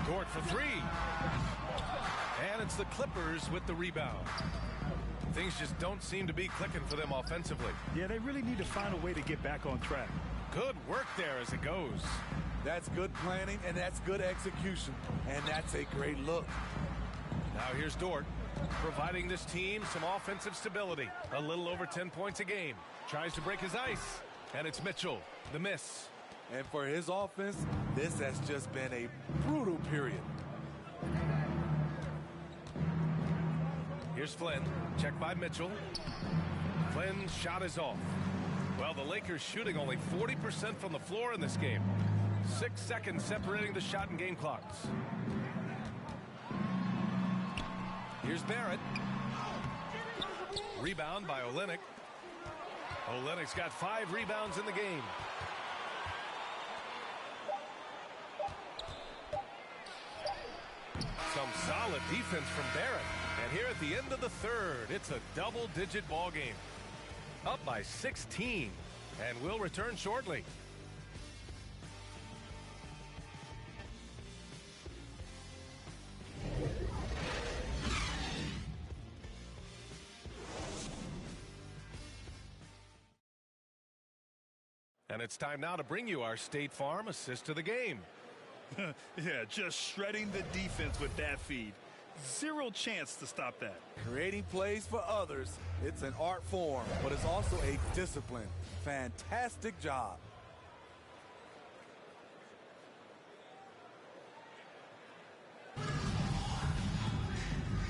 Dort for 3. And it's the Clippers with the rebound. Things just don't seem to be clicking for them offensively. Yeah, they really need to find a way to get back on track. Good work there as it goes. That's good planning, and that's good execution. And that's a great look. Now here's Dort, providing this team some offensive stability. A little over 10 points a game. Tries to break his ice, and it's Mitchell, the miss. And for his offense, this has just been a brutal period. Here's Flynn, checked by Mitchell. Flynn's shot is off. Well, the Lakers shooting only 40% from the floor in this game. 6 seconds separating the shot and game clocks. Here's Barrett. Rebound by Olenek. Olenek's got 5 rebounds in the game. Some solid defense from Barrett. And here at the end of the third, it's a double-digit ball game. Up by 16. And we'll return shortly. And it's time now to bring you our State Farm assist to the game. Yeah, just shredding the defense with that feed. Zero chance to stop that. Creating plays for others, it's an art form, but it's also a discipline. Fantastic job.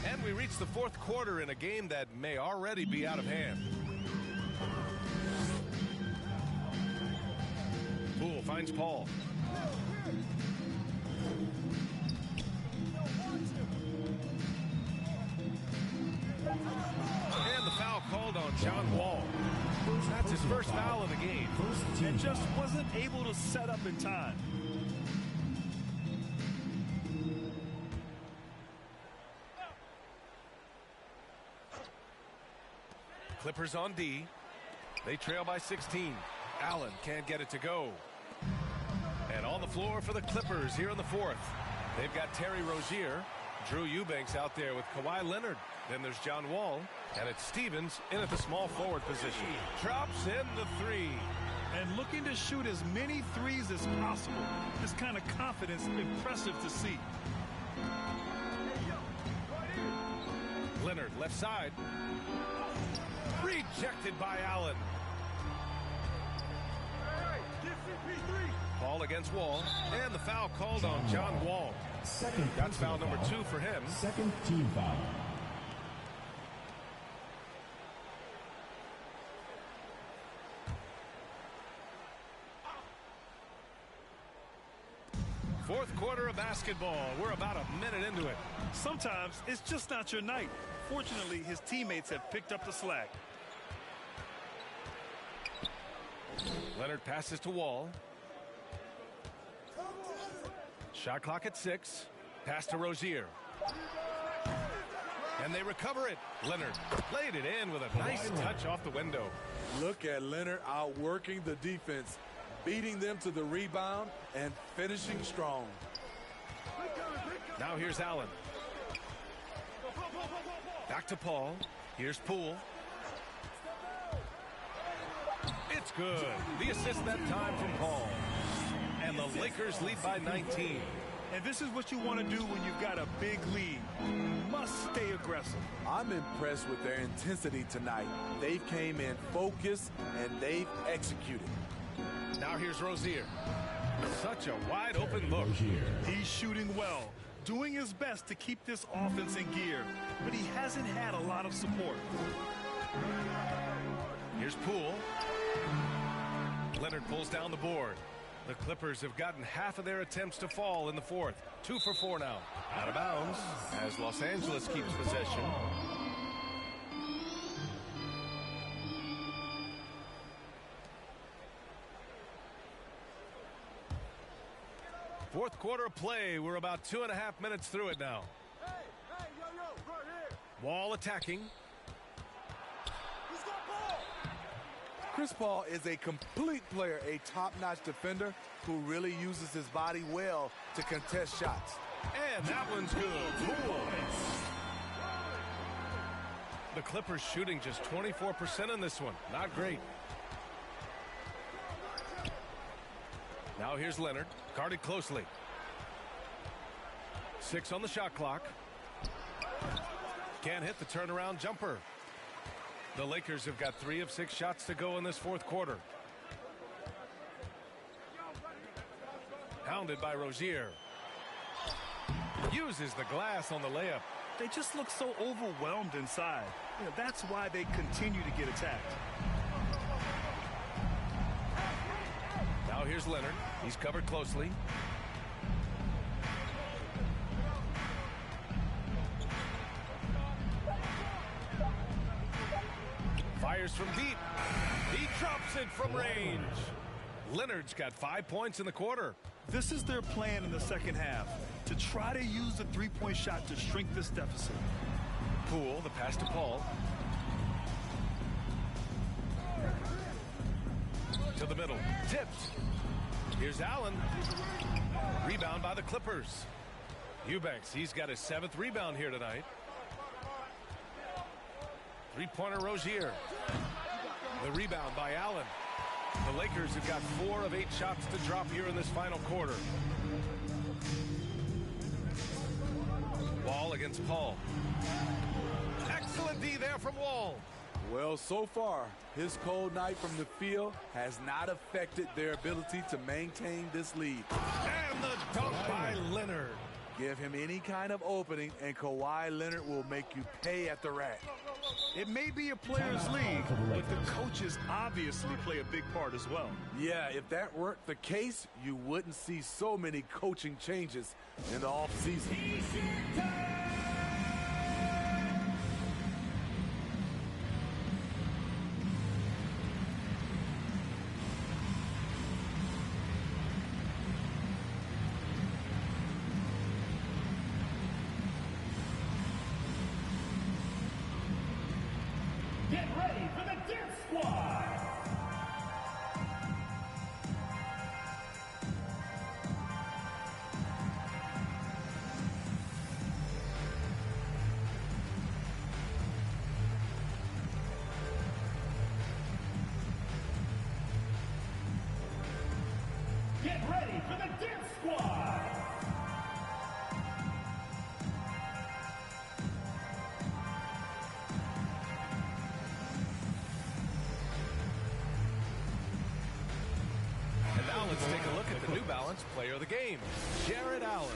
And we reach the fourth quarter in a game that may already be out of hand. Poole finds Paul. And the foul called on John Wall. That's his first foul of the game. And just wasn't able to set up in time. Clippers on D. They trail by 16. Allen can't get it to go. And on the floor for the Clippers here in the fourth. They've got Terry Rozier. Drew Eubanks out there with Kawhi Leonard. Then there's John Wall. And it's Stevens in at the small forward position. Drops in the three. And looking to shoot as many threes as possible. This kind of confidence, impressive to see. Leonard left side. Rejected by Allen. Paul against Wall. And the foul called on John Wall. That's foul number 2 for him. Second team foul. Fourth quarter of basketball. We're about a minute into it. Sometimes it's just not your night. Fortunately, his teammates have picked up the slack. Leonard passes to Wall. Shot clock at 6. Pass to Rozier. And they recover it. Leonard laid it in with a nice touch off the window. Look at Leonard outworking the defense, beating them to the rebound and finishing strong. Now here's Allen. Back to Paul. Here's Poole. It's good. The assist that time from Paul. And the Lakers lead by 19. And this is what you want to do when you've got a big lead. You must stay aggressive. I'm impressed with their intensity tonight. They've came in focused and they've executed. Now here's Rozier. Such a wide open look. He's shooting well, doing his best to keep this offense in gear, but he hasn't had a lot of support. Here's Poole. Leonard pulls down the board. The Clippers have gotten half of their attempts to fall in the fourth. 2 for 4 now. Out of bounds as Los Angeles keeps possession. Fourth quarter of play. We're about 2.5 minutes through it now. Wall attacking. Chris Paul is a complete player, a top-notch defender who really uses his body well to contest shots. And that one's good. Cool. The Clippers shooting just 24% in this one. Not great. Now here's Leonard. Guarded closely. 6 on the shot clock. Can't hit the turnaround jumper. The Lakers have got 3 of 6 shots to go in this fourth quarter. Hounded by Rozier. Uses the glass on the layup. They just look so overwhelmed inside. You know, that's why they continue to get attacked. Now here's Leonard. He's covered closely. Fires from deep. He drops it from range. Leonard's got 5 points in the quarter. This is their plan in the second half, to try to use the three-point shot to shrink this deficit. Poole, the pass to Paul. To the middle. Tipped. Here's Allen. Rebound by the Clippers. Eubanks, he's got his 7th rebound here tonight. Three-pointer Rozier. The rebound by Allen. The Lakers have got 4 of 8 shots to drop here in this final quarter. Wall against Paul. Excellent D there from Wall. Well, so far, his cold night from the field has not affected their ability to maintain this lead. And the dunk by Leonard. Give him any kind of opening, and Kawhi Leonard will make you pay at the rack. It may be a players' league, but the coaches obviously play a big part as well. Yeah, if that weren't the case, you wouldn't see so many coaching changes in the offseason. get ready for the Dance Squad. And now let's take a look at the New Balance player of the game, Jared Allen.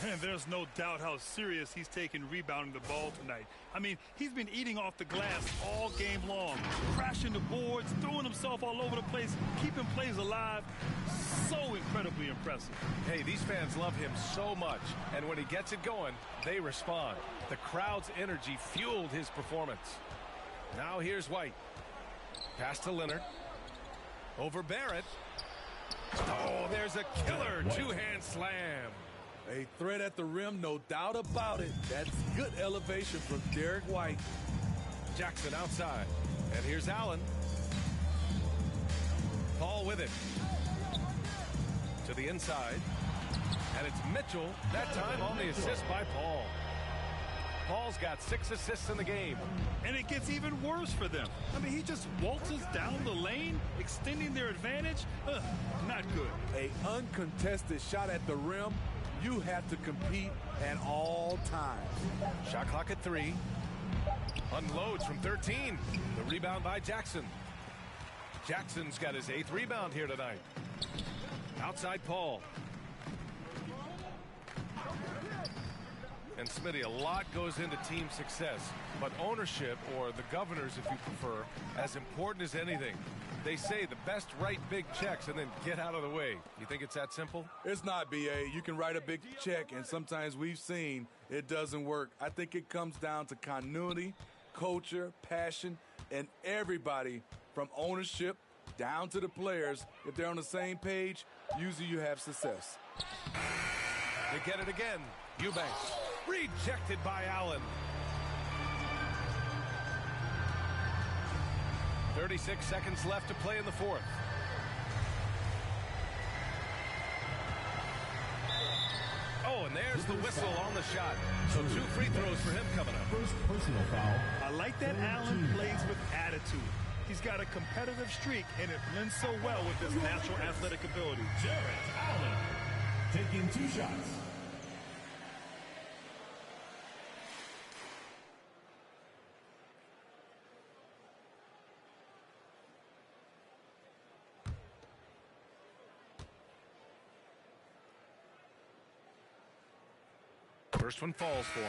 And there's no doubt how serious he's taking rebounding the ball tonight. I mean, he's been eating off the glass all game long, crashing the boards, throwing himself all over the place, keeping plays alive. So incredibly impressive. Hey, these fans love him so much, and when he gets it going, they respond. The crowd's energy fueled his performance. Now here's White. Pass to Leonard. Over Barrett. Oh, there's a killer two-hand slam. A threat at the rim, no doubt about it. That's good elevation from Derek White. Jackson outside. And here's Allen. Paul with it. To the inside. And it's Mitchell, that time on the assist by Paul. Paul's got 6 assists in the game. And it gets even worse for them. I mean, he just waltzes down the lane, extending their advantage. Not good. A uncontested shot at the rim. You have to compete at all times. Shot clock at 3. Unloads from 13. The rebound by Jackson. Jackson's got his 8th rebound here tonight. Outside Paul. And Smitty, a lot goes into team success, but ownership, or the governors if you prefer, as important as anything. They say the best write big checks and then get out of the way. You think it's that simple? It's not, BA. You can write a big check, and sometimes we've seen it doesn't work. I think it comes down to continuity, culture, passion, and everybody from ownership down to the players. If they're on the same page, usually you have success. They get it again. Eubanks. Rejected by Allen. 36 seconds left to play in the 4th. Oh, and there's the whistle on the shot. So 2 free throws for him coming up. First personal foul. I like that Allen plays with attitude. He's got a competitive streak, and it blends so well with his natural athletic ability. Jared Allen taking 2 shots. First one falls for him.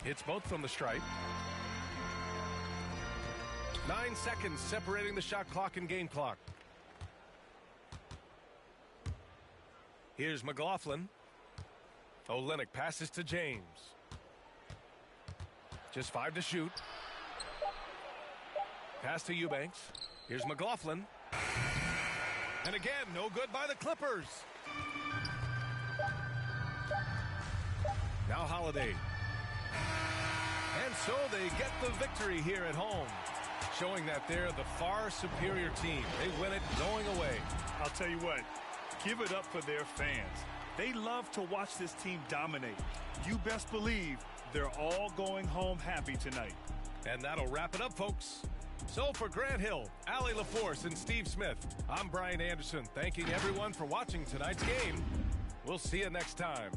Hits both from the stripe. 9 seconds separating the shot clock and game clock. Here's McLaughlin. Olynyk passes to James. Just 5 to shoot. Pass to Eubanks. Here's McLaughlin. And again, no good by the Clippers. Now Holiday. And so they get the victory here at home, showing that they're the far superior team. They win it going away. I'll tell you what. Give it up for their fans. They love to watch this team dominate. You best believe they're all going home happy tonight. And that'll wrap it up, folks. So for Grant Hill, Allie LaForce, and Steve Smith, I'm Brian Anderson, thanking everyone for watching tonight's game. We'll see you next time.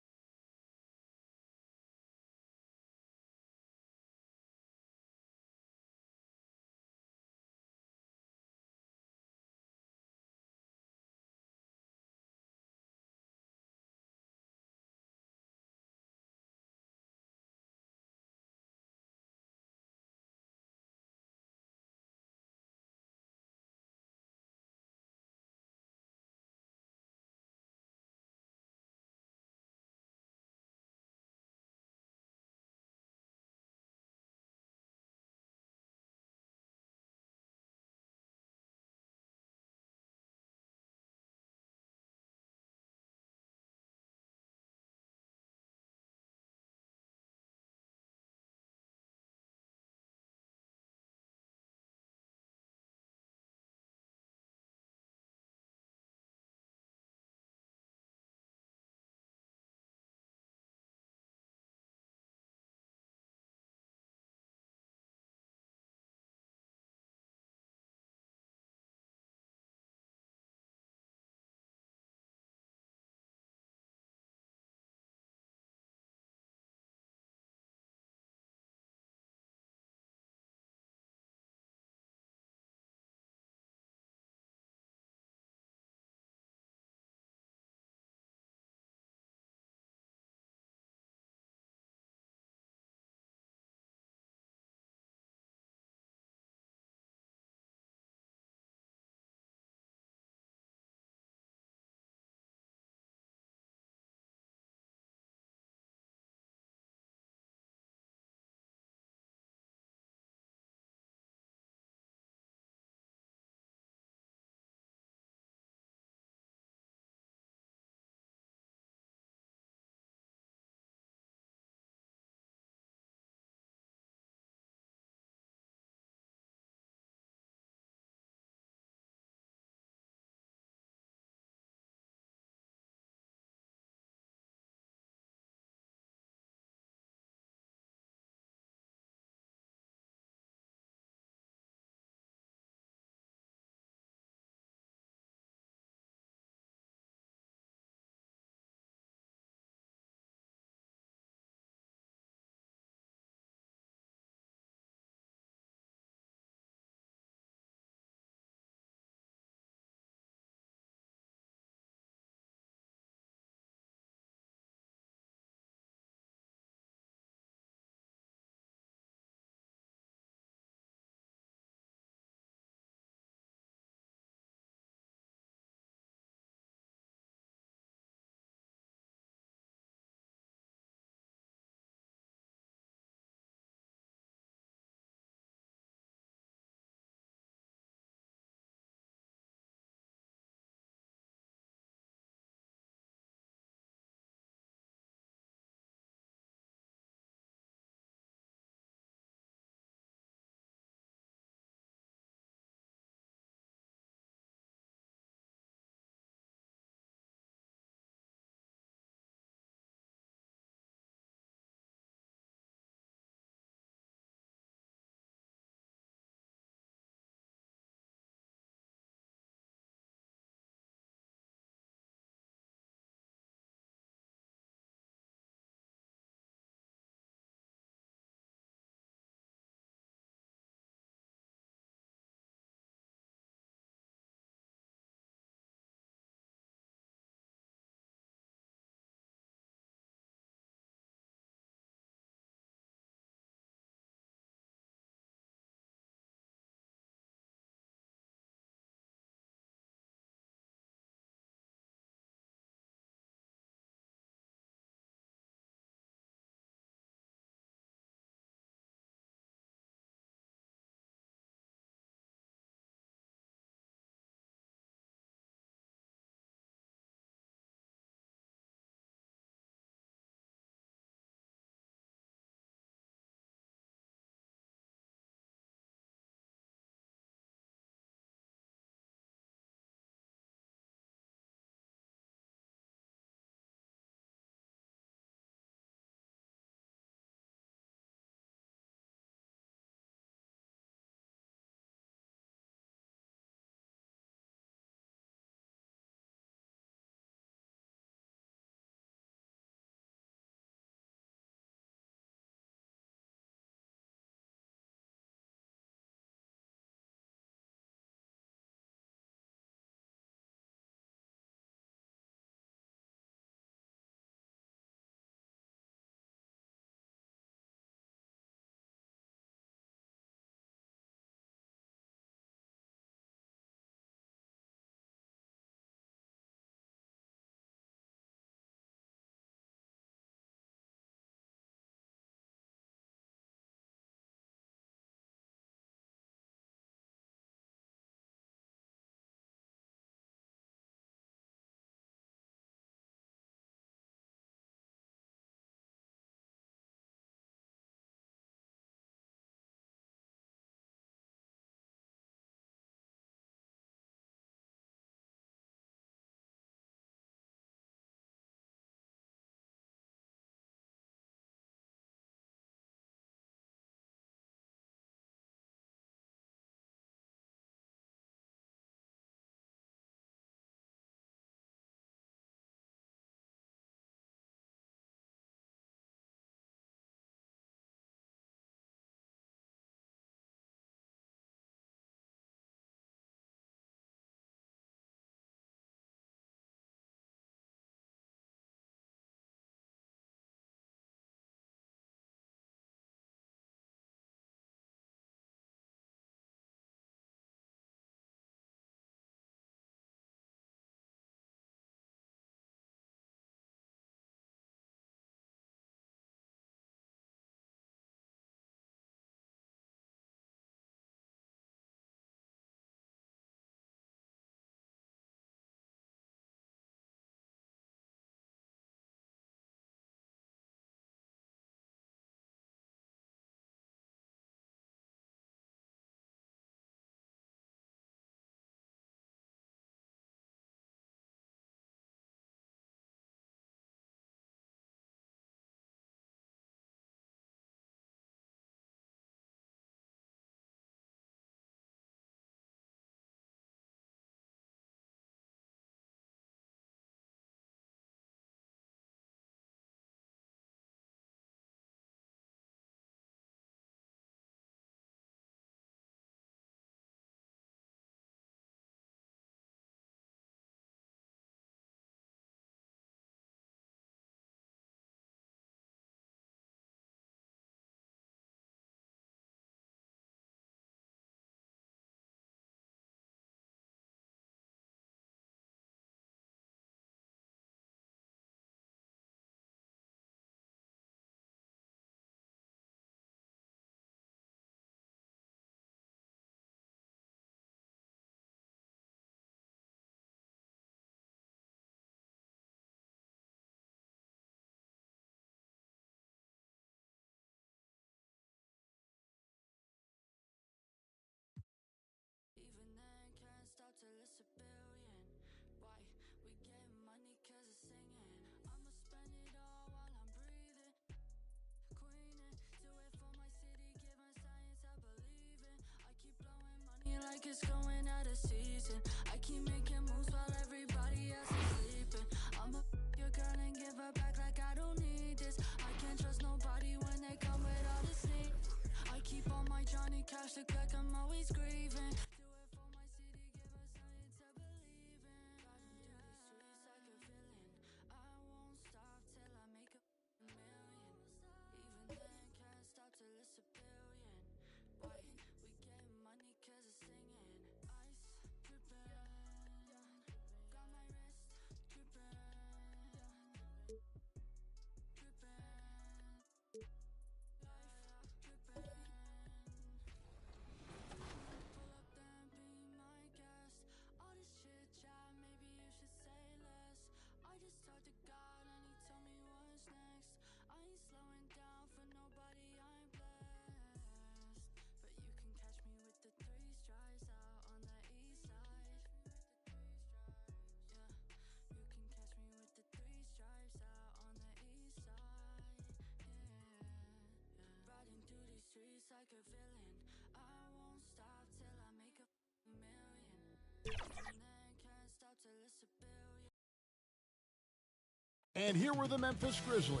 And here were the Memphis Grizzlies,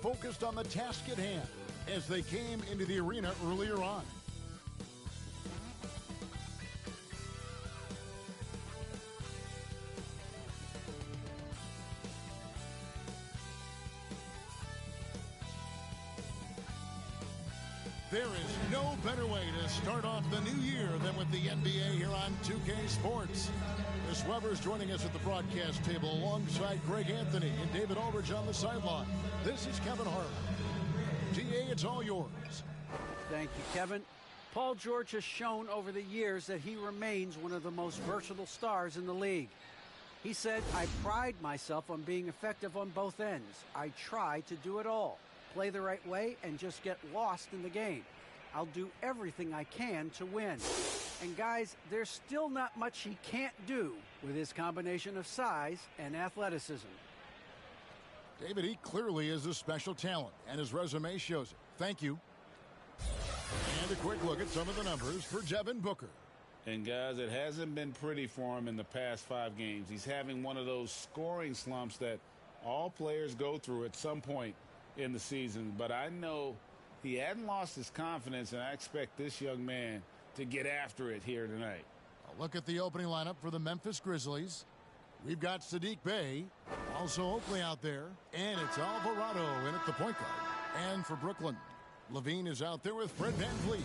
focused on the task at hand as they came into the arena earlier on. There is no better way to start off the new year than with the NBA here on 2K Sports. Chris Weber's joining us at the broadcast table alongside Greg Anthony and David Aldridge on the sideline. This is Kevin Harlan. GA, it's all yours. Thank you, Kevin. Paul George has shown over the years that he remains one of the most versatile stars in the league. He said, "I pride myself on being effective on both ends. I try to do it all. Play the right way and just get lost in the game. I'll do everything I can to win." And guys, there's still not much he can't do with his combination of size and athleticism. David, he clearly is a special talent, and his resume shows it. Thank you. And a quick look at some of the numbers for Devin Booker. And guys, it hasn't been pretty for him in the past 5 games. He's having one of those scoring slumps that all players go through at some point in the season. But I know he hadn't lost his confidence, and I expect this young man to get after it here tonight. A look at the opening lineup for the Memphis Grizzlies. We've got Sadiq Bey, also Oakley out there, and it's Alvarado in at the point guard. And for Brooklyn, Levine is out there with Fred VanVleet.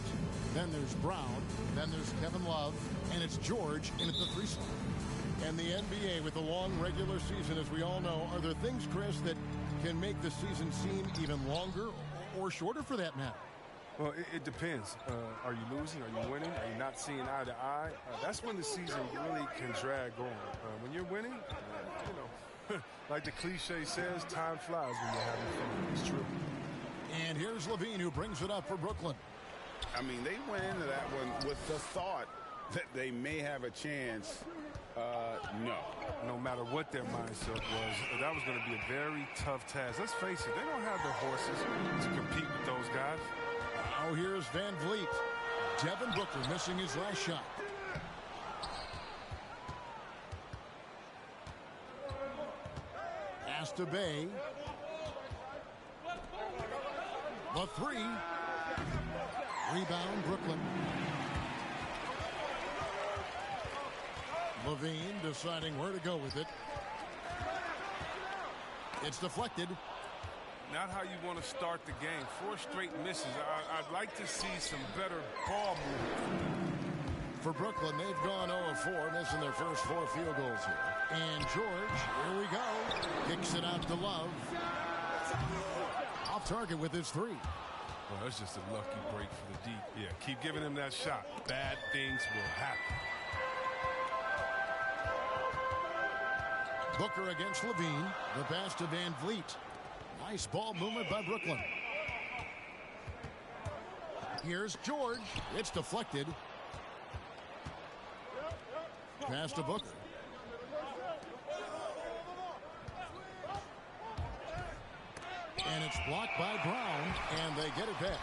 Then there's Brown, then there's Kevin Love, and it's George in at the 3 slot. And the NBA with a long regular season, as we all know, are there things, Chris, that can make the season seem even longer or shorter for that matter? Well, it depends. Are you losing? Are you winning? Are you not seeing eye to eye? That's when the season really can drag on. When you're winning, you know, like the cliche says, time flies when you're having fun. It's true. And here's Levine, who brings it up for Brooklyn. I mean, they went into that one with the thought that they may have a chance. No. No matter what their mindset was, that was going to be a very tough task. Let's face it, they don't have the horses to compete with those guys. Now here's VanVleet. Devin Booker missing his last shot. Pass to Bey. The 3. Rebound, Brooklyn. Levine deciding where to go with it. It's deflected. Not how you want to start the game. 4 straight misses. I'd like to see some better ball movement. For Brooklyn, they've gone 0 of 4, missing their first 4 field goals here. And George, here we go, kicks it out to Love. Off target with his 3. Well, that's just a lucky break for the deep. Yeah, keep giving him that shot. Bad things will happen. Booker against Levine. The pass to VanVleet. Nice ball movement by Brooklyn. Here's George. It's deflected. Pass to Booker. And it's blocked by Brown, and they get it back.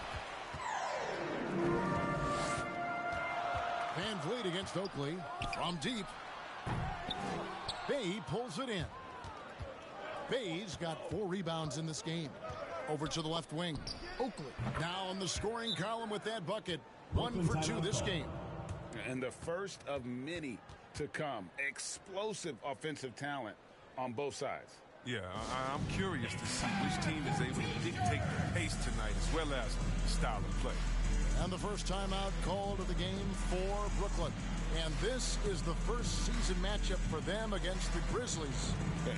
VanVleet against Oakley from deep. Bey pulls it in. Bey's got 4 rebounds in this game. Over to the left wing. Oakley now on the scoring column with that bucket. 1 for 2 this game. And the first of many to come. Explosive offensive talent on both sides. Yeah, I'm curious to see which team is able to dictate the pace tonight as well as the style of play. And the first timeout called of the game for Brooklyn. And this is the first season matchup for them against the Grizzlies.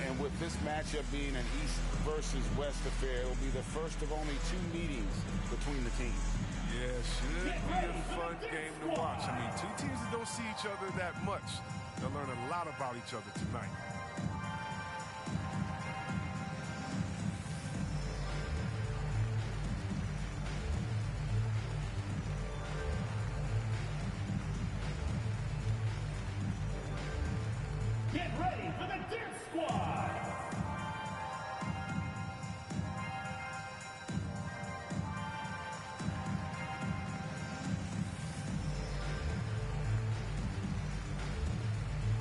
And with this matchup being an East versus West affair, it'll be the first of only 2 meetings between the teams. Yeah, should be a fun game to watch. I mean, 2 teams that don't see each other that much. They'll learn a lot about each other tonight. Get ready for the Dirt Squad!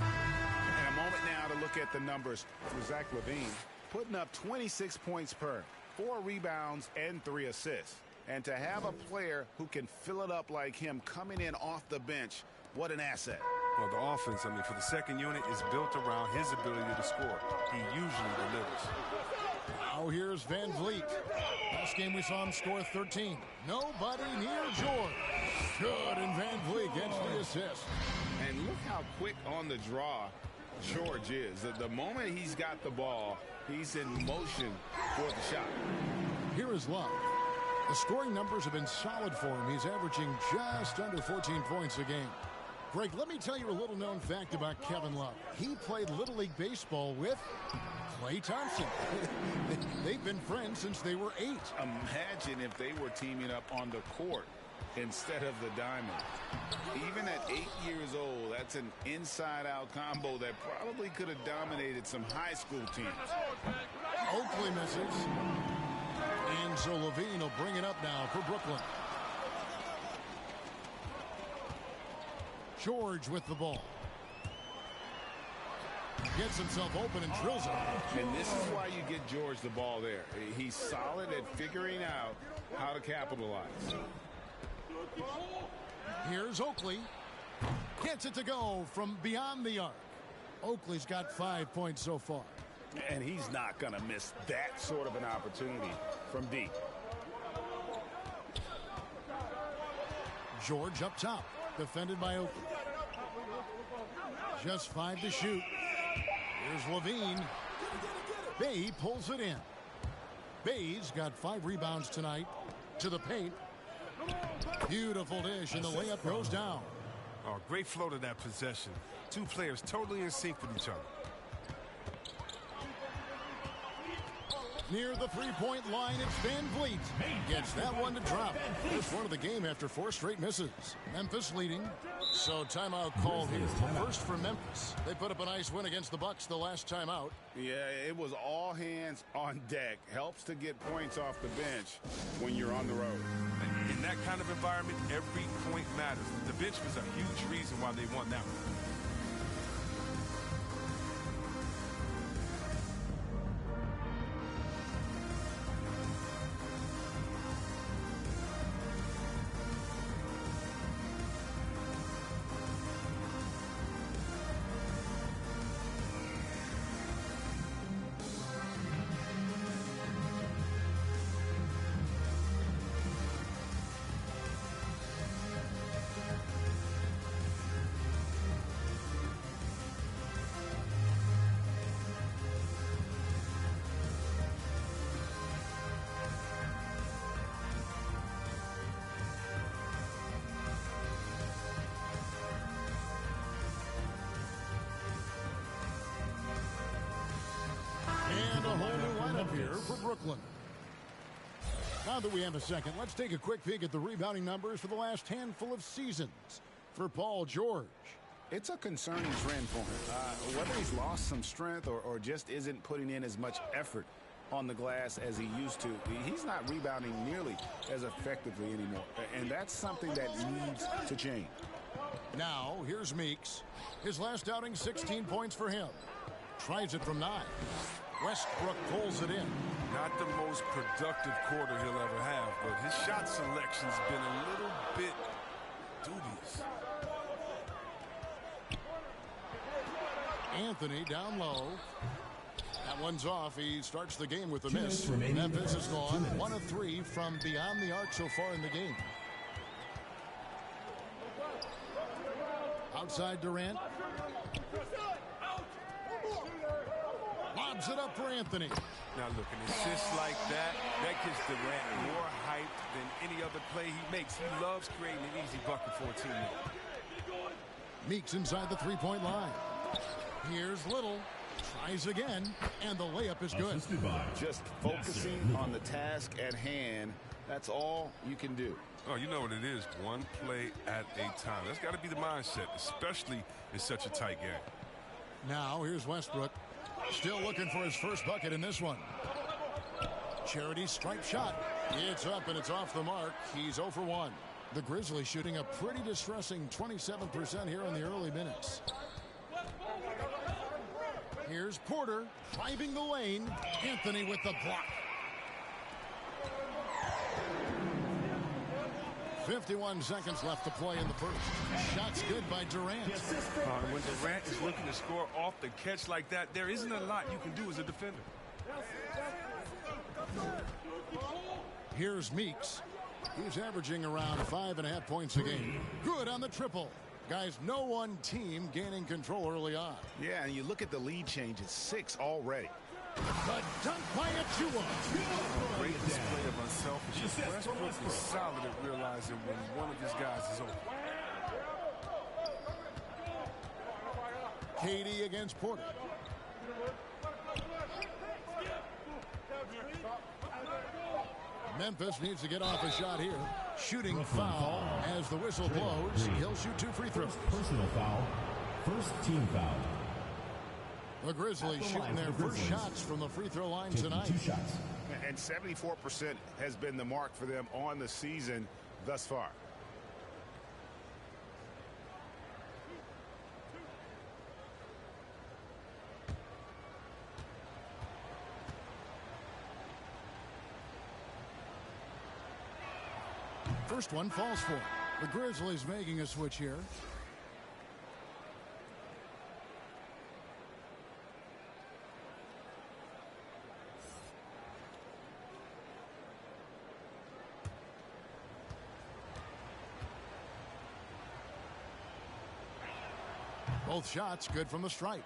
And a moment now to look at the numbers for Zach LaVine. putting up 26 points per, 4 rebounds, and 3 assists. And to have a player who can fill it up like him coming in off the bench, what an asset. Well, the offense, for the second unit is built around his ability to score. He usually delivers. Now here's Van Vliet. Last game we saw him score 13. Nobody near George. Good, and Van Vliet gets the assist. And look how quick on the draw George is. The moment he's got the ball, he's in motion for the shot. Here is Love. The scoring numbers have been solid for him. He's averaging just under 14 points a game. Greg, let me tell you a little known fact about Kevin Love. He played Little League Baseball with Klay Thompson. They've been friends since they were 8. Imagine if they were teaming up on the court instead of the diamond. Even at 8 years old, that's an inside-out combo that probably could have dominated some high school teams. Oakley misses. And so Levine will bring it up now for Brooklyn. George with the ball. Gets himself open and drills it. And this is why you get George the ball there. He's solid at figuring out how to capitalize. Here's Oakley. Gets it to go from beyond the arc. Oakley's got 5 points so far. And he's not going to miss that sort of an opportunity from deep. George up top. Defended by Oakley. Just 5 to shoot. Here's Levine. Bay pulls it in. Bay's got 5 rebounds tonight. To the paint. Beautiful dish, and the layup goes down. Oh, great flow to that possession. 2 players totally in sync with each other. Near the three-point line, it's Van Vliet. Gets that one to drop. First one of the game after 4 straight misses. Memphis leading. So timeout called here. First for Memphis. They put up a nice win against the Bucks the last time out. Yeah, it was all hands on deck. Helps to get points off the bench when you're on the road. In that kind of environment, every point matters. The bench was a huge reason why they won that one. And a whole new lineup here for Brooklyn. Now that we have a second, let's take a quick peek at the rebounding numbers for the last handful of seasons for Paul George. It's a concerning trend for him. Whether he's lost some strength or just isn't putting in as much effort on the glass as he used to, he's not rebounding nearly as effectively anymore. And that's something that needs to change. Now, here's Meeks. His last outing, 16 points for him. Tries it from 9. Westbrook pulls it in. Not the most productive quarter he'll ever have, but his shot selection's been a little bit dubious. Anthony down low. That one's off. He starts the game with a miss. Memphis has gone 1 of 3 from beyond the arc so far in the game. Outside Durant. Lobs it up for Anthony. Now look, an assist like that gives Durant more hype than any other play he makes. He loves creating an easy bucket for a teammate. Meeks inside the three-point line. Here's Little. Tries again, and the layup is good. Just focusing on the task at hand. That's all you can do. Oh, you know what it is. One play at a time. That's got to be the mindset, especially in such a tight game. Now, here's Westbrook. Still looking for his first bucket in this one. Charity stripe shot. It's up and it's off the mark. He's 0 for 1. The Grizzlies shooting a pretty distressing 27% here in the early minutes. Here's Porter driving the lane. Anthony with the block. 51 seconds left to play in the first. Shots good by Durant. When Durant is looking to score off the catch like that, there isn't a lot you can do as a defender. Here's Meeks. He's averaging around 5.5 points a game. Good on the triple. Guys, no one team gaining control early on. Yeah, and you look at the lead changes, 6 already. The dunk by Achua. Great display of unselfishness. Westbrook is solid at realizing when one of his guys is open. KD against Porter. Memphis needs to get off a shot here. Shooting foul as the whistle blows. He'll shoot 2 free throws. Personal foul. First team foul. The Grizzlies shooting their first shots from the free throw line tonight. 2 shots. And 74% has been the mark for them on the season thus far. First one falls for it. The Grizzlies making a switch here. Both shots good from the stripe.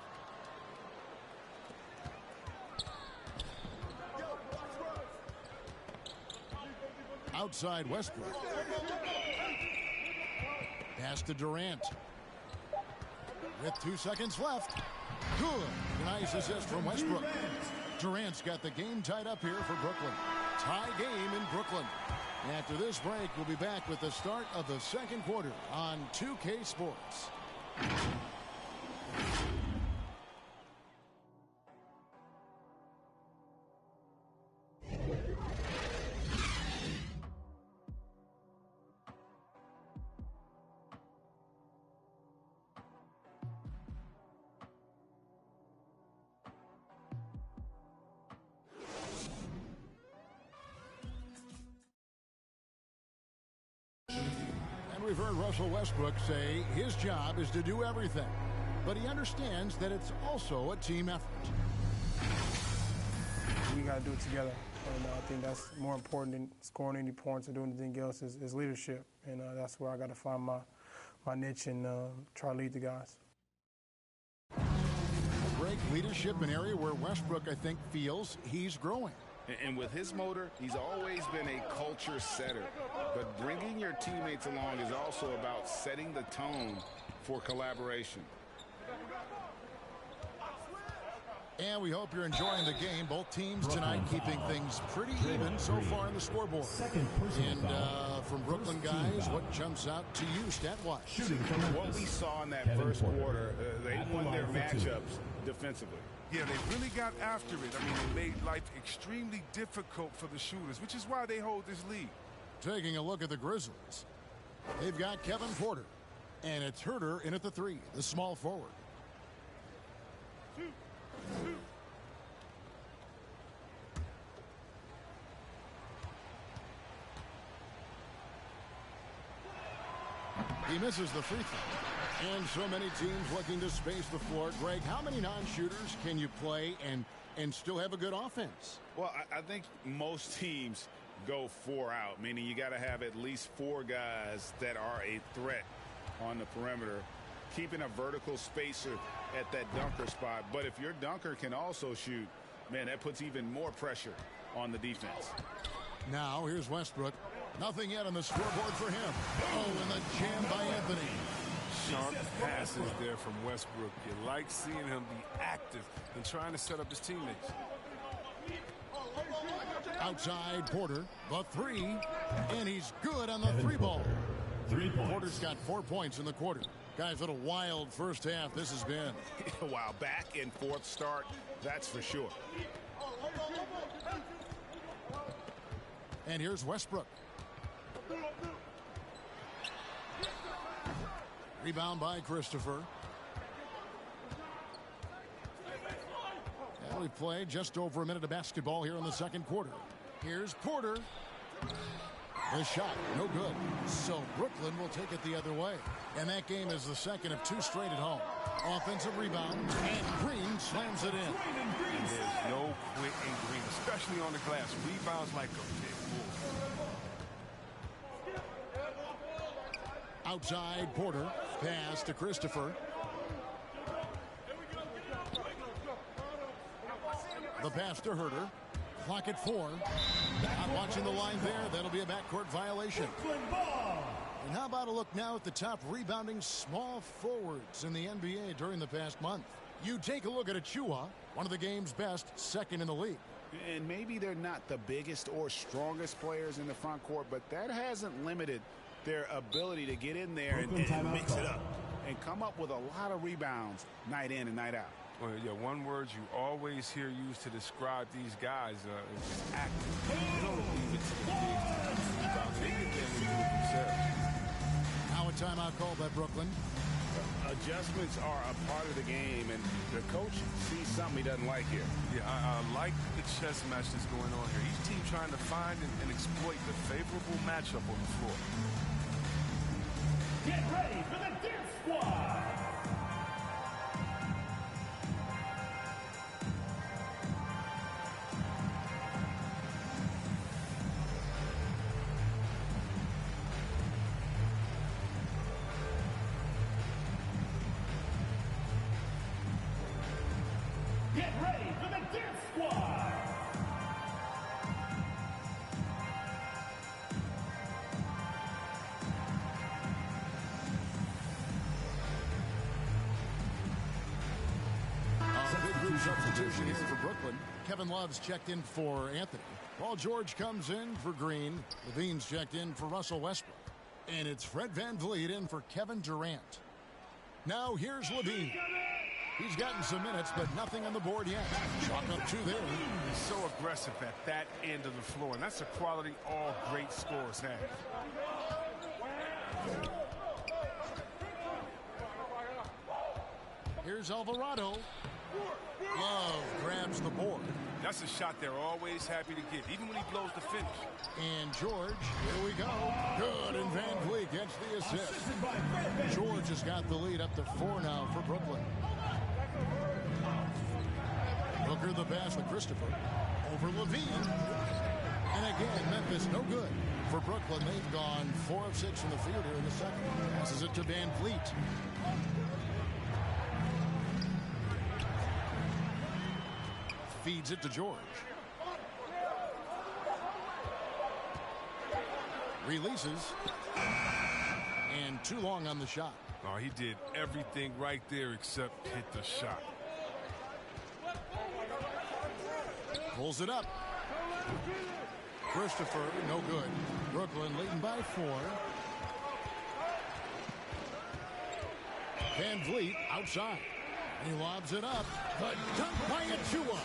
Outside Westbrook. Pass to Durant. With 2 seconds left. Good. Nice assist from Westbrook. Durant's got the game tied up here for Brooklyn. Tie game in Brooklyn. After this break, we'll be back with the start of the second quarter on 2K Sports. We've heard Russell Westbrook say his job is to do everything, but he understands that it's also a team effort. We got to do it together, and I think that's more important than scoring any points or doing anything else is leadership, and that's where I got to find my niche and try to lead the guys. Great leadership, an area where Westbrook, I think, feels he's growing. And with his motor, he's always been a culture setter. But bringing your teammates along is also about setting the tone for collaboration. And we hope you're enjoying the game. Both teams tonight keeping things pretty even so far in the scoreboard. And from Brooklyn guys, what jumps out to you stat-wise? What we saw in that first quarter, they won their matchups defensively. Yeah, they really got after it. I mean, they made life extremely difficult for the shooters, which is why they hold this lead. Taking a look at the Grizzlies. They've got Kevin Porter. And it's Herter in at the 3, the small forward. He misses the free throw. And so many teams looking to space the floor. Greg, how many non-shooters can you play and still have a good offense? Well, I think most teams go 4 out, meaning you got to have at least 4 guys that are a threat on the perimeter, keeping a vertical spacer at that dunker spot. But if your dunker can also shoot, man, that puts even more pressure on the defense. Now here's Westbrook. Nothing yet on the scoreboard for him. Oh, and the jam by Anthony. Sharp passes there from Westbrook. You like seeing him be active and trying to set up his teammates. Outside Porter, the 3, and he's good on the 3 ball. 3 points. Porter's got 4 points in the quarter. Guys, what a wild first half this has been. Wow, back and forth start, that's for sure. And here's Westbrook. Rebound by Christopher. We've played just over a minute of basketball here in the second quarter. Here's Porter. The shot, no good. So Brooklyn will take it the other way. And that game is the second of 2 straight at home. Offensive rebound, and Green slams it in. There's no quit in Green, especially on the glass. Rebounds like a pit bull. Outside, Porter. Pass to Christopher. The pass to Herter. Clock at 4. Not watching the line there. That'll be a backcourt violation. And how about a look now at the top rebounding small forwards in the NBA during the past month? You take a look at Achua, one of the game's best, second in the league. And maybe they're not the biggest or strongest players in the front court, but that hasn't limited their ability to get in there and mix it up and come up with a lot of rebounds night in and night out. Well, yeah, one word you always hear used to describe these guys is active. They don't leave it to the big to rebound. They get there and do it themselves. Now a timeout called by Brooklyn. Adjustments are a part of the game, and the coach sees something he doesn't like here. Yeah, I like the chess match that's going on here. Each team trying to find and exploit the favorable matchup on the floor. Get ready for the Dance Squad! Get ready for the Dance Squad! Big group substitution here for Brooklyn. Kevin Love's checked in for Anthony. Paul George comes in for Green. Levine's checked in for Russell Westbrook. And it's Fred VanVleet in for Kevin Durant. Now here's Levine. He's gotten some minutes, but nothing on the board yet. Chalk up 2 there. He's so aggressive at that end of the floor, and that's a quality all great scorers have. Here's Alvarado. Love grabs the board. That's a shot they're always happy to get, even when he blows the finish. And George, here we go. Good, and VanVleet gets the assist. George has got the lead up to 4 now for Brooklyn. Booker the pass to Christopher. Over Levine. And again, Memphis no good. For Brooklyn, they've gone 4 of 6 in the field here in the second. Passes it to VanVleet. Feeds it to George. Releases. And too long on the shot. Oh, he did everything right there except hit the shot. Pulls it up. Christopher, no good. Brooklyn leading by 4. VanVleet outside. He lobs it up. The dunk by Achua.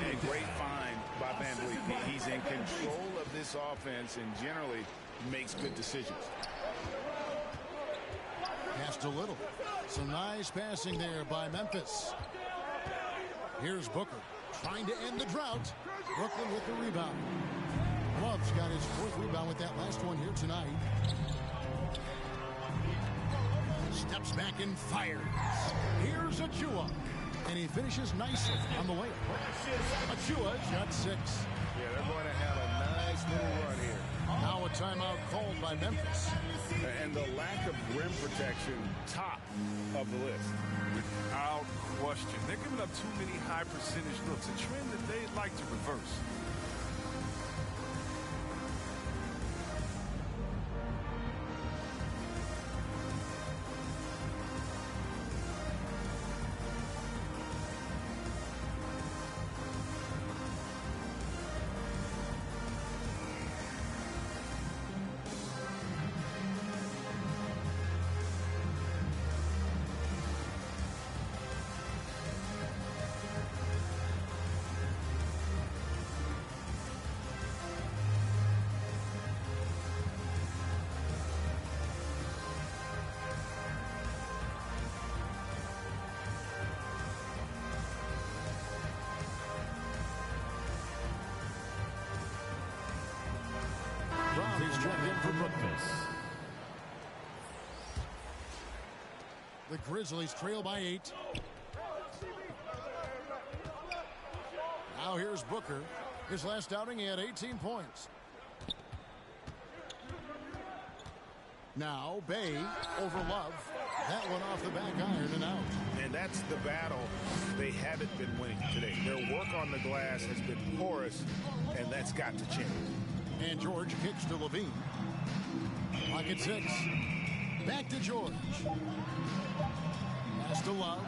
And great find by VanVleet. He's in control of this offense and generally makes good decisions. Passed a little. Some nice passing there by Memphis. Here's Booker trying to end the drought. Brooklyn with the rebound. Love's got his 4th rebound with that last one here tonight. Steps back and fires. Here's Achua. And he finishes nicely on the layup. Achua's got 6. Yeah, they're going to have a nice little run here. Now a timeout called by Memphis. And the lack of rim protection, top of the list. Without question. They're giving up too many high percentage looks, a trend that they'd like to reverse. checked in for Memphis. The Grizzlies trail by 8. Now here's Booker. His last outing, he had 18 points. Now Bay over Love. That one off the back iron and out. And that's the battle they haven't been winning today. Their work on the glass has been porous, and that's got to change. And George kicks to Levine. Pocket 6. Back to George. Pass to Love.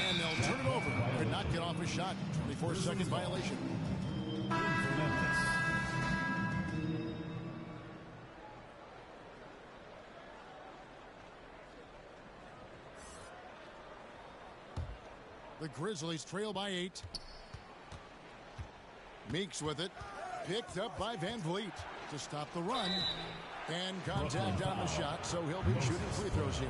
And they'll turn it over. Could not get off a shot. 24-second violation. The Grizzlies trail by 8. Meeks with it. Picked up by Van Vliet to stop the run. And contact on the shot, so he'll be shooting free throws here.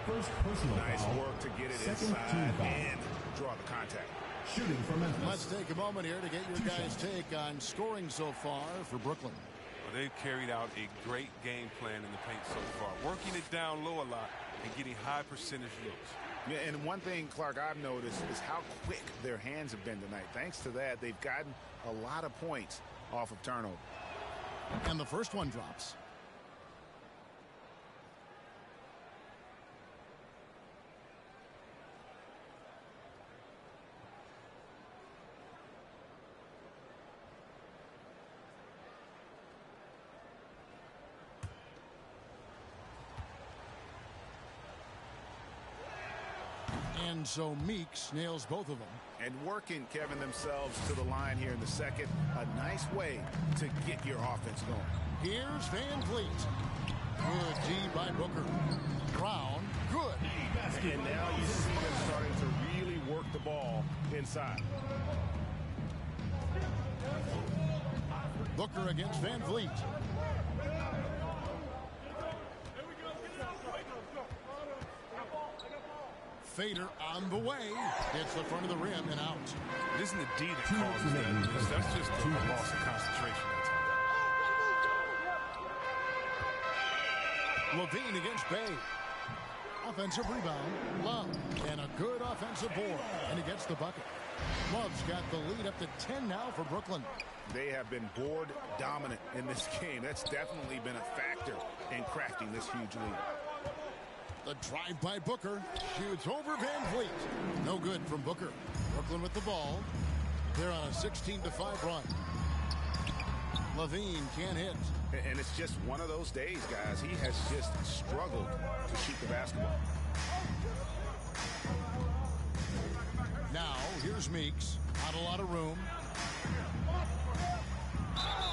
First personal nice foul. work to get it Second inside foul. and draw the contact. Shooting for Memphis. Let's take a moment here to get your guys' take on scoring so far for Brooklyn. Well, they've carried out a great game plan in the paint so far, working it down low a lot and getting high percentage looks. Yeah, and one thing, Clark, I've noticed is how quick their hands have been tonight. Thanks to that, they've gotten a lot of points off of turnover. And the first one drops. And so Meeks nails both of them. And working, Kevin, themselves to the line here in the second. A nice way to get your offense going. Here's Van Vliet. Good D by Booker. Brown, good. And now you see them starting to really work the ball inside. Booker against Van Vliet. Fader on the way. Hits the front of the rim and out. It isn't the D that causes that. That's just a loss of concentration at times. Levine against Bay. Offensive rebound. Love. And a good offensive board. And he gets the bucket. Love's got the lead up to 10 now for Brooklyn. They have been board dominant in this game. That's definitely been a factor in crafting this huge lead. The drive by Booker. Shoots over Van Vliet. No good from Booker. Brooklyn with the ball. They're on a 16-5 run. Levine can't hit. And it's just one of those days, guys. He has just struggled to shoot the basketball. Now, here's Meeks. Not a lot of room.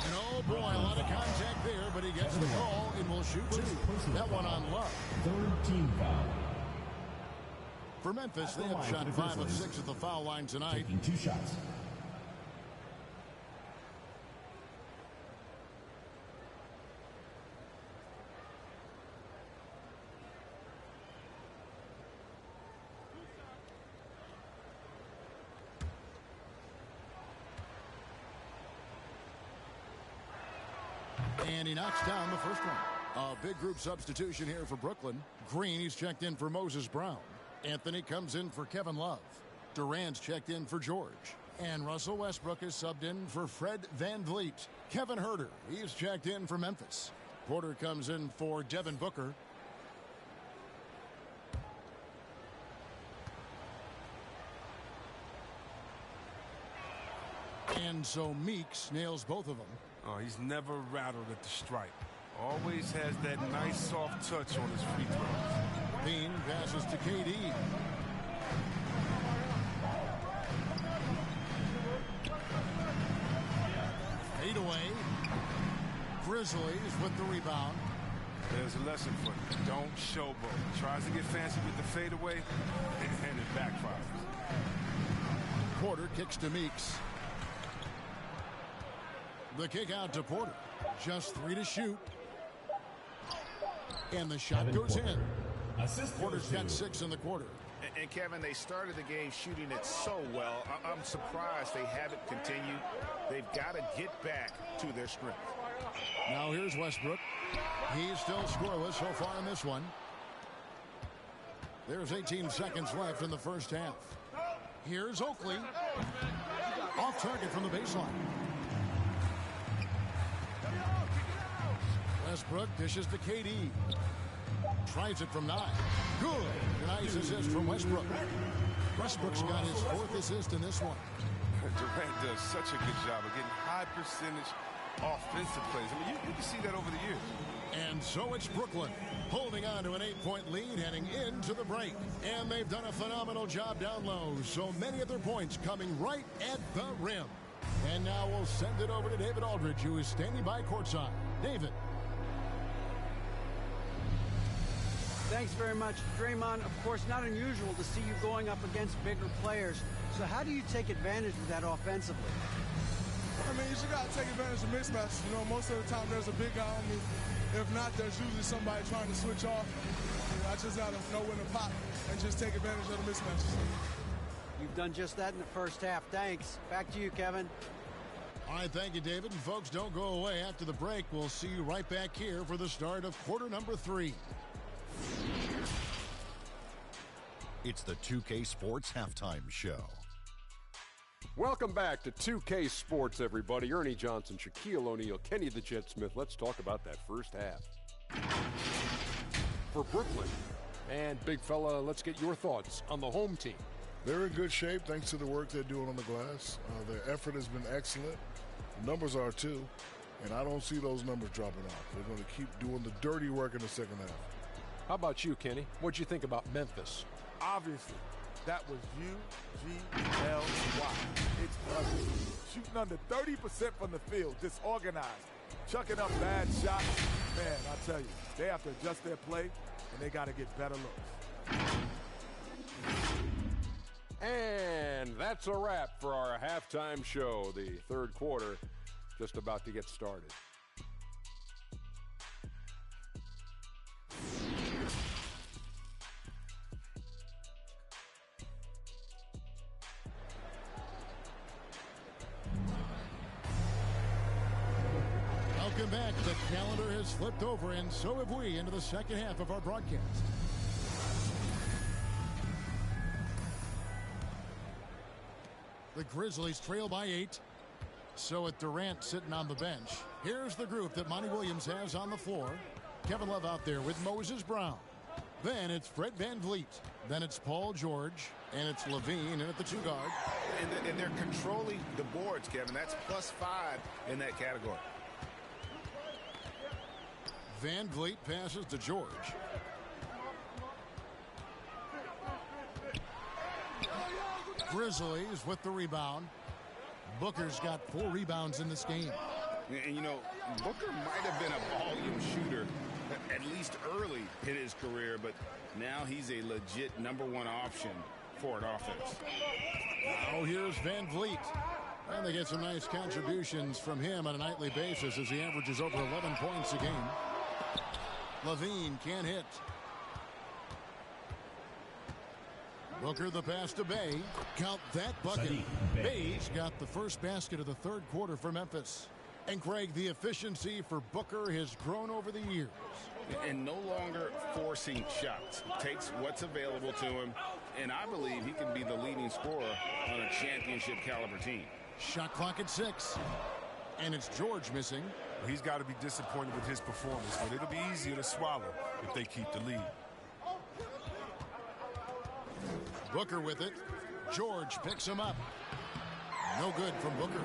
And oh boy, a lot of contact there, but he gets the call and will shoot two. That one on Love. Third team foul. For Memphis, they have shot 5 of 6 at the foul line tonight. Taking 2 shots. And he knocks down the first one. A big group substitution here for Brooklyn. Green, he's checked in for Moses Brown. Anthony comes in for Kevin Love. Durant's checked in for George. And Russell Westbrook is subbed in for Fred Van Vliet. Kevin Huerter, he's checked in for Memphis. Porter comes in for Devin Booker. And so Meeks nails both of them. Oh, he's never rattled at the stripe. Always has that nice soft touch on his free throws. Bean passes to KD. Fade away. Grizzlies with the rebound. There's a lesson for him. Don't showboat. Tries to get fancy with the fadeaway, and it backfires. Porter kicks to Meeks. The kick out to Porter. Just 3 to shoot. And the shot goes in. Porter's got 6 in the quarter. And Kevin, they started the game shooting it so well. I'm surprised they haven't continued. They've got to get back to their strength. Now here's Westbrook. He's still scoreless so far in this one. There's 18 seconds left in the first half. Here's Oakley. Off target from the baseline. Westbrook dishes to KD. Tries it from 9. Good. A nice assist from Westbrook. Westbrook's got his 4th assist in this one. Durant does such a good job of getting high percentage offensive plays. I mean, you can see that over the years. And so it's Brooklyn holding on to an 8-point lead heading into the break. And they've done a phenomenal job down low. So many of their points coming right at the rim. And now we'll send it over to David Aldridge, who is standing by courtside. David. Thanks very much, Draymond. Of course, not unusual to see you going up against bigger players. So how do you take advantage of that offensively? I mean, you just got to take advantage of mismatches. You know, most of the time there's a big guy on me. If not, there's usually somebody trying to switch off. I just got to know when to pop and just take advantage of the mismatches. You've done just that in the first half. Thanks. Back to you, Kevin. All right, thank you, David. And folks, don't go away after the break. We'll see you right back here for the start of quarter number 3. It's the 2K Sports Halftime Show. Welcome back to 2K Sports, everybody. Ernie Johnson, Shaquille O'Neal, Kenny the Jet Smith. Let's talk about that first half. For Brooklyn. And, big fella, let's get your thoughts on the home team. They're in good shape thanks to the work they're doing on the glass. Their effort has been excellent. The numbers are too. And I don't see those numbers dropping off. They're going to keep doing the dirty work in the second half. How about you, Kenny? What'd you think about Memphis? Obviously, that was U-G-L-Y. It's ugly. Shooting under 30% from the field, disorganized. Chucking up bad shots. Man, I tell you, they have to adjust their play, and they got to get better looks. And that's a wrap for our halftime show. The third quarter just about to get started. Welcome back. The calendar has flipped over, and so have we, into the second half of our broadcast. The Grizzlies trail by 8. So with Durant sitting on the bench, here's the group that Monty Williams has on the floor. Kevin Love out there with Moses Brown. Then it's Fred VanVleet. Then it's Paul George. And it's Levine in at the 2 guard. And they're controlling the boards, Kevin. That's +5 in that category. VanVleet passes to George. Grizzlies with the rebound. Booker's got 4 rebounds in this game. And, you know, Booker might have been a volume shooter, at least early in his career, but now he's a legit #1 option for an offense. Now here's VanVleet. And they get some nice contributions from him on a nightly basis as he averages over 11 points a game. Levine can't hit. Booker the pass to Bay. Count that bucket. Bay's got the first basket of the third quarter for Memphis. And Craig, the efficiency for Booker has grown over the years. And no longer forcing shots. Takes what's available to him. And I believe he can be the leading scorer on a championship caliber team. Shot clock at 6. And it's George missing. He's got to be disappointed with his performance, but it'll be easier to swallow if they keep the lead. Booker with it. George picks him up. No good from Booker.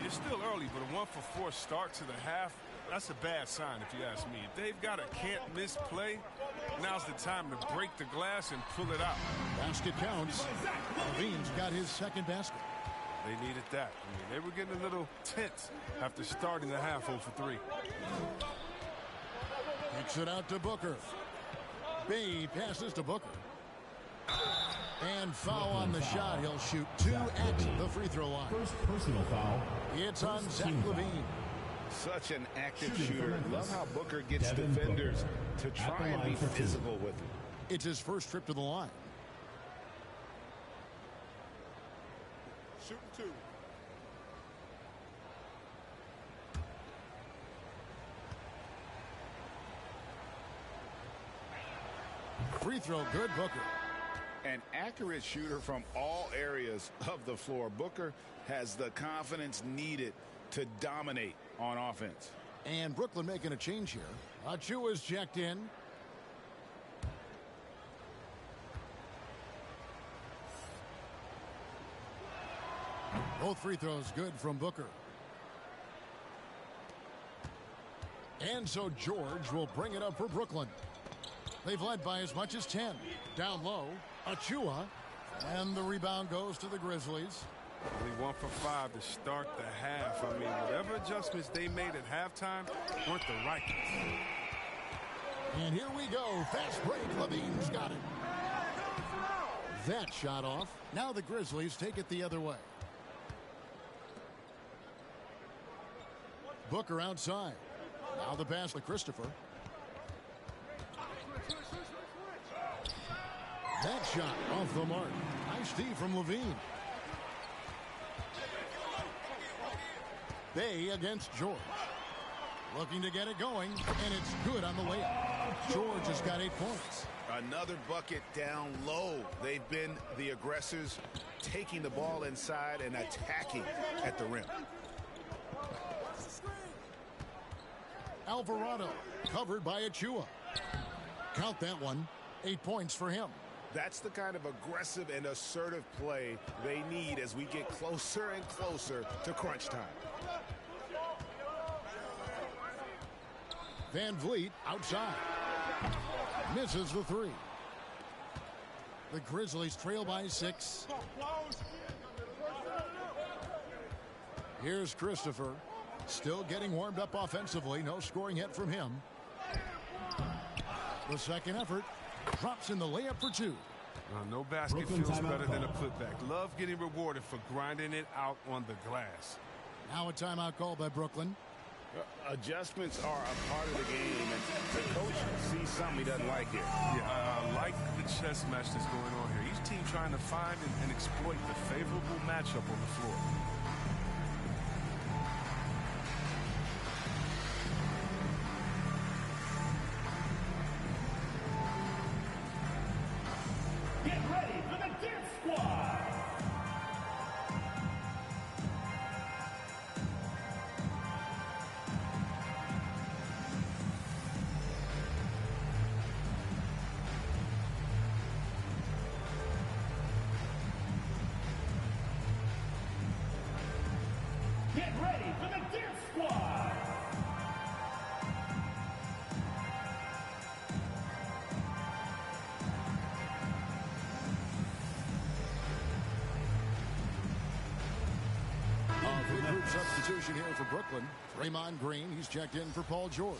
It's still early, but a 1-for-4 start to the half, that's a bad sign if you ask me. If they've got a can't-miss play, now's the time to break the glass and pull it out. Basket counts. Levine's got his second basket. They needed that. I mean, they were getting a little tense after starting the half 0 for 3. Kicks it out to Booker. Bay passes to Booker. And foul on the shot. He'll shoot 2 at the free throw line. First personal foul. It's on Zach Levine. Such an active shooter. Love how Booker gets defenders to try and be physical with him. It's his first trip to the line. shooting 2. Free throw good, Booker. An accurate shooter from all areas of the floor. Booker has the confidence needed to dominate on offense. And Brooklyn making a change here. Achua's checked in. Both free throws good from Booker. And so George will bring it up for Brooklyn. They've led by as much as 10. Down low, Achua. And the rebound goes to the Grizzlies. Only 1 for 5 to start the half. I mean, whatever adjustments they made at halftime weren't the right ones. And here we go. Fast break. Levine's got it. That shot off. Now the Grizzlies take it the other way. Booker outside. Now the pass to Christopher. That shot off the mark. Nice D from Levine. Bay against George. Looking to get it going, and it's good on the layup. George has got 8 points. Another bucket down low. They've been the aggressors, taking the ball inside and attacking at the rim. Alvarado covered by Achua. Count that one. 8 points for him. That's the kind of aggressive and assertive play they need as we get closer and closer to crunch time. Van Vliet outside. Misses the 3. The Grizzlies trail by 6. Here's Christopher. Still getting warmed up offensively. No scoring yet from him. The second effort. Drops in the layup for 2. No basket feels better than a putback. Love getting rewarded for grinding it out on the glass. Now a timeout called by Brooklyn. Adjustments are a part of the game, and the coach sees something he doesn't like here. Yeah, I like the chess match that's going on here. Each team trying to find and exploit the favorable matchup on the floor. Get ready for the Dance Squad. Get ready for the Dance Squad. Group substitution here for Brooklyn. Draymond Green, he's checked in for Paul George.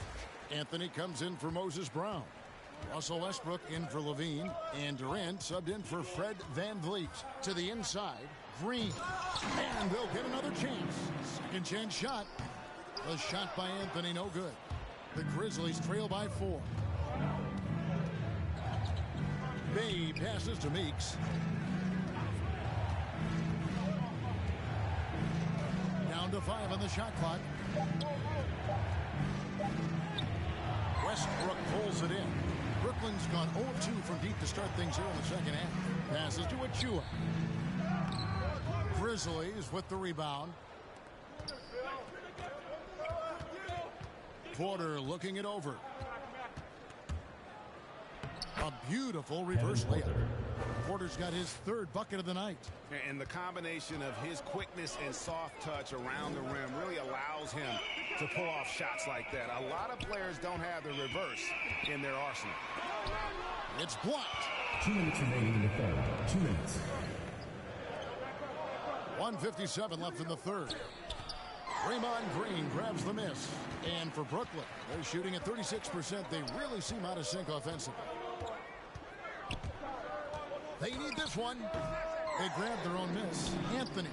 Anthony comes in for Moses Brown. Russell Westbrook in for Levine. And Durant subbed in for Fred Van Vliet. To the inside, Green. And they'll get another chance. Second chance shot. A shot by Anthony, no good. The Grizzlies trail by 4. Bay passes to Meeks. Down to 5 on the shot clock. Westbrook pulls it in. Brooklyn's gone 0-2 from deep to start things here in the second half. Passes to Achua. Grizzlies with the rebound. Porter looking it over. A beautiful reverse layup. Porter's got his 3rd bucket of the night. And the combination of his quickness and soft touch around the rim really allows him to pull off shots like that. A lot of players don't have the reverse in their arsenal. It's blocked. 2 minutes remaining in the third. 2 minutes. 1:57 left in the 3rd. Draymond Green grabs the miss. And for Brooklyn, they're shooting at 36%. They really seem out of sync offensively. They need this one. They grabbed their own miss. Anthony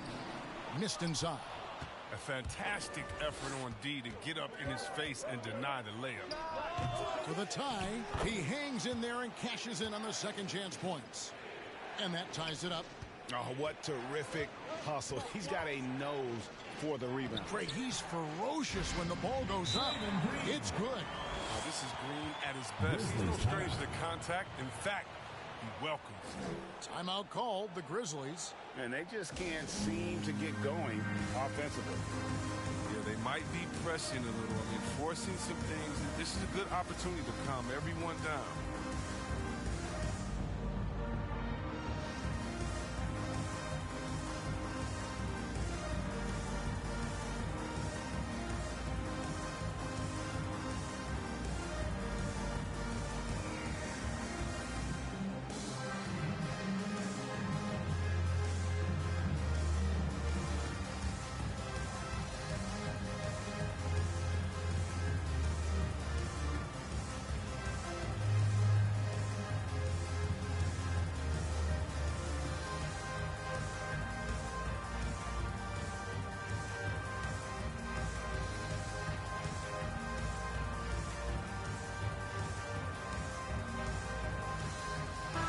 missed inside. A fantastic effort on D to get up in his face and deny the layup. For the tie, he hangs in there and cashes in on the second chance points. And that ties it up. Oh, what terrific hustle. He's got a nose for the rebound. Craig, he's ferocious when the ball goes up. It's good. This is Green at his best. He's no stranger to contact. In fact, he welcomes. Timeout called, the Grizzlies. And they just can't seem to get going offensively. Yeah, they might be pressing a little. I mean, forcing some things. This is a good opportunity to calm everyone down.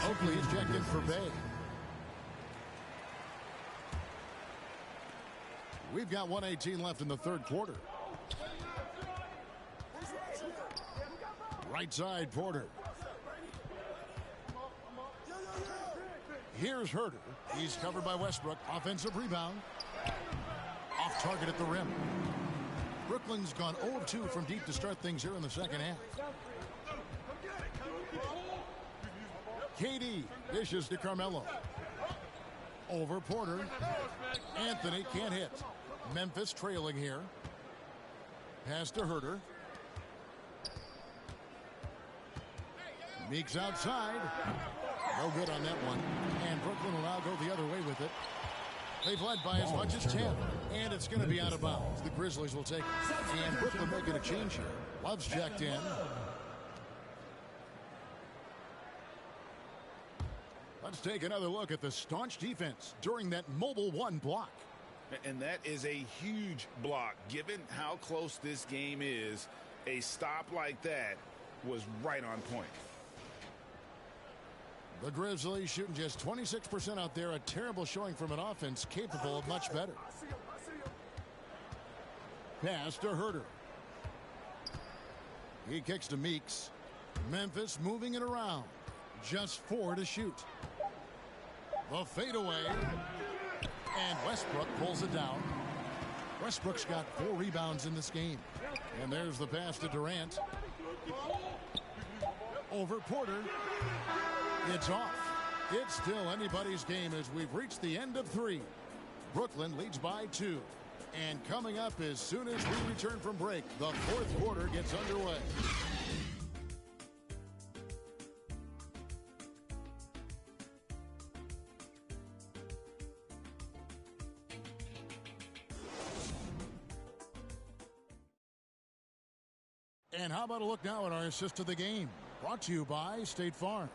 Oakley is checked in for Bay. We've got 1:18 left in the third quarter. Right side, Porter. Here's Herter. He's covered by Westbrook. Offensive rebound. Off target at the rim. Brooklyn's gone 0 of 2 from deep to start things here in the second half. KD dishes to Carmelo. Over Porter. Anthony can't hit. Memphis trailing here. Pass to Herter. Meeks outside. No good on that one. And Brooklyn will now go the other way with it. They've led by as much as 10. And it's going to be out of bounds. The Grizzlies will take it. And Brooklyn making a change here. Love's checked in. Let's take another look at the staunch defense during that mobile one block. And that is a huge block. Given how close this game is, a stop like that was right on point. The Grizzlies shooting just 26% out there. A terrible showing from an offense capable of much better. Pass to Herter. He kicks to Meeks. Memphis moving it around. Just 4 to shoot. The fadeaway. And Westbrook pulls it down. Westbrook's got 4 rebounds in this game. And there's the pass to Durant. Over Porter. It's off. It's still anybody's game as we've reached the end of 3. Brooklyn leads by 2. And coming up as soon as we return from break, the fourth quarter gets underway. And how about a look now at our assist of the game? Brought to you by State Farm.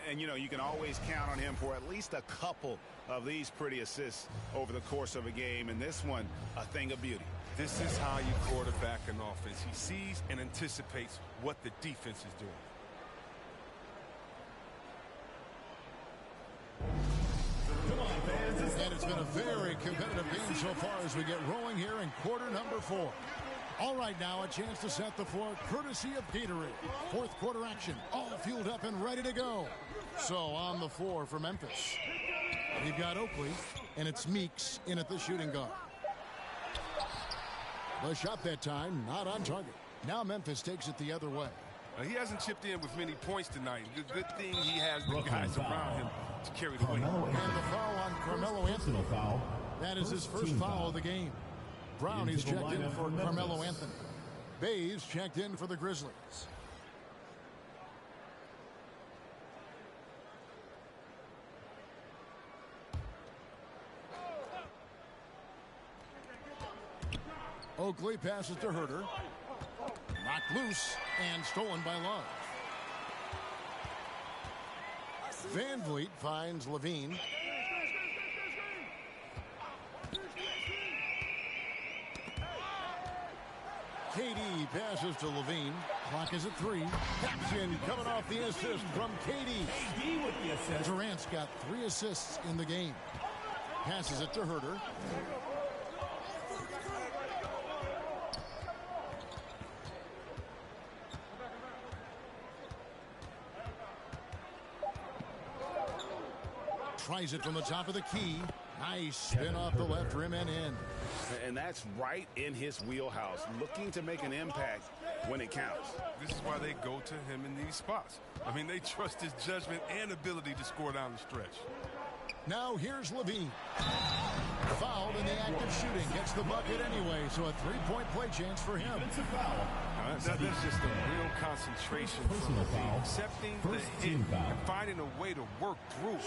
And, you know, you can always count on him for at least a couple of these pretty assists over the course of a game. And this one, a thing of beauty. This is how you quarterback an offense. He sees and anticipates what the defense is doing. And it's been a very competitive game so far as we get rolling here in quarter number 4. All right, now a chance to set the floor courtesy of Gatorade. Fourth quarter action, all fueled up and ready to go. So on the floor for Memphis, we've got Oakley, and it's Meeks in at the shooting guard. The shot that time, not on target. Now Memphis takes it the other way. He hasn't chipped in with many points tonight. Good thing he has the guys around him to carry the weight. And the foul on Carmelo Anthony. That is his first foul of the game. Brownie's checked in for Carmelo Anthony. Bay's checked in for the Grizzlies. Oakley passes to Herter. Knocked loose and stolen by Love. Van Vliet finds Levine. KD passes to Levine. Clock is at 3. Caption coming off the assist from KD. Durant's got 3 assists in the game. Passes it to Herter. Tries it from the top of the key. Nice spin off the left rim and in. And that's right in his wheelhouse, looking to make an impact when it counts. This is why they go to him in these spots. I mean, they trust his judgment and ability to score down the stretch. Now here's Levine. Fouled in the act of shooting. Gets the bucket anyway, so a three-point play chance for him. That's just a real concentration from Levine. Accepting the hit and finding a way to work through.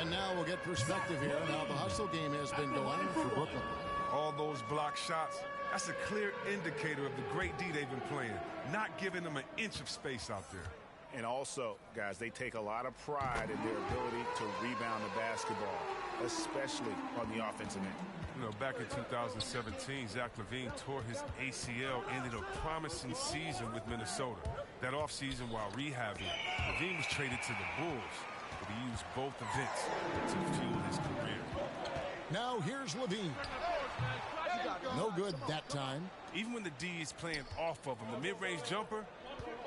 And now we'll get perspective here on how the hustle game has been going for Brooklyn. All those block shots, that's a clear indicator of the great D they've been playing. Not giving them an inch of space out there. And also, guys, they take a lot of pride in their ability to rebound the basketball, especially on the offensive end. You know, back in 2017, Zach LaVine tore his ACL, ended a promising season with Minnesota. That offseason, while rehabbing, LaVine was traded to the Bulls, but he used both events to fuel his career. Now here's Levine. No good that time. Even when the D is playing off of him, the mid-range jumper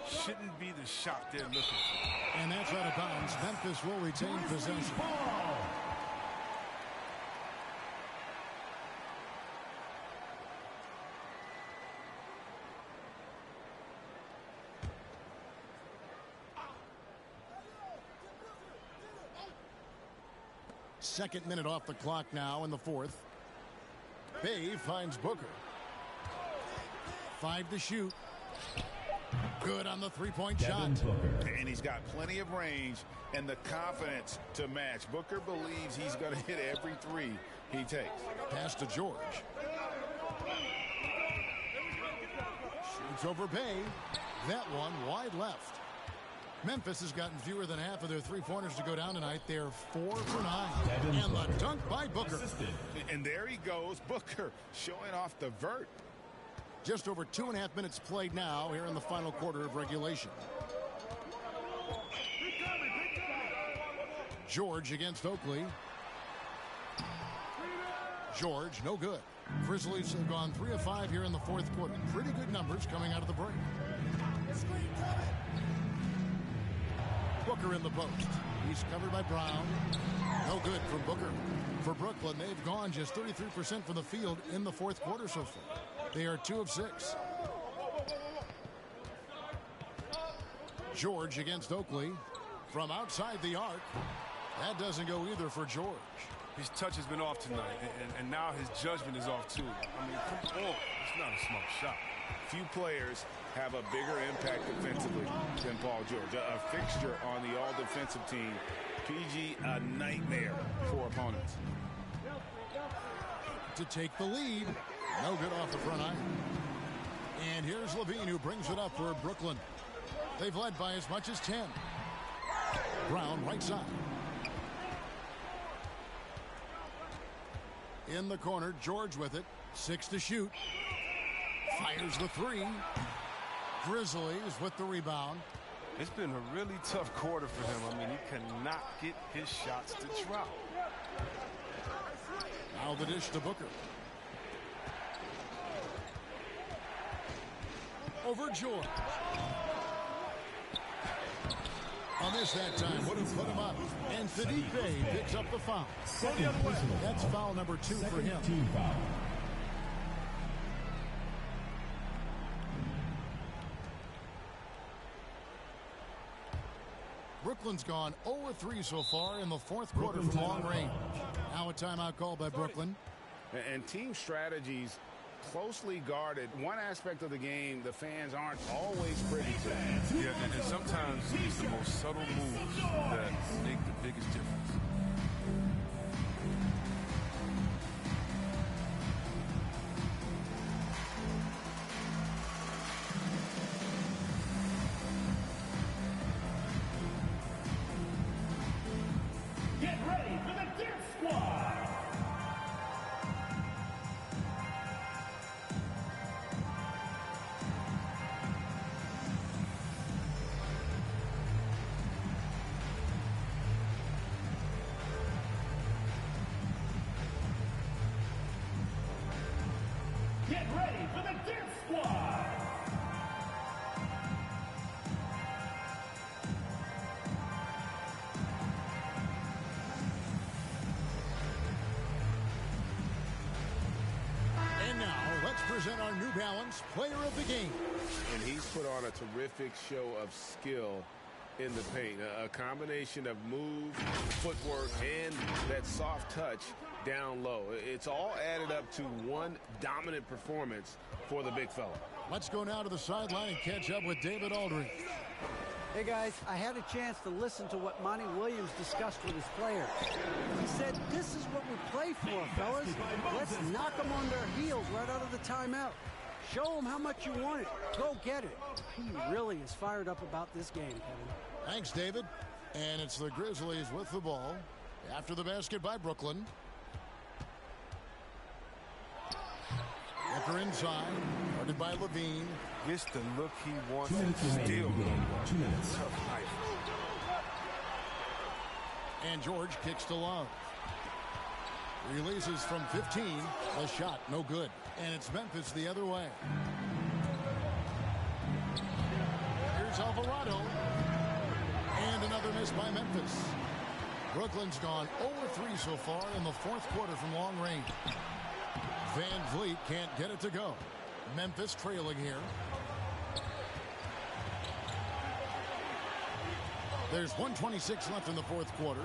shouldn't be the shot they're looking for. And that's out of bounds. Memphis will retain possession. Second minute off the clock now in the fourth. Bay finds Booker. 5 to shoot. Good on the three-point shot. And he's got plenty of range and the confidence to match. Booker believes he's going to hit every three he takes. Pass to George. Shoots over Bay. That one wide left. Memphis has gotten fewer than half of their three-pointers to go down tonight. They're 4 for 9. And the dunk by Booker. And there he goes, Booker, showing off the vert. Just over 2.5 minutes played now here in the final quarter of regulation. George against Oakley. George, no good. Grizzlies have gone 3 of 5 here in the fourth quarter. Pretty good numbers coming out of the break. Booker in the post. He's covered by Brown. No good from Booker. For Brooklyn, they've gone just 33% from the field in the fourth quarter so far. They are 2 of 6. George against Oakley. From outside the arc. That doesn't go either for George. His touch has been off tonight, and now his judgment is off too. I mean, come on. It's not a small shot. Few players have a bigger impact defensively than Paul George. A fixture on the all-defensive team. PG, a nightmare for opponents. To take the lead. No good off the front iron. And here's Levine, who brings it up for Brooklyn. They've led by as much as 10. Brown right side. In the corner, George with it. 6 to shoot. Fires the 3. Grizzlies with the rebound. It's been a really tough quarter for him. I mean, he cannot get his shots to drop. Now the dish to Booker. Over George. On this that time would have put him up. And Sadiq Bey picks up the foul. That's foul number 2 for him. Brooklyn's gone 0-3 so far in the fourth quarter from long range. Now a timeout called by Brooklyn. And team strategies closely guarded. One aspect of the game the fans aren't always privy to. Yeah, and sometimes it's the most subtle moves that make the biggest difference. Get ready for the Dirt Squad! Get ready for the Dip Squad. And now, let's present our New Balance Player of the Game. And he's put on a terrific show of skill in the paint. A combination of move, footwork, and that soft touch down low. It's all added up to one dominant performance for the big fella. Let's go now to the sideline and catch up with David Aldridge. Hey guys, I had a chance to listen to what Monty Williams discussed with his players. He said, this is what we play for, fellas. Let's knock them on their heels right out of the timeout. Show them how much you want it. Go get it. He really is fired up about this game, Kevin. Thanks, David. And it's the Grizzlies with the ball. After the basket by Brooklyn. Booker inside. Guarded by Levine. Gets the look he wants. 2 minutes remaining. Still 2 minutes. tough night. And George kicks to Love. Releases from 15. A shot, no good. And it's Memphis the other way. Here's Alvarado. And another miss by Memphis. Brooklyn's gone 0-3 so far in the fourth quarter from long range. Van Vliet can't get it to go. Memphis trailing here. There's 1:26 left in the fourth quarter.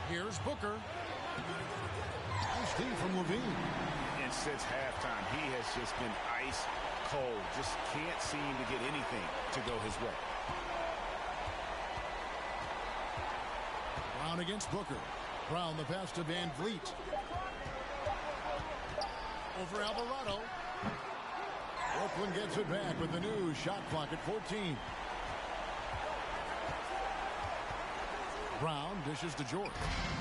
Here's Booker. Nice team from Levine. And since halftime, he has just been ice cold. Just can't seem to get anything to go his way. Brown against Booker. Brown the pass to Van Vliet. Over Alvarado. Brooklyn gets it back with the new shot clock at 14. Brown dishes to George.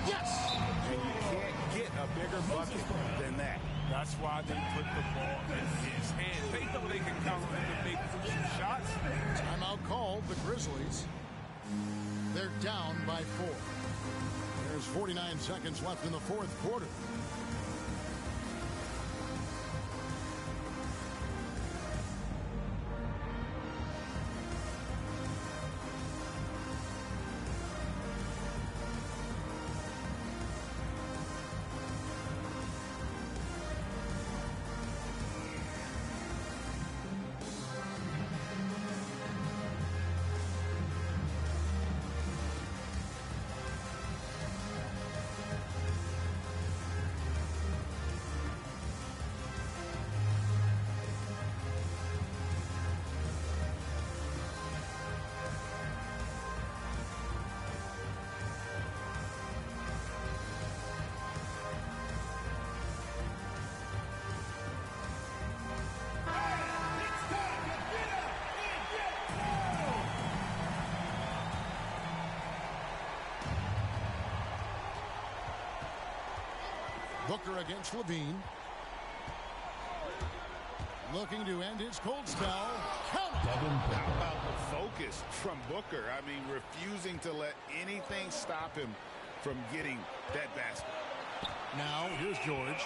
Yes! And you can't get a bigger bucket than that. That's why they put the ball in his hand. They know they can count on him to make some shots. Timeout called. The Grizzlies. They're down by 4. There's 49 seconds left in the fourth quarter. Booker against Levine. Looking to end his cold spell. Count it. How about the focus from Booker? I mean, refusing to let anything stop him from getting that basket. Now, here's George.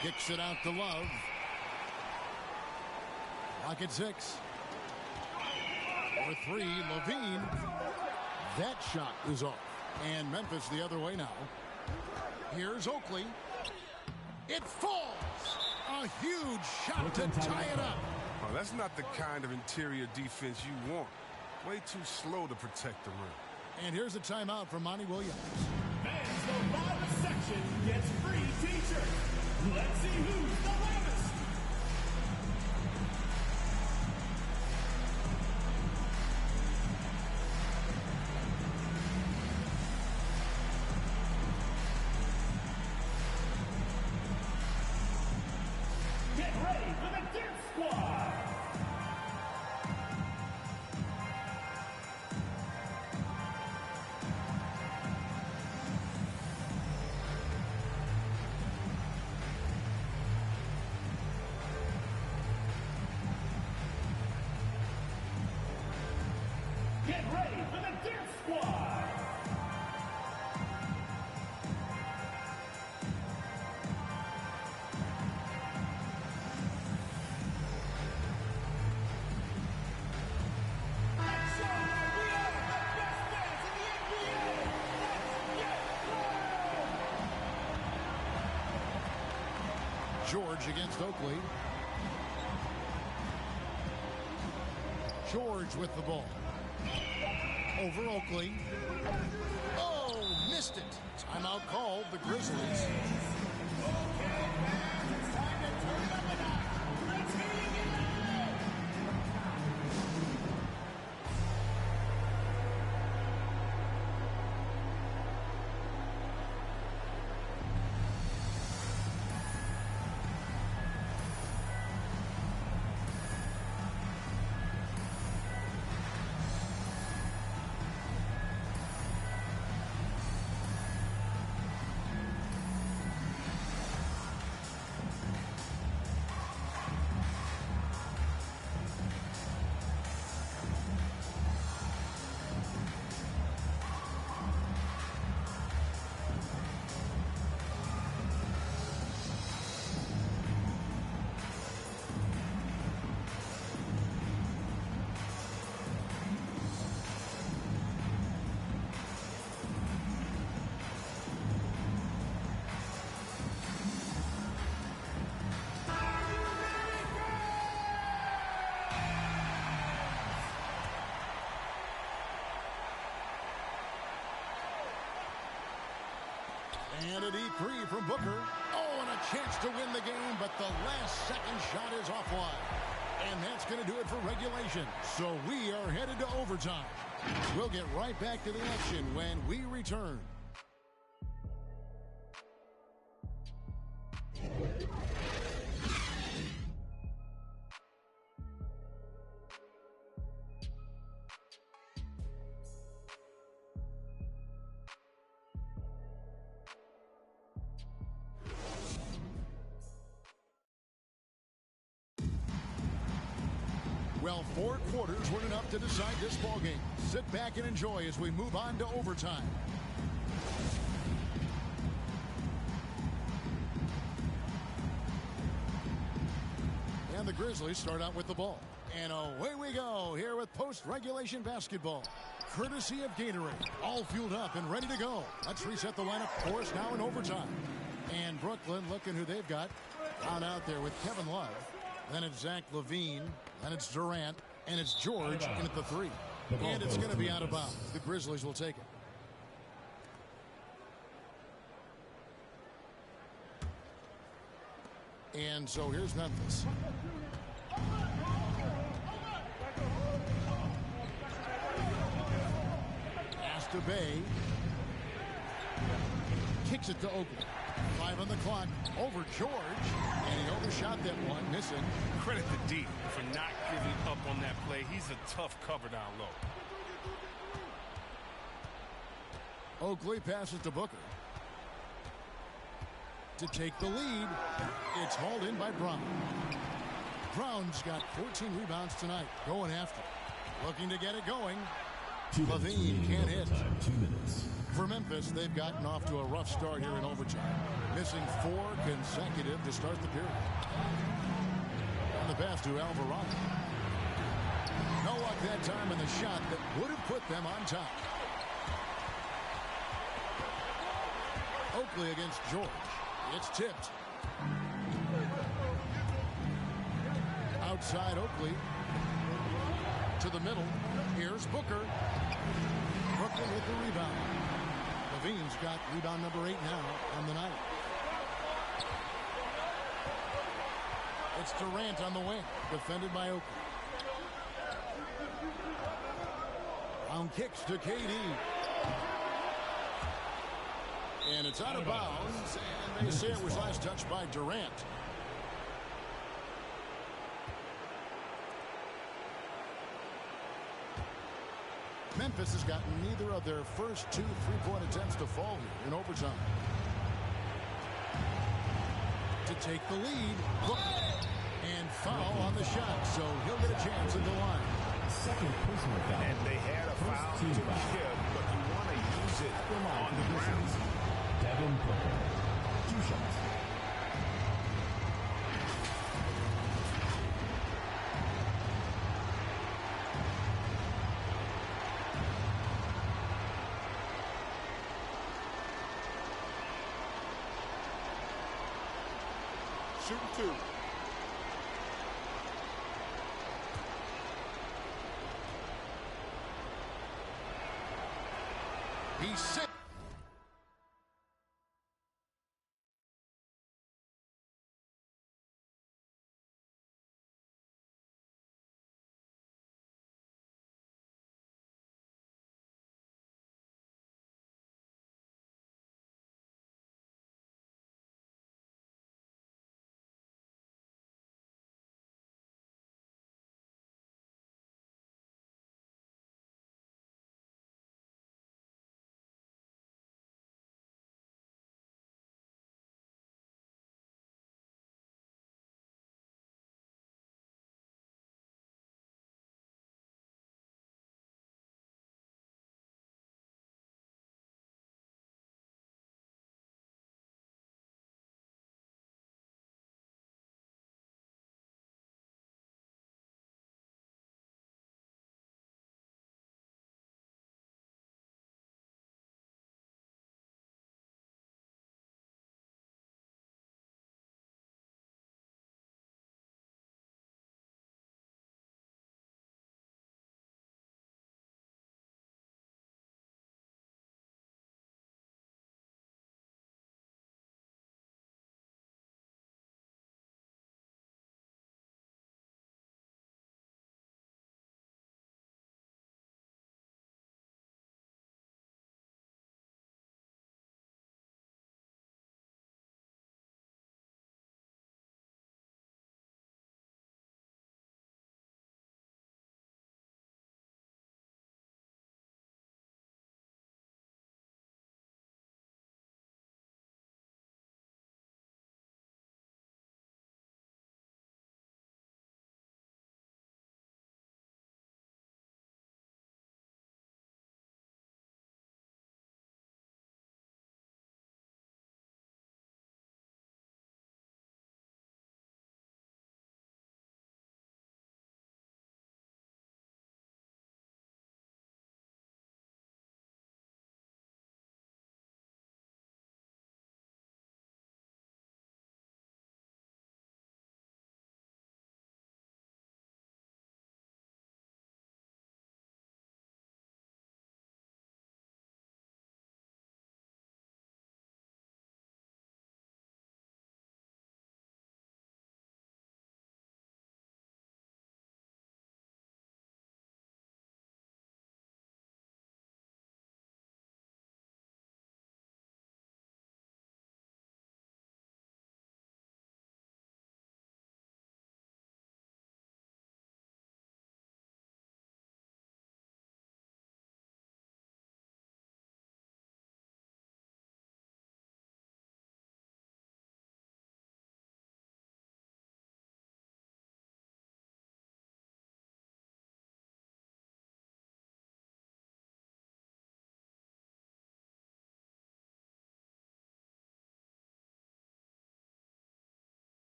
Kicks it out to Love. Clock at 6. For 3, Levine. That shot is off. And Memphis the other way now. Here's Oakley. It falls. A huge shot to tie it up. Oh, that's not the kind of interior defense you want. Way too slow to protect the rim. And here's a timeout from Monty Williams. Fans go by the section gets free t-shirts. Let's see who's the loudest. Get ready for the Dip Squad. George against Oakley. George with the ball. Over Oakley. Oh, missed it. Timeout called, the Grizzlies. And a deep three from Booker. Oh, and a chance to win the game, but the last second shot is offline. And that's going to do it for regulation. So we are headed to overtime. We'll get right back to the action when we return. Well, 4 quarters weren't enough to decide this ballgame. Sit back and enjoy as we move on to overtime. And the Grizzlies start out with the ball. And away we go here with post-regulation basketball. Courtesy of Gatorade. All fueled up and ready to go. Let's reset the lineup for us now in overtime. And Brooklyn looking who they've got. Out there with Kevin Love. Then it's Zach LaVine. Then it's Durant. And it's George in at the 3. And it's going to be out of bounds. The Grizzlies will take it. And so here's Memphis. Pass to Bay. Kicks it to Oakley. 5 on the clock. Over George. And he overshot that one, missing. Credit to D for not giving up on that play. He's a tough cover down low. Oakley passes to Booker. To take the lead. It's hauled in by Brown. Brown's got 14 rebounds tonight. Going after. Looking to get it going. LaVine can't hit. 2 minutes. For Memphis, they've gotten off to a rough start here in overtime. Missing 4 consecutive to start the period. On the pass to Alvarado. No luck that time in the shot that would have put them on top. Oakley against George. It's tipped. Outside Oakley. To the middle. Here's Booker. Brooklyn with the rebound. LaVine's got rebound number 8 now on the night. It's Durant on the wing. Defended by Oakley. Brown kicks to KD. And it's out of bounds. And they say it was last touched by Durant. Memphis has gotten neither of their first 2 3-point attempts to fall here in overtime. To take the lead. And foul on the shot, so he'll get a chance at the line. Second personal foul. And they had a foul to give, but you want to use it on the ground. Devin Booker. 2 shots. shooting 2. He's set.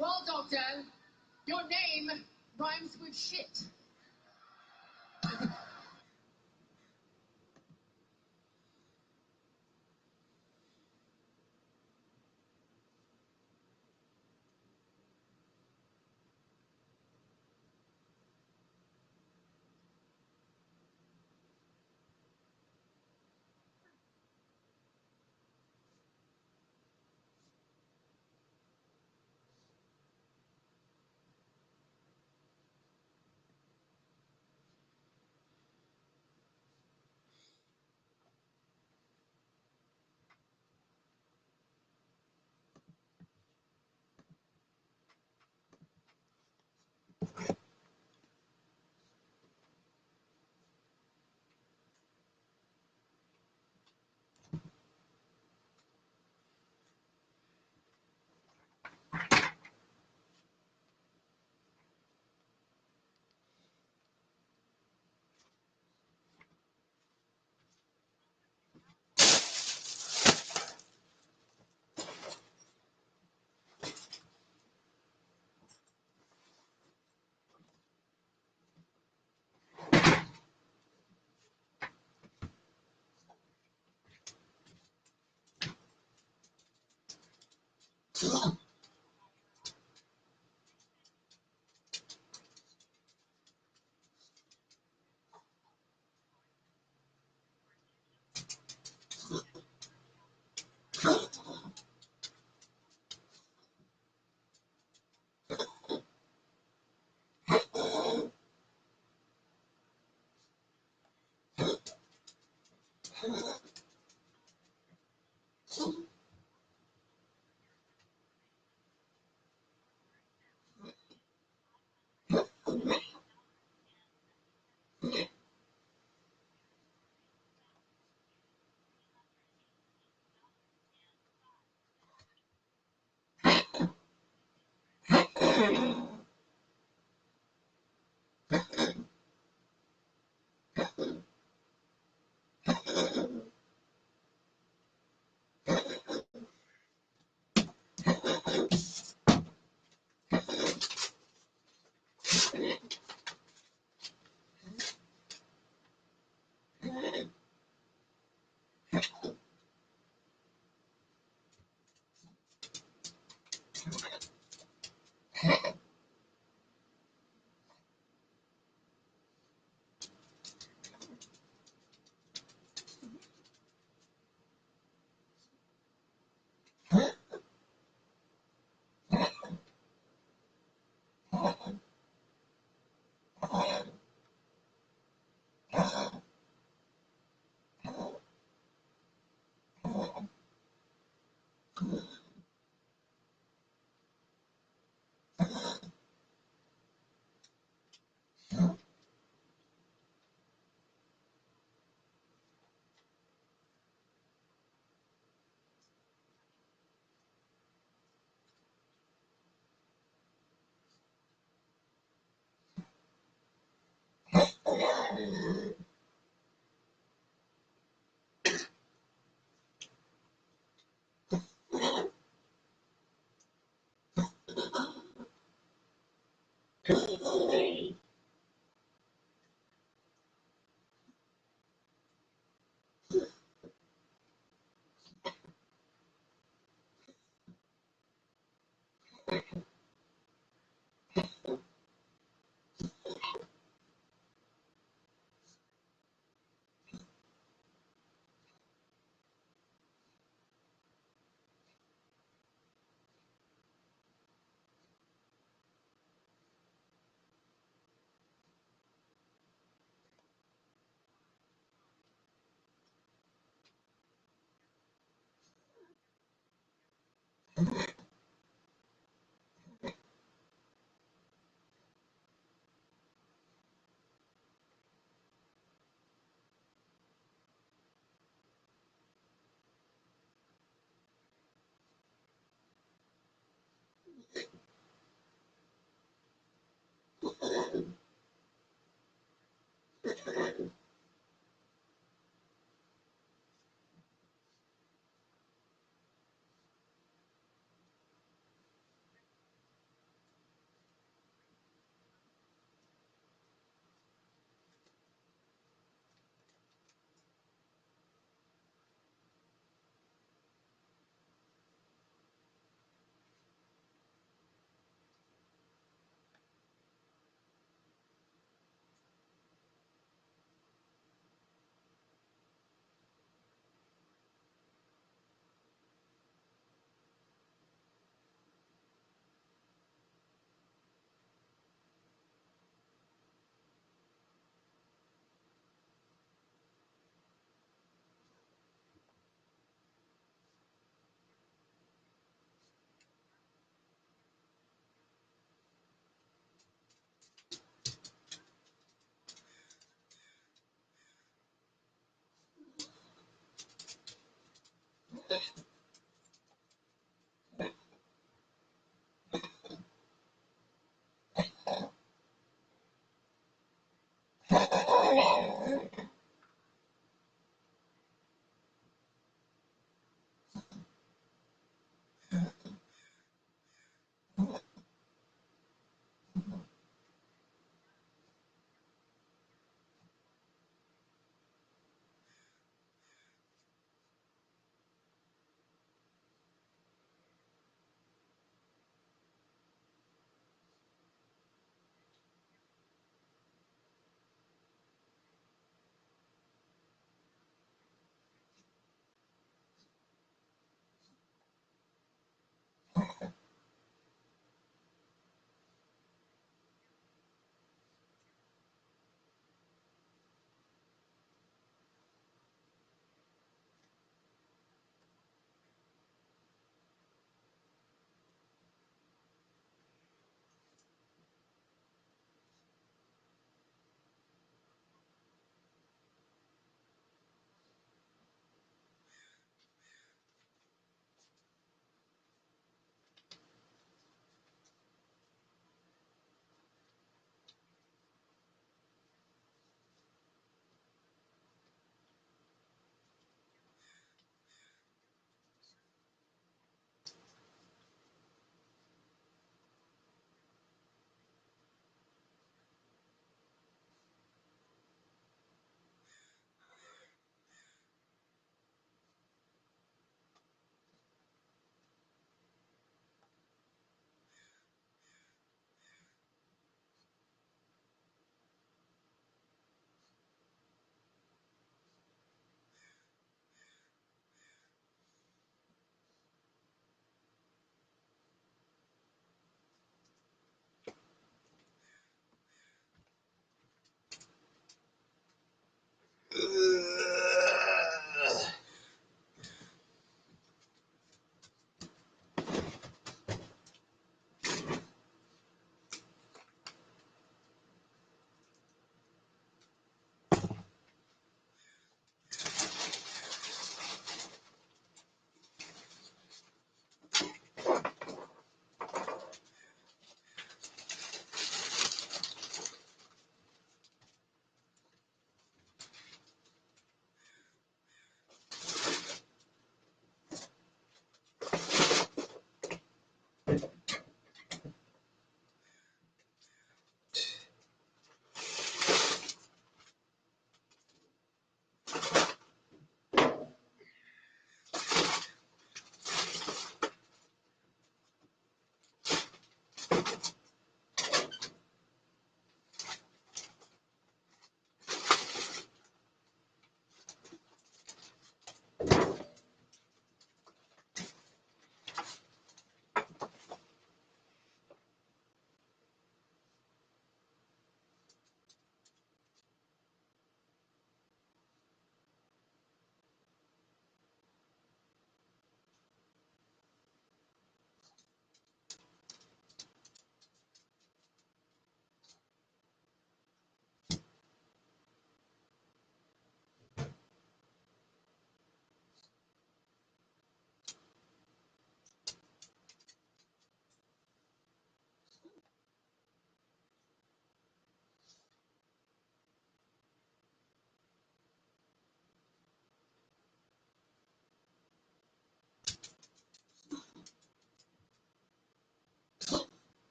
Well, Doctor, your name rhymes with shit.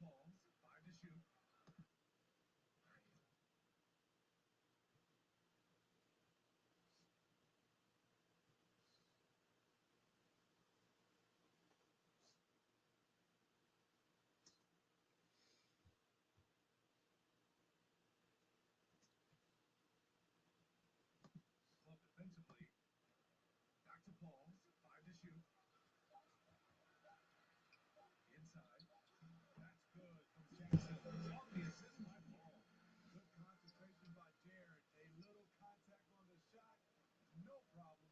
balls, 5 to shoot. Slow defensively. Back to balls, 5 to shoot. Inside. That's good from Jackson. Off the assist by Paul. Good concentration by Jared. A little contact on the shot. No problem.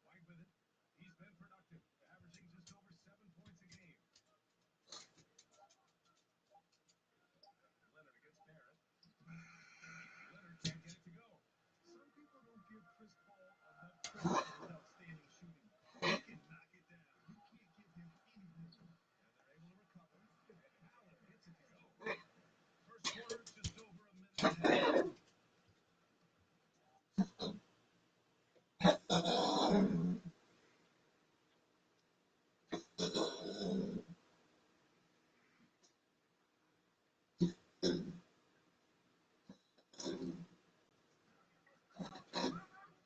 White with it. He's been productive, averaging just over 7 points a game. Leonard against Barrett. Leonard can't get it to go. Some people don't give Chris Paul enough credit for his outstanding shooting. He can knock it down. You can't give him any room. And they're able to recover. And Allen gets it to go. First quarter, just over a minute and a half.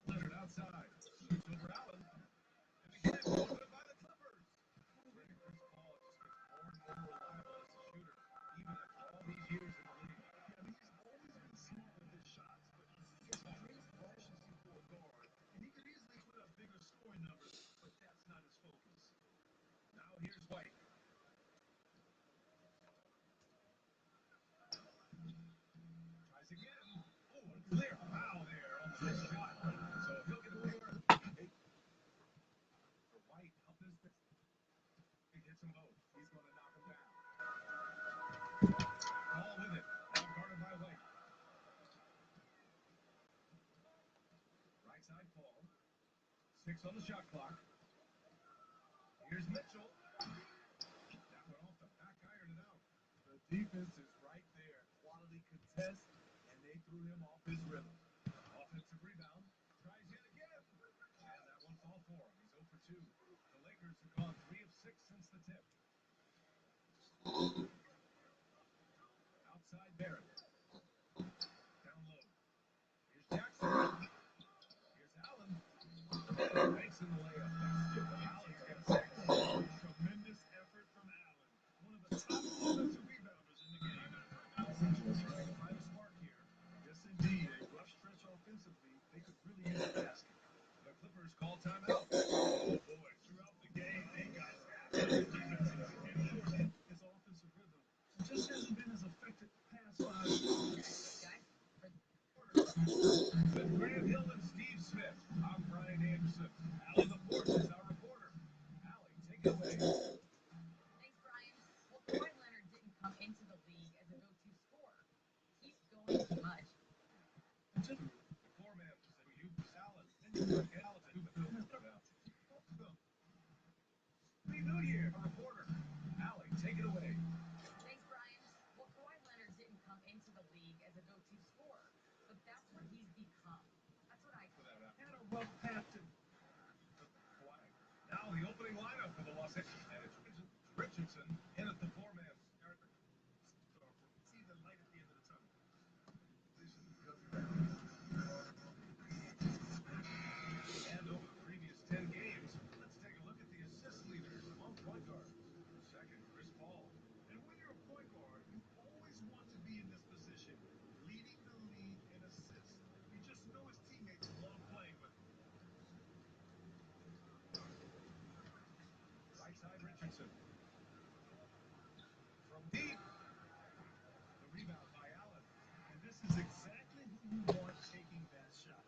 Leonard outside. Shoots over Allen. And again, good by the Clippers. Chris Paul just gets more and more reliable as a shooter, even after all these years in the league. Yeah, I mean, he's always been smart with his shots, but his great flashes before guard, and he could easily put up bigger scoring numbers, but that's not his focus. Now here's White. Tries again. Oh, a clear foul there on the missed shot. So he'll get a corner. For White, up his fist. He hits them both. He's going to knock them down. Ball with it. Now guarded by White. Right side Paul. 6 on the shot clock. Here's Mitchell. That went off the back iron and out. The defense is right there. Quality contest, and they threw him off his rhythm. Offensive rebound. Tries yet again. And that one fall for him. He's 0 for 2. The Lakers have gone 3 of 6 since the tip. Outside Barrett. Down low. Here's Jackson. Here's Allen. Makes in the layup. Allen's got 6. Tremendous effort from Allen. One of the top offensive rebounders in the game. Trying to find a spark here. Yes, indeed. A rough stretch offensively. They could really use a basket. The Clippers call timeout. Oh, boy. Throughout the game, they got after defenses. And his offensive rhythm just hasn't been as effective past 5 years. With Graham Hill and Steve Smith, I'm Brian Anderson. Allie LaPorte is our reporter. Allie, take it away. Thanks, Brian. Well, Kawhi Leonard didn't come into the league as a go-to scorer. He's going too much. The four-man said you, Allen, and you and Allen. Happy New Year, our reporter. Allie, take it away. Thanks, Brian. Well, Kawhi Leonard didn't come into the league as a go-to scorer, but that's what he's become. That's what I call it. Had a rough path to Kawhi. Now the opening lineup for the Los Angeles, and it's Richardson in at the four-man. See the light at the end of the tunnel. And over the previous 10 games, let's take a look at the assist leaders among point guards. Second, Chris Paul. And when you're a point guard, you always want to be in this position, leading the league in assists. You just know his teammates love playing with him. Right side, Richardson. From deep. The rebound by Allen. And this is exactly who you want taking that shot.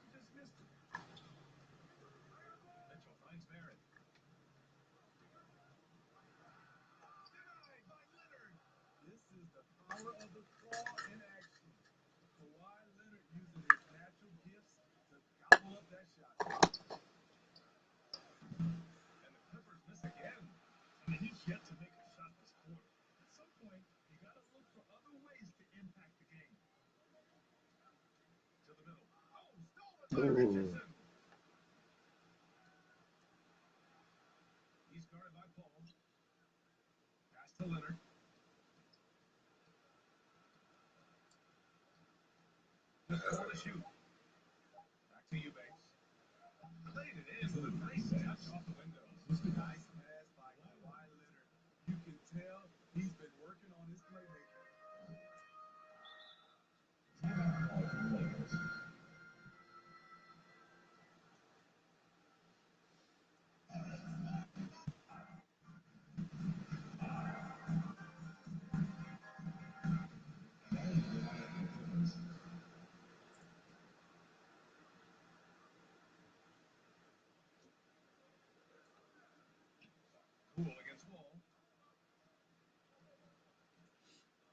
He just missed it. Mitchell finds Barrett. Denied by Leonard. This is the power of the claw in action. Kawhi Leonard using his natural gifts to gobble up that shot. And the Clippers miss again. I mean, he's yet to make a shot this quarter. At some point, you got to look for other ways to impact the game. To the middle. Oh, stolen by Richardson. He's guarded by Paul. Pass to Leonard. Just pull the shoot. Back to Eubanks. Played it in with a nice touch off the window. Nice pass by Kawhi Leonard. You can tell he's been working on his playmaking. Cool against Wall.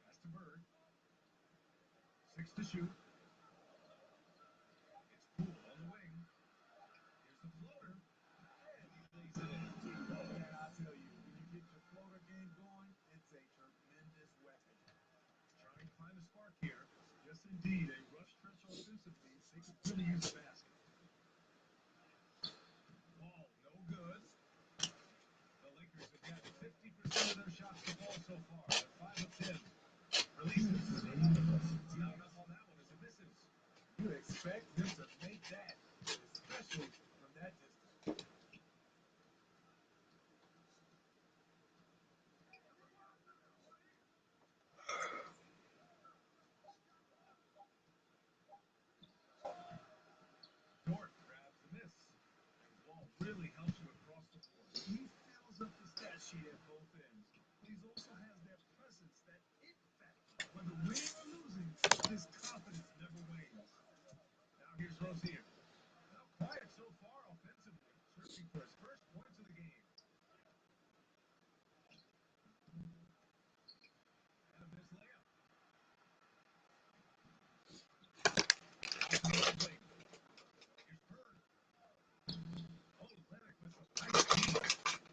Pass to Bird. 6 to shoot. It's Poole on the wing. Here's the floater. And he lays it in. And I tell you, when you get your floater game going, it's a tremendous weapon. Trying to find a spark here. Yes, indeed, a rush stretch offensively. They could really use a basket. Ball, no good. The Lakers have gotten 50% of their shots to ball so far. They're 5 of 10. Releases. Not enough on that one as it misses. You expect them to make that, especially from that distance. Dort grabs the miss. And Wall really helps you across the board. He fills up the stat sheet at both ends. But he also has that presence, that it factor. Whether winning or losing, his confidence never wanes. Now here's Rozier. Now quiet so far offensively, searching for his first points of the game. And a missed layup. Here's Bird. Oh, Leonard with some nice speed.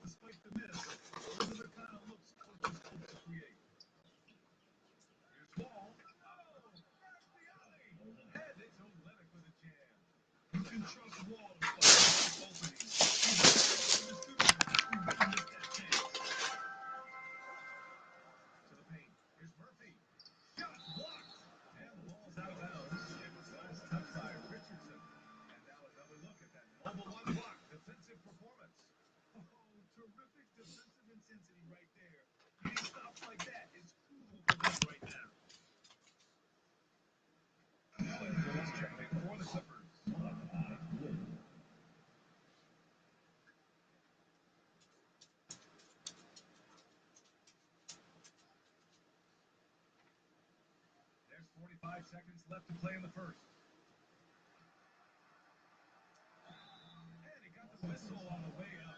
Despite the miss, those are the kind of looks coaches hope to create. Here's Wall. Oh, that's the alley. And they told Leonard with a jam. You can trust Wall to find openings. He's a shooter who really missed that chance. To the paint. Here's Murphy. Shot blocked. And the ball's out of bounds. It was last touched by Richardson. And now another look at that mobile unblocked defensive performance. Oh, terrific defensive intensity right there. Getting stops like that is crucial for them right now. Phillips checking for the Clippers. There's 45 seconds left to play in the first. And he got the whistle on the way up.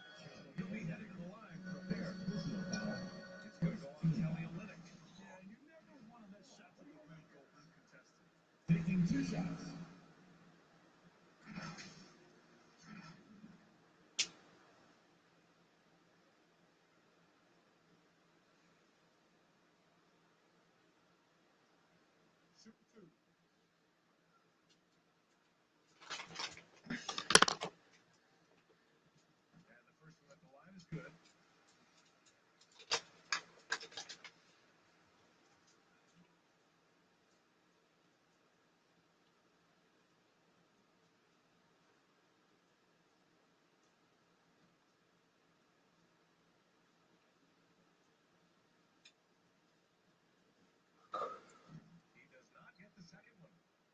He'll be heading to the line for a pair. It's going to go on Kelly Olynyk. Yeah, you never want to let shots at the rim go uncontested. Taking 2 shots. Shoot 2. And the first one at the line is good. He does not get the second one.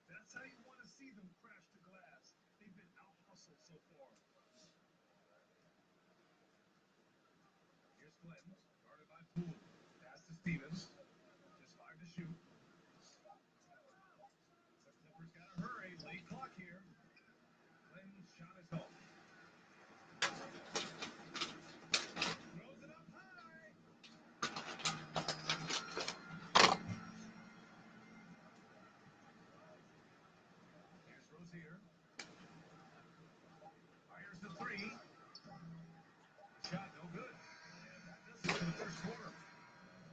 That's how you want to see them crash the glass. They've been out-hustled so far. Here's Glenn, guarded by Poole. Pass to Stevens. Just 5 to shoot. The Clippers got to hurry. Late clock here. Glenn's shot is off. Throws it up high. Here's Rozier. Fires the 3. Shot no good. And that does it for the first quarter.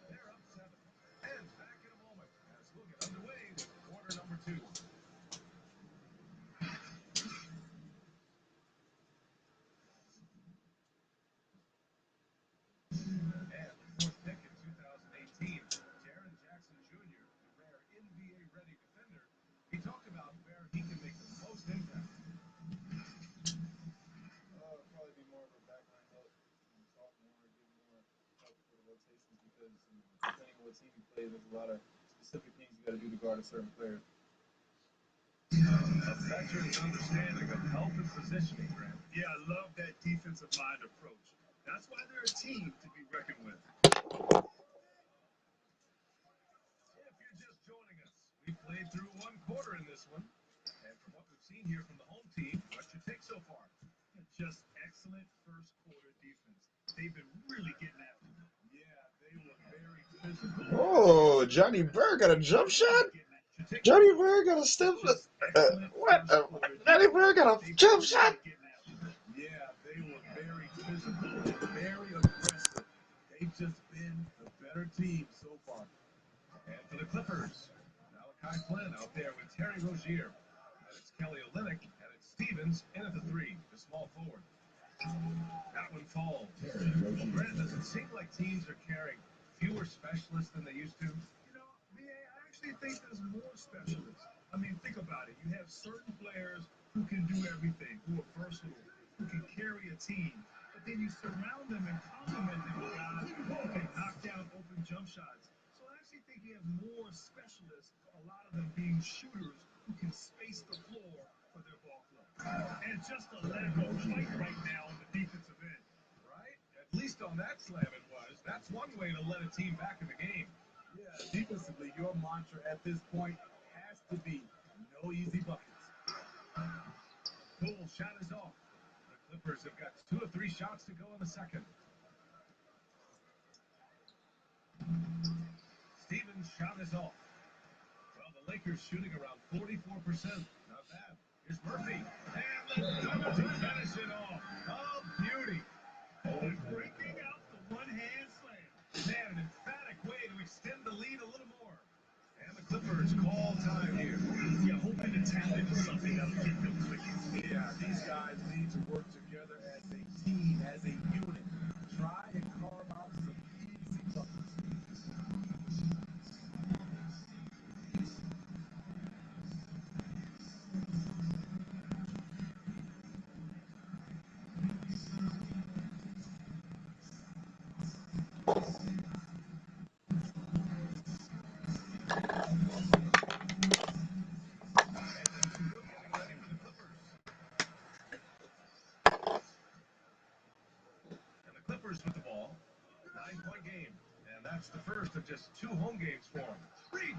They're up 7. And back in a moment as we'll get underway with quarter number 2. because depending on what team you play, there's a lot of specific things you got to do to guard a certain player. A veteran's understanding of help and positioning, Grant. Yeah, I love that defensive mind approach. That's why they're a team to be reckoned with. If you're just joining us, we played through one quarter in this one. And from what we've seen here from the home team, what's your take so far? Just excellent first quarter defense. They've been really getting after them. Yeah, they were very physical. Oh, Johnny Burr got a jump shot? Johnny Burr got a step. What? Johnny Burr got a jump shot? Yeah, they were very physical and very aggressive. They've just been the better team so far. And for the Clippers, Malachi Flynn out there with Terry Rozier. And it's Kelly Olynyk, and it's Stevens in at the three, the small forward. That one falls. Well, Grant, does it seem like teams are carrying fewer specialists than they used to? You know, BA, I actually think there's more specialists. I mean, think about it. You have certain players who can do everything, who are versatile, who can carry a team. But then you surround them and complement them with guys who can knock down open jump shots. So I actually think you have more specialists, a lot of them being shooters who can space the floor for their ball club. And just to let it go fight right now on the defensive end, right? At least on that slam it was. That's one way to let a team back in the game. Yeah, defensively, your mantra at this point has to be no easy buckets. Cool shot is off. The Clippers have got 2 or 3 shots to go in the second. Stevens' shot is off. Well, the Lakers shooting around 44%. Not bad. Here's Murphy. And the double to finish it off. Oh, beauty. And breaking out the one-hand slam. Man, an emphatic way to extend the lead a little more. And the Clippers call time here. You're hoping to tap into something that'll get them wickets. Yeah, these guys need to work together as a team, as a unit. Try and carve out some easy buckets. And the Clippers with the ball. 9-point game. And that's the first of just 2 home games for them.